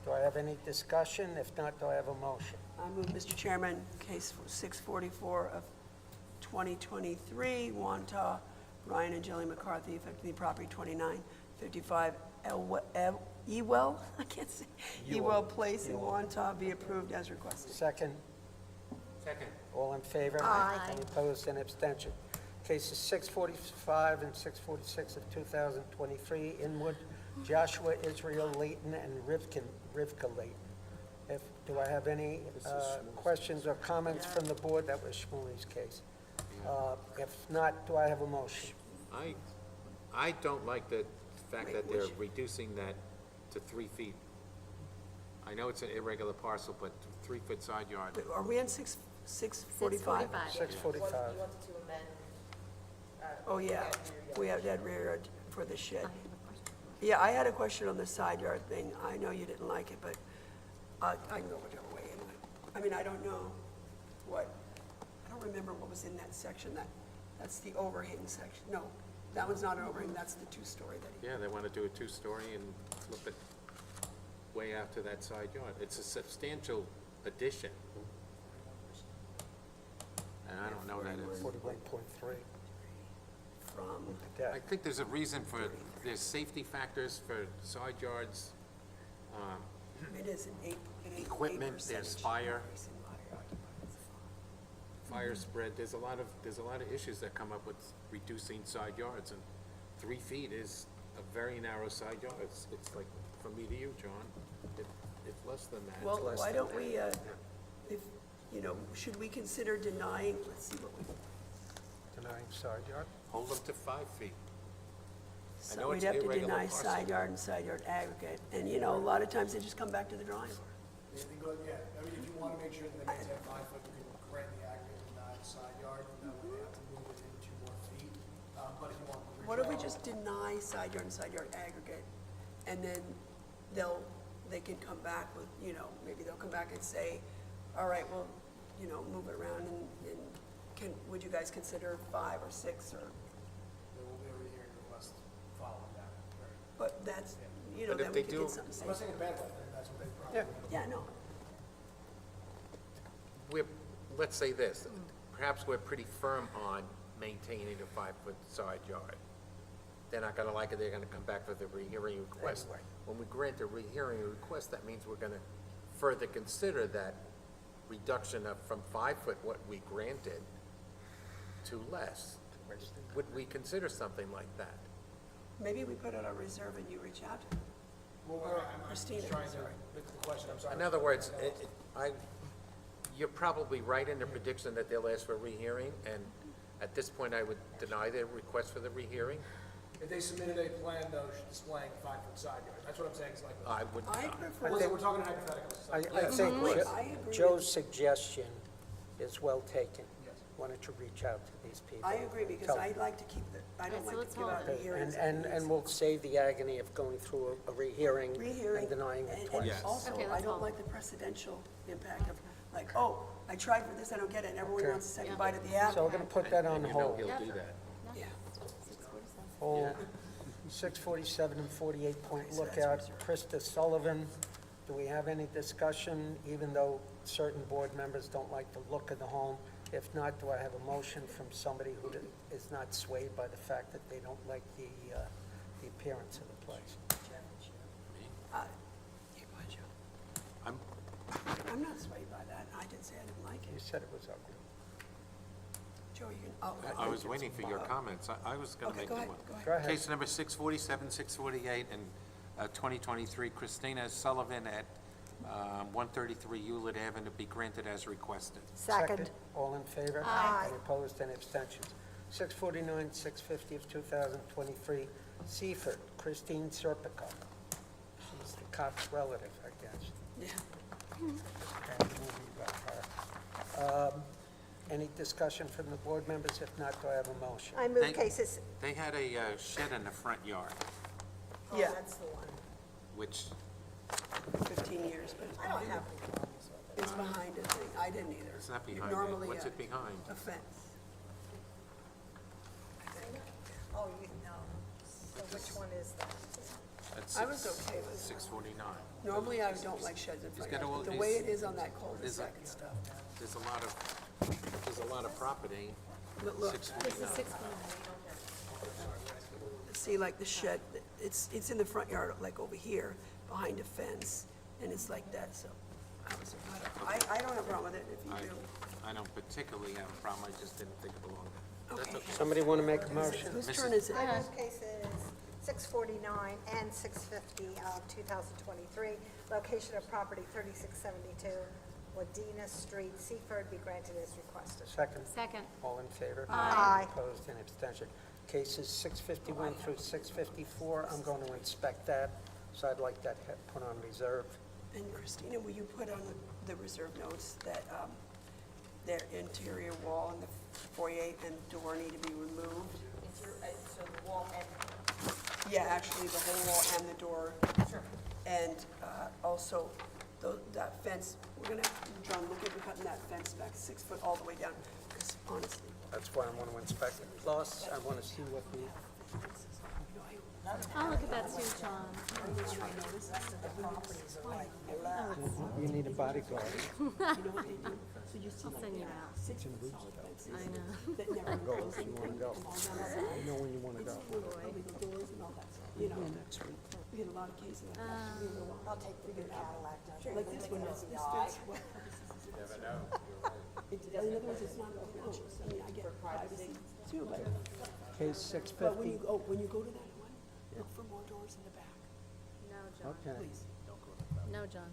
Do I have any discussion? If not, do I have a motion? I move, Mr. Chairman, case 644 of 2023, Wanta, Ryan and Jillian McCarthy, affecting the property 2955 Ewell, I can't say, Ewell Place in Wanta, be approved as requested. Second. Second. All in favor? Aye. Any opposed, any abstention? Cases 645 and 646 of 2023, Inwood, Joshua Israel Layton and Rivka Layton. Do I have any questions or comments from the board? That was Shmuley's case. If not, do I have a motion? I don't like the fact that they're reducing that to 3 feet. I know it's an irregular parcel, but 3-foot side yard. Are we on 645? 645. You wanted to amend, Oh, yeah, we have that rear yard for the shed. Yeah, I had a question on the side yard thing. I know you didn't like it, but I can go whichever way anyway. I mean, I don't know what, I don't remember what was in that section. That's the overhang section. No, that one's not an overhang, that's the two-story that he. Yeah, they want to do a 2-story and flip it way out to that side yard. It's a substantial addition. And I don't know that it's. 41.3. From, I think there's a reason for, there's safety factors for side yards, it is an 8%. equipment, there's fire spread, there's a lot of issues that come up with reducing side yards, and 3 feet is a very narrow side yard. It's like, from me to you, John, it's less than that. Well, why don't we, if, should we consider denying, let's see what we, Denying side yard? Hold them to 5 feet. I know so we'd it's have to irregular deny parcel. side yard and side yard aggregate. And, a lot of times they just come back to the drawing board. Yeah, I mean, if you want to make sure that they maintain 5 foot, you can grant the aggregate and deny the side yard, and that way they have to move it in 2 more feet. But if you want to What if we just deny side yard and side yard aggregate, and then they can come back with, maybe they'll come back and say, all right, well, move it around, and would you guys consider 5 or 6 or? there will be a rehearing request following that. But that's, But then if we they could do- get something I'm not safe. saying a bad way, that's what they probably. Yeah. Yeah, no. Let's say this, perhaps we're pretty firm on maintaining a 5-foot side yard. They're not gonna like it, they're gonna come back with a rehearing request. Anyway. When we grant a rehearing request, that means we're gonna further consider that reduction of, from 5 foot, what we granted, to less. Would we consider something like that? Maybe we put it on reserve and you reach out to them. Well, I'm Christina, just trying to, sorry. the question, I'm sorry. In other words, you're probably right in the prediction that they'll ask for a rehearing, and at this point, I would deny their request for the rehearing. If they submitted a plan, though, displaying 5-foot side yard, that's what I'm saying, is like. I would I not. prefer, Listen, we're talking hypotheticals. I Yeah. think I agree. Joe's suggestion is well taken. Yes. Why don't you reach out to these people? I agree, because Tell I them. like to keep I don't Alright, so like let's to give hold out it. the hearings. And we'll save the agony of going through a rehearing Rehearing. and denying it And twice. also, Okay, I let's don't hold. like the precedential impact of, like, oh, I tried for this, I don't get it, and everyone Okay. wants a second Yeah. bite of the So apple. we're gonna put that on You know hold. he'll Yep. do that. Yeah. 647. Hold. 647 and 48 Point Lookout, Krista Sullivan. Do we have any discussion, even though certain board members don't like the look of the home? If not, do I have a motion from somebody who is not swayed by the fact that they don't like the appearance of the place? I'm, I'm not swayed by that. I didn't say I didn't like You it. said it was ugly. Joe, you can, oh. I was waiting for your comments. I was going to Okay, make go them ahead, up. go ahead. Go ahead. Case number 647, 648, and 2023, Christina Sullivan at 133 Hewlett Avenue be granted as requested. Second. All in favor? Aye. Any opposed, any abstentions? 649, 650 of 2023, Seaford, Christine Serpico. She's the Cox relative, I guess. Yeah. And movie about her. Any discussion from the board members? If not, do I have a motion? I move They- cases, They had a shed in the front yard, oh, Yeah. that's the one. which 15 years, but it's I don't behind have it. any problems with it. It's behind a thing. I didn't either. is not behind Normally, it. What's it behind? A fence. Oh, you know, so which one is that? That's I was okay with it. 649. Normally, I don't like sheds in front got yard, all but the these- way it is on that There's cul-de-sac and stuff. There's a lot of property, But look, 649. see, like the shed, it's in the front yard, like over here, behind a fence, and it's like that, so I don't have a problem with it if you do. I don't particularly have a problem, I just didn't think it belonged there. That's okay. Somebody want to make a motion? Whose turn is it? I move cases 649 and 650 of 2023, location of property 3672 Wadena Street, Seaford, be granted as requested. Second. Second. All in favor? Aye. Any opposed, any abstention? Cases 651 through 654, I'm going to inspect that, so I'd like that put on reserve. And Christina, will you put on the reserve notes that their interior wall and the foyer and door need to be removed? So the wall and, Yeah, actually, the whole wall and the door. sure. And also, that fence, we're gonna, John, look at cutting that fence back 6 foot all the way down, because honestly, That's why I want to inspect it. Plus, I want to see what the, I'll look at that too, John. you need a bodyguard. I'll send you out. I know. Go if you want to go. I know when you want to go. doors and all that stuff, you know. We get a lot of cases like that. I'll take the big Cadillac down. Like this one, this fence, what purposes is it? You never know. In other words, it's not obnoxious. I mean, I get privacy too, but Case but when 650, you go to that one, look for more doors in the back, No, John. okay. please. No, John.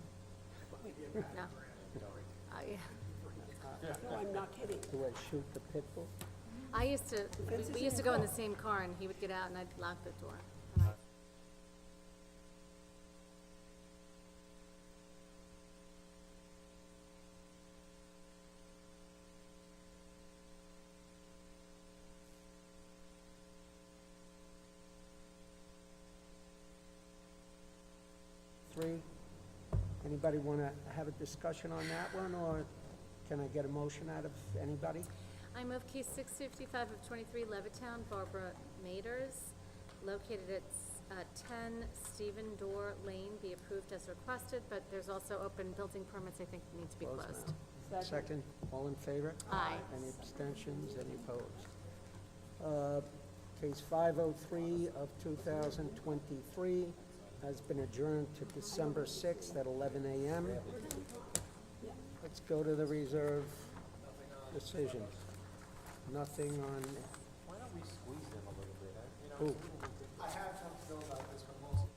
No. No, I'm not kidding. Do I shoot the pit bull? I used to, we used to go in the same car, and he would get out, and I'd lock the door. And I- Three. Anybody want to have a discussion on that one, or can I get a motion out of anybody? I move case 655 of 23 Levittown, Barbara Maders, located at 10 Stephen Door Lane, be approved as requested, but there's also open building permits I think need to be Close closed. now. Second, all in favor? Aye. Any abstentions, any opposed? Case 503 of 2023 has been adjourned to December 6th at 11 a.m. Let's go to the reserve decision. Nothing on, Why don't we squeeze them a little bit? who? I have some to fill out this one also.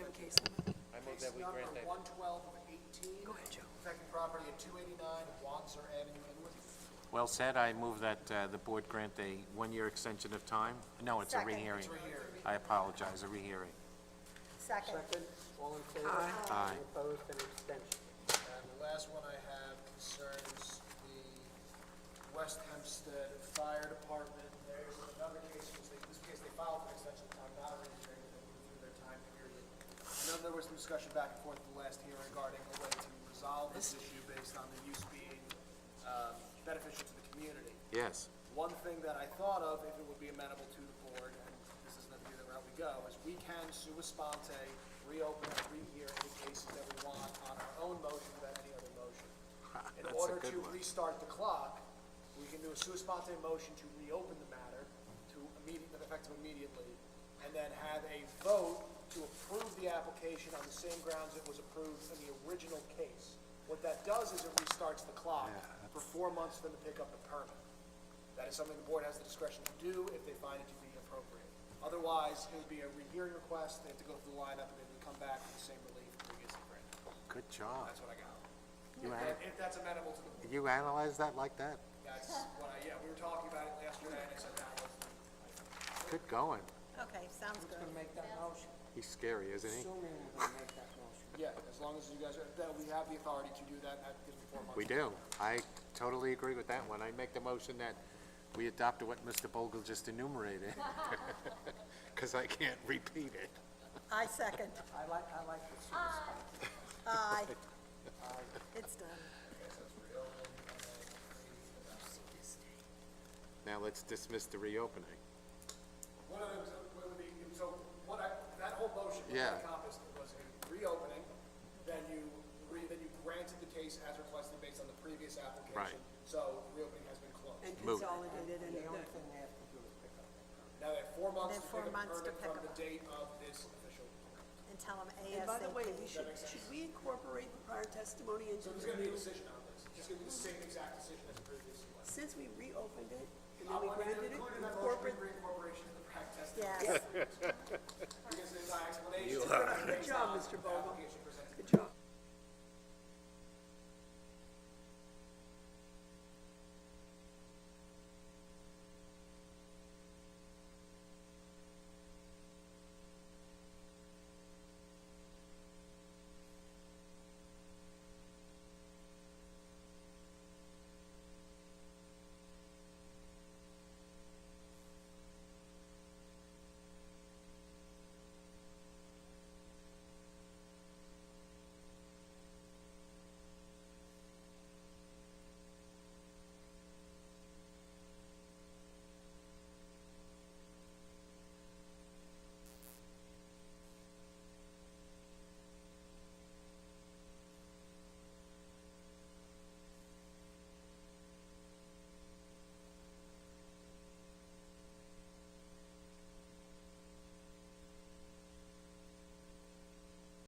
on case number? I move Case that we number grant that. 112 of 18. Go ahead, Joe. Affecting property at 289 Wandsor Avenue, Inwood. Well said. I move that the board grant a one-year extension of time. No, it's a Second. rehearing. It's a rehearing. I apologize, a rehearing. Second. Second, all in favor? Aye. Any opposed, any abstentions? And the last one I have concerns the West Hempstead Fire Department. There's another case, in this case, they filed for extension of time, not a rehearing, they moved through their time period. I know there was some discussion back and forth at the last hearing regarding a way to resolve this issue based on the use being beneficial to the community. Yes. One thing that I thought of, if it would be amenable to the board, and this is not the route we go, is we can sua sponte, reopen and rehear any cases that we want on our own motion without any other motion. In That's a order good to one. restart the clock, we can do a sua sponte motion to reopen the matter, effective immediately, and then have a vote to approve the application on the same grounds it was approved in the original case. What that does is it restarts the clock for 4 months for them to pick up the permit. That is something the board has the discretion to do if they find it to be appropriate. Otherwise, it would be a rehearing request, they have to go through the lineup, and they would come back with the same relief previously granted. Good job. That's what I got. You If that's amenable to the board. You analyzed that like that? That's what we were talking about it yesterday, and I said that was Good going. Okay, sounds good. Make that motion, He's scary, isn't he? assuming we're gonna make that motion. yeah, as long as you guys are, that we have the authority to do that, that gives me 4 months. We do. I totally agree with that one. I make the motion that we adopted what Mr. Bogle just enumerated, because I can't repeat it. I second. I like the sua sponte. Aye. It's done. Now let's dismiss the reopening. One of them, that whole motion, what Yeah. that encompassed was a reopening, then you granted the case as requested based on the previous application. Right. So reopening has been closed. And Move. consolidated and The only thing they have to do is pick up that permit. Now they have 4 months They to have 4 pick up the months to permit pick from up. the date of this official. And tell them And by the way, ASAP. should we incorporate the prior testimony into So there's the gonna be a new? decision on this. It's gonna be the same exact decision as the previous one. Since we reopened it and I then we wanted to granted it, include in that motion incorporate. reincorporation of the practice. Yes. Because there's my explanation. Good job, Mr. Bogle. Application